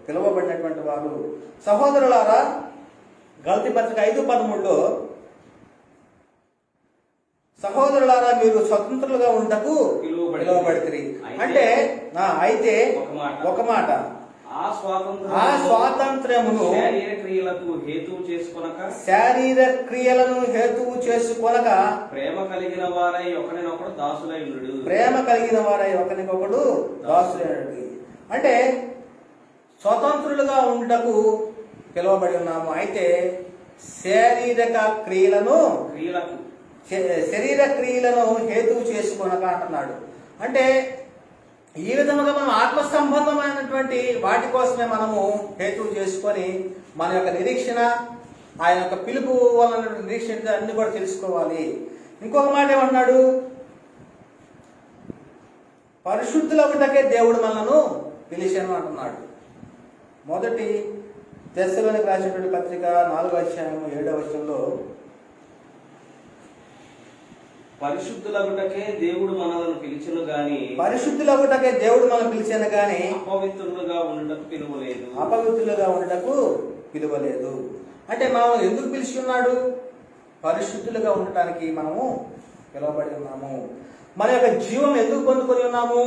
పిలువబడినటువంటి వారు. సహోదరులారా, గలతీ పత్రిక 5:13లో, సహోదరులారా మీరు స్వతంత్రులుగా ఉండటకు పిలువబడితిరి. అంటే అయితే ఒక మాట, ఆ స్వాతంత్ర్యమును శారీర క్రియలకు హేతువు చేసుకొనక శారీర క్రియలను హేతువు చేసుకొనక ప్రేమ కలిగిన వారై ఒకరినొకడు దాసులై ఉండు. ప్రేమ కలిగిన వారై ఒకరికొకడు దాసులైనడు. అంటే స్వతంత్రులుగా ఉండటకు పిలువబడి ఉన్నాము. అయితే శారీరక క్రియలను శరీర క్రియలను హేతువు చేసుకొనక అంటున్నాడు. అంటే ఈ విధముగా మనం ఆత్మ సంబంధమైనటువంటి వాటి కోసమే మనము హేతువు చేసుకొని మన యొక్క నిరీక్షణ, ఆయన యొక్క పిలుపు వలన నిరీక్షణ అన్ని కూడా తెలుసుకోవాలి. ఇంకొక మాట ఏమన్నాడు? పరిశుద్ధులొకటకే దేవుడు మనను పిలిచాను అంటున్నాడు. మొదటి తెస్సలోనికి రాసినటువంటి పత్రిక 4వ అధ్యాయం 7వ వచనంలో పరిశుద్ధులగుటకే దేవుడు మనలను పిలిచెను గాని పరిశుద్ధులగుటకే దేవుడు మనం పిలిచాను గాని అపవిత్రులుగా ఉండటకు పిలువలేదు. అపవిత్రులుగా ఉండటకు పిలువలేదు. అంటే మనం ఎందుకు పిలిచి ఉన్నాడు? పరిశుద్ధులుగా ఉండటానికి మనము పిలువబడి ఉన్నాము. మన యొక్క జీవం ఎందుకు పొందుకొని ఉన్నాము?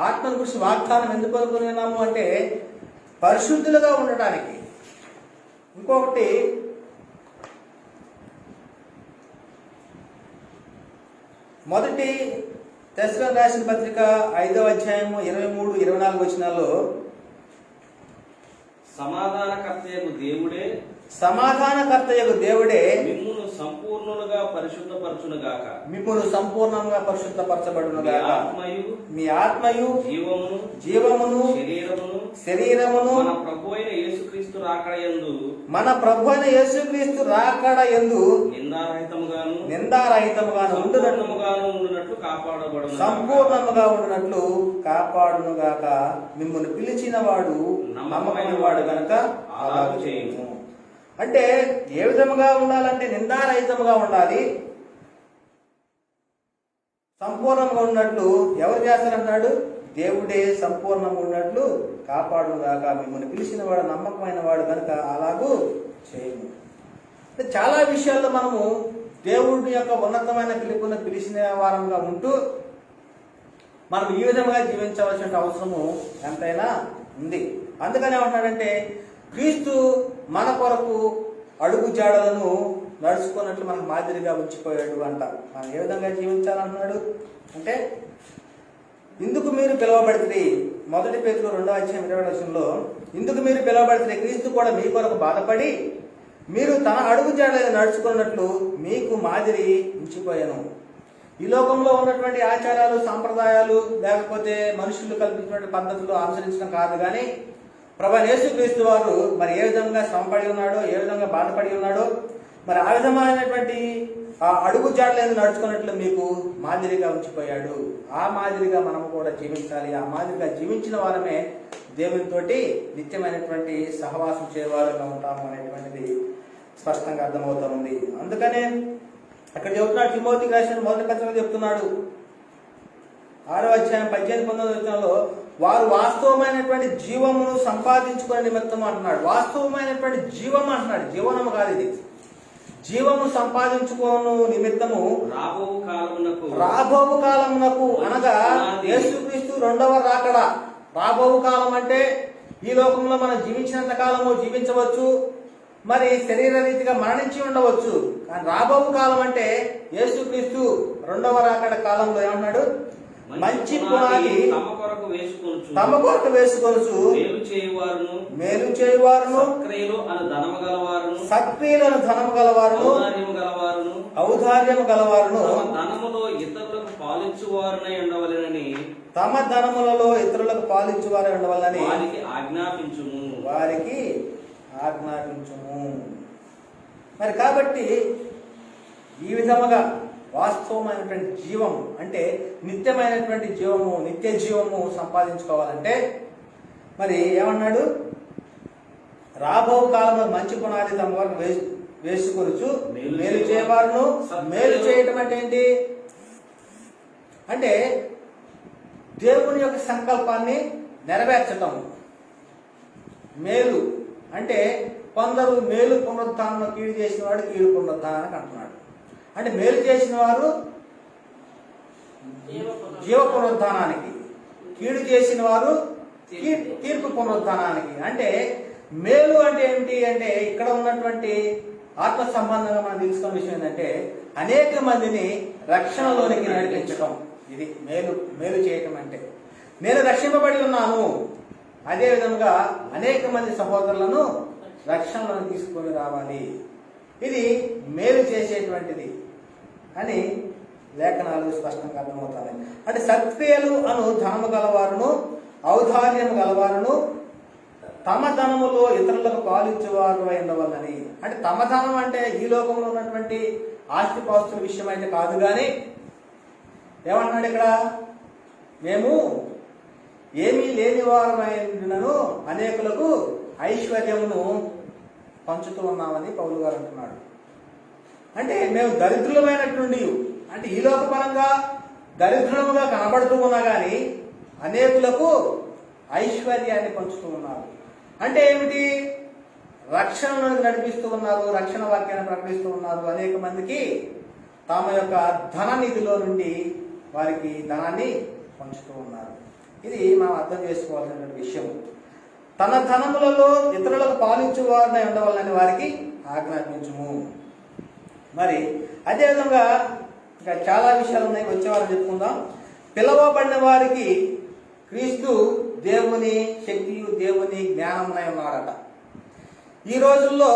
ఆత్మను గురించి వాగ్దానం ఎందుకు పొందుకొని ఉన్నాము అంటే పరిశుద్ధులుగా ఉండటానికి. ఇంకొకటి మొదటి తెస్సలోనికి రాసిన పత్రిక 5వ అధ్యాయము 23-24 వచనాల్లో సమాధానకర్తయగు దేవుడే మిమ్మును సంపూర్ణులుగా పరిశుద్ధపరచునుగాక. మిమ్మును సంపూర్ణంగా పరిశుద్ధపరచబడునుగాక. మీ ఆత్మయు జీవమును శరీరమును మన ప్రభువైన యేసుక్రీస్తు రాకడ యందు నిందారహితముగాను సంపూర్ణముగా ఉండునట్లు కాపాడునుగాక. మిమ్మల్ని పిలిచిన వాడు నమ్మకమైన వాడు గనక అలాగ చేయము. అంటే ఏ విధముగా ఉండాలంటే నిందారహితముగా ఉండాలి. సంపూర్ణంగా ఉన్నట్లు ఎవరు చేస్తారంటున్నాడు? దేవుడే సంపూర్ణంగా ఉన్నట్లు కాపాడుగాక. మిమ్మల్ని పిలిచిన వాడు నమ్మకమైన వాడు కనుక అలాగూ చేయము. చాలా విషయాల్లో మనము దేవుడి యొక్క ఉన్నతమైన పిలుపును పిలిచిన వారంగా ఉంటూ మనం ఈ విధంగా జీవించవలసిన అవసరము ఎంతైనా ఉంది. అందుకని ఏమంటున్నాడంటే క్రీస్తు మన కొరకు అడుగు జాడలను నడుచుకున్నట్లు మనకు మాదిరిగా ఉంచిపోయాడు అంట. మనం ఏ విధంగా జీవించాలన్నాడు అంటే ఇందుకు మీరు పిలువబడితే, మొదటి పేతురు 2వ అధ్యాయం 20వ వచనంలో ఇందుకు మీరు పిలువబడితే క్రీస్తు కూడా మీ కొరకు బాధపడి మీరు తన అడుగు జాడలను నడుచుకున్నట్లు మీకు మాదిరి ఉంచిపోయాను. ఈ లోకంలో ఉన్నటువంటి ఆచారాలు, సాంప్రదాయాలు లేకపోతే మనుషులు కల్పించినటువంటి పద్ధతులు అనుసరించడం కాదు, కానీ ప్రభువైన యేసుక్రీస్తు వారు మరి ఏ విధంగా శ్రమపడి ఉన్నాడో, ఏ విధంగా బాధపడి ఉన్నాడో, మరి ఆ విధమైనటువంటి ఆ అడుగు జాడలను నడుచుకున్నట్లు మీకు మాదిరిగా ఉంచిపోయాడు. ఆ మాదిరిగా మనము కూడా జీవించాలి. ఆ మాదిరిగా జీవించిన వారమే దేవునితోటి నిత్యమైనటువంటి సహవాసం చేయవారుగా ఉంటాము అనేటువంటిది స్పష్టంగా అర్థమవుతుంది. అందుకనే అక్కడ చెబుతున్నాడు, తిమోతికి రాసిన మొదటి పత్రికలో చెప్తున్నాడు 6వ అధ్యాయం 18-19 వచనంలో వారు వాస్తవమైనటువంటి జీవమును సంపాదించుకునే నిమిత్తం అంటున్నాడు. వాస్తవమైనటువంటి జీవం అంటున్నాడు, జీవనము కాదు ఇది. జీవము సంపాదించుకోను నిమిత్తము రాబోవు కాలమునకు అనగా యేసుక్రీస్తు 2వ రాకడ. రాబోవు కాలం అంటే ఈ లోకంలో మనం జీవించినంత కాలము జీవించవచ్చు, మరి శరీర రీతిగా మరణించి ఉండవచ్చు. కానీ రాబోవు కాలం అంటే యేసుక్రీస్తు 2వ రాకడ కాలంలో ఏమన్నాడు? మంచి పునాది తమ కొరకు వేసుకొనుచు మేలు చేయువారును సక్రియలను ధనము గలవారును ఔదార్యము గలవారును తమ ధనములలో ఇతరులకు పాలించువారు ఉండవాలని వారికి ఆజ్ఞాపించుము. మరి కాబట్టి ఈ విధముగా వాస్తవమైనటువంటి జీవం అంటే నిత్యమైనటువంటి జీవము, నిత్య జీవము సంపాదించుకోవాలంటే మరి ఏమన్నాడు? రాబో కాలంలో మంచి పునాది తమ వరకు వేసుకొనుచు మేలు చేయవారును. మేలు చేయటం అంటే ఏంటి అంటే దేవుని యొక్క సంకల్పాన్ని నెరవేర్చటం. మేలు అంటే కొందరు మేలు పునరుత్థానం, కీడు చేసిన వాడు కీడు పునరుత్థానానికి అంటున్నాడు. అంటే మేలు చేసిన వారు జీవ పునరుద్ధానానికి, కీడు చేసిన వారు తీర్పు పునరుద్ధానానికి. అంటే మేలు అంటే ఏమిటి అంటే ఇక్కడ ఉన్నటువంటి ఆత్మ సంబంధంగా మనం తెలుసుకున్న విషయం ఏంటంటే అనేక మందిని రక్షణలోనికి నడిపించడం. ఇది మేలు చేయటం అంటే నేను రక్షింపబడి ఉన్నాను, అదే విధంగా అనేక మంది సహోదరులను రక్షణలోకి తీసుకొని రావాలి. ఇది మేలు చేసేటువంటిది అని లేఖనాలు స్పష్టంగా అర్థమవుతాయి. అంటే సత్క్రియలు అను ధనము గలవారును ఔదార్యము గలవారును తమ ధనములో ఇతరులకు పాలించేవారు ఉండవాలని. అంటే తమ ధనం అంటే ఈ లోకంలో ఉన్నటువంటి ఆస్తిపాస్తుల విషయం అయితే కాదు, కానీ ఏమన్నాడు ఇక్కడ, మేము ఏమీ లేని వారమైనను అనేకులకు ఐశ్వర్యమును పంచుతూ ఉన్నామని పౌలు గారు అంటున్నాడు. అంటే మేము దరిద్రులమైనటువంటి, అంటే ఈ లోకపరంగా దరిద్రులముగా కనబడుతూ ఉన్నా కానీ అనేకులకు ఐశ్వర్యాన్ని పంచుతూ ఉన్నారు. అంటే ఏమిటి, రక్షణను నడిపిస్తూ ఉన్నారు, రక్షణ వాక్యాన్ని ప్రకటిస్తూ ఉన్నారు. అనేక మందికి తమ యొక్క ధన నిధిలో నుండి వారికి ధనాన్ని పంచుతూ ఉన్నారు. ఇది మనం అర్థం చేసుకోవాల్సిన విషయం. తన ధనములలో ఇతరులకు పాలించువారిని ఉండవాలని వారికి ఆజ్ఞాపించుము. మరి అదేవిధంగా ఇంకా చాలా విషయాలు ఉన్నాయి, వచ్చేవారని చెప్పుకుందాం. పిలవబడిన వారికి క్రీస్తు దేవుని శక్తియు దేవుని జ్ఞానమునై ఉన్నాడట. ఈ రోజుల్లో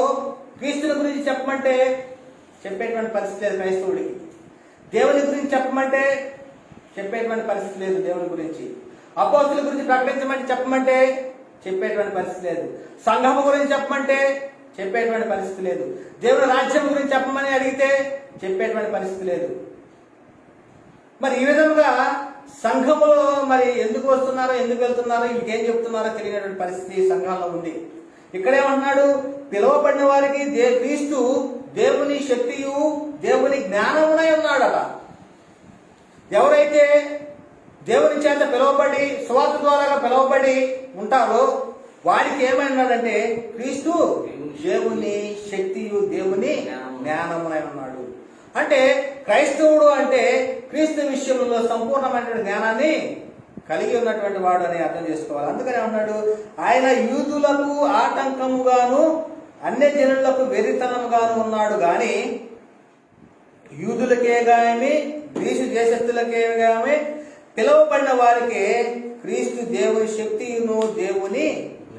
క్రీస్తుని గురించి చెప్పమంటే చెప్పేటువంటి పరిస్థితి లేదు క్రైస్తవుడికి. దేవుని గురించి చెప్పమంటే చెప్పేటువంటి పరిస్థితి లేదు దేవుని గురించి. అపోస్తుల గురించి ప్రకటించమంటే చెప్పమంటే చెప్పేటువంటి పరిస్థితి లేదు. సంఘము గురించి చెప్పమంటే చెప్పేటువంటి పరిస్థితి లేదు. దేవుని రాజ్యం గురించి చెప్పమని అడిగితే చెప్పేటువంటి పరిస్థితి లేదు. మరి ఈ విధంగా సంఘములో మరి ఎందుకు వస్తున్నారో ఎందుకు వెళ్తున్నారో ఇంకేం చెప్తున్నారో తెలియనటువంటి పరిస్థితి సంఘాల్లో ఉంది. ఇక్కడేమంటున్నాడు, పిలువబడిన వారికి క్రీస్తు దేవుని శక్తియు దేవుని జ్ఞానమునై ఉన్నాడట. ఎవరైతే దేవుని చేత పిలువబడి సువార్త ద్వారా పిలువబడి ఉంటారో వారికి ఏమైనాడంటే క్రీస్తు దేవుని శక్తియు దేవుని జ్ఞానమునై ఉన్నాడు. అంటే క్రైస్తవుడు అంటే క్రీస్తు విషయంలో సంపూర్ణమైనటువంటి జ్ఞానాన్ని కలిగి ఉన్నటువంటి వాడు అని అర్థం చేసుకోవాలి. అందుకనే అన్నాడు, ఆయన యూదులకు ఆటంకముగాను అన్యజనులకు వెరితనముగాను ఉన్నాడు గాని యూదులకే గాని గ్రీసు దేశస్థులకే గాని పిలువబడిన వారికి క్రీస్తు దేవుని శక్తియును దేవుని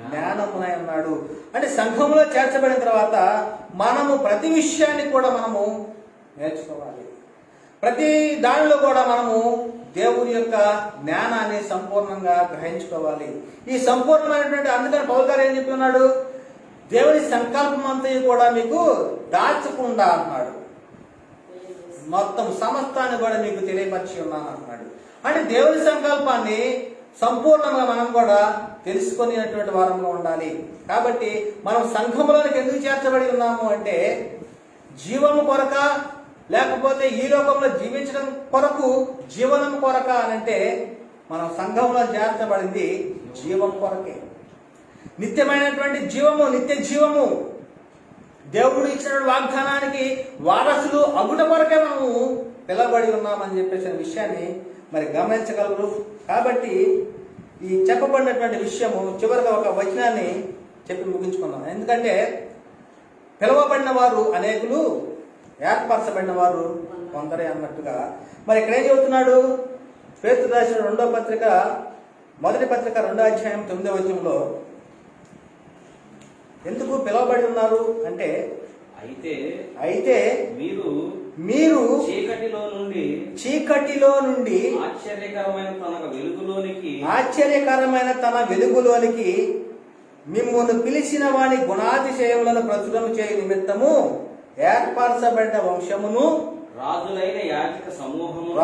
జ్ఞానమునై ఉన్నాడు. అంటే సంఘంలో చేర్చబడిన తర్వాత మనము ప్రతి విషయాన్ని కూడా మనము నేర్చుకోవాలి. ప్రతి దానిలో కూడా మనము దేవుని యొక్క జ్ఞానాన్ని సంపూర్ణంగా గ్రహించుకోవాలి. ఈ సంపూర్ణమైనటువంటి, అందుకని పౌలు గారు ఏం చెప్తున్నాడు, దేవుని సంకల్పం అంతా కూడా మీకు దాచకుండా అన్నాడు, మొత్తం సమస్తాన్ని కూడా మీకు తెలియపరిచి ఉన్నాను అంటున్నాడు. అంటే దేవుని సంకల్పాన్ని సంపూర్ణంగా మనం కూడా తెలుసుకునేటువంటి వారంగా ఉండాలి. కాబట్టి మనం సంఘములోనికి ఎందుకు చేర్చబడి ఉన్నాము అంటే జీవము కొరక, లేకపోతే ఈ లోకంలో జీవించడం కొరకు, జీవనం కొరక అనంటే మనం సంఘంలో చేర్చబడింది జీవం కొరకే. నిత్యమైనటువంటి జీవము, నిత్య జీవము, దేవుడు ఇచ్చిన వాగ్దానానికి వారసులు అగుట కొరకే మనము పిలవబడి ఉన్నామని చెప్పేసిన విషయాన్ని మరి గమనించగలరు. కాబట్టి ఈ చెప్పబడినటువంటి విషయము చివరిగా ఒక వచనాన్ని చెప్పి ముగించుకుందాం. ఎందుకంటే పిలువబడిన వారు అనేకులు, ఏర్పరచబడిన వారు కొందరే అన్నట్టుగా మరి ఇక్కడ ఏం చెబుతున్నాడు, పేతురు రాసిన 2వ పత్రిక 1వ పత్రిక 2వ అధ్యాయం 9వ వచనంలో ఎందుకు పిలువబడి ఉన్నారు అంటే, అయితే మీరు చీకటిలో నుండి ఆశ్చర్యకరమైన తన వెలుగులోనికి మిమ్మును పిలిచిన వాని గుణాతిశయములను ప్రచురము చేయ నిమిత్తము ఏర్పరచబడిన వంశమును, రాజులైన యాజక సమూహమును,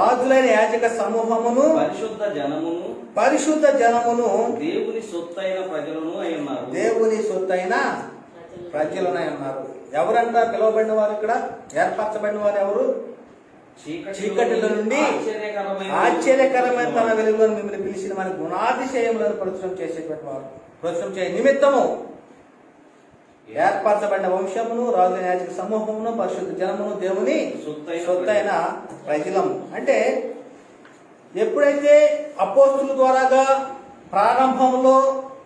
పరిశుద్ధ జనమును, దేవుని సొత్తైన ప్రజలనై ఉన్నారు. ఎవరంట పిలువబడిన వారు? ఇక్కడ ఏర్పరచబడిన వారు ఎవరు? చీకటిలో నుండి ఆశ్చర్యకరమైన తన వెలుగులో మిమ్మల్ని పిలిచిన వారి గుణాతిశయములను ప్రచురం చేసేటువంటి వారు, ప్రచురం చేయ నిమిత్తము ఏర్పరచబడిన వంశమును, రాజులైన యాజక సమూహమును, పరిశుద్ధ జనమును, దేవుని సొత్తైన ప్రజలము. అంటే ఎప్పుడైతే అపోస్తుల ద్వారాగా ప్రారంభంలో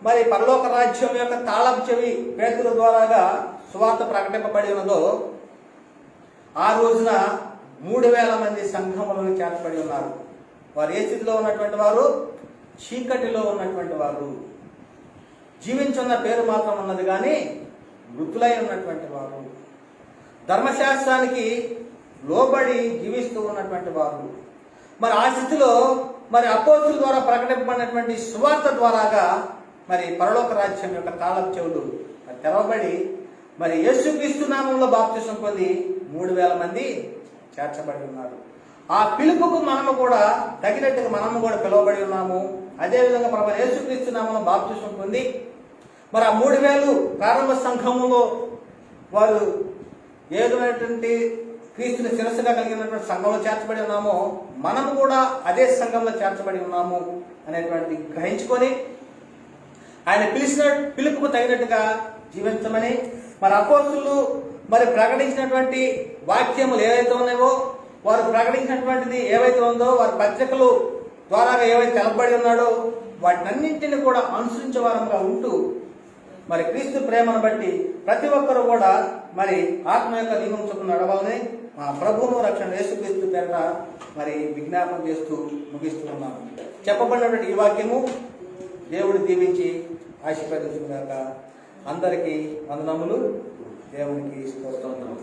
మరి పరలోక రాజ్యం యొక్క తాళపు చెవి పేతురు ద్వారాగా సువార్త ప్రకటింపబడి ఉన్నదో ఆ రోజున 3,000 మంది సంఘములను చేర్చబడి ఉన్నారు. వారు ఏ స్థితిలో ఉన్నటువంటి వారు? చీకటిలో ఉన్నటువంటి వారు. జీవించున్న పేరు మాత్రం ఉన్నది కానీ మృతులై ఉన్నటువంటి వారు, ధర్మశాస్త్రానికి లోబడి జీవిస్తూ ఉన్నటువంటి వారు. మరి ఆ స్థితిలో మరి అపోస్తుల ద్వారా ప్రకటింపబడినటువంటి సువార్త ద్వారాగా మరి పరలోక రాజ్యం యొక్క తాళపు చెవులు తెరవబడి మరి యేసుక్రీస్తు నామంలో బాప్తిసం పొంది 3,000 మంది చేర్చబడి ఉన్నారు. ఆ పిలుపుకు మనము కూడా తగినట్టుగా మనము కూడా పిలువబడి ఉన్నాము. అదేవిధంగా ప్రభు యేసుక్రీస్తు నామంలో బాప్తిసం పొంది మరి ఆ 3,000 ప్రారంభ సంఘములో వారు ఏదైనటువంటి క్రీస్తుని శిరస్సుగా కలిగినటువంటి సంఘంలో చేర్చబడి ఉన్నామో మనము కూడా అదే సంఘంలో చేర్చబడి ఉన్నాము అనేటువంటి గ్రహించుకొని ఆయన పిలిచిన పిలుపుకు తగినట్టుగా జీవించమని మరి అపోస్తులు మరి ప్రకటించినటువంటి వాక్యములు ఏవైతే ఉన్నాయో, వారు ప్రకటించినటువంటిది ఏవైతే ఉందో, వారి పత్రికలు ద్వారా ఏవైతే తెలపబడి ఉన్నాడో వాటినన్నింటినీ కూడా అనుసరించే వారంగా ఉంటూ మరి క్రీస్తు ప్రేమను బట్టి ప్రతి ఒక్కరు కూడా మరి ఆత్మ యొక్క దీపం చొప్పున నడవాలని మా ప్రభువును రక్షణ యేసుక్రీస్తు పేరిట మరి విజ్ఞాపన చేస్తూ ముగిస్తున్నాము. చెప్పబడినటువంటి ఈ వాక్యము దేవుడు దీవించి ఆశీర్వదించుగాక. అందరికీ వందనములు. దేవునికి స్తోత్రములు.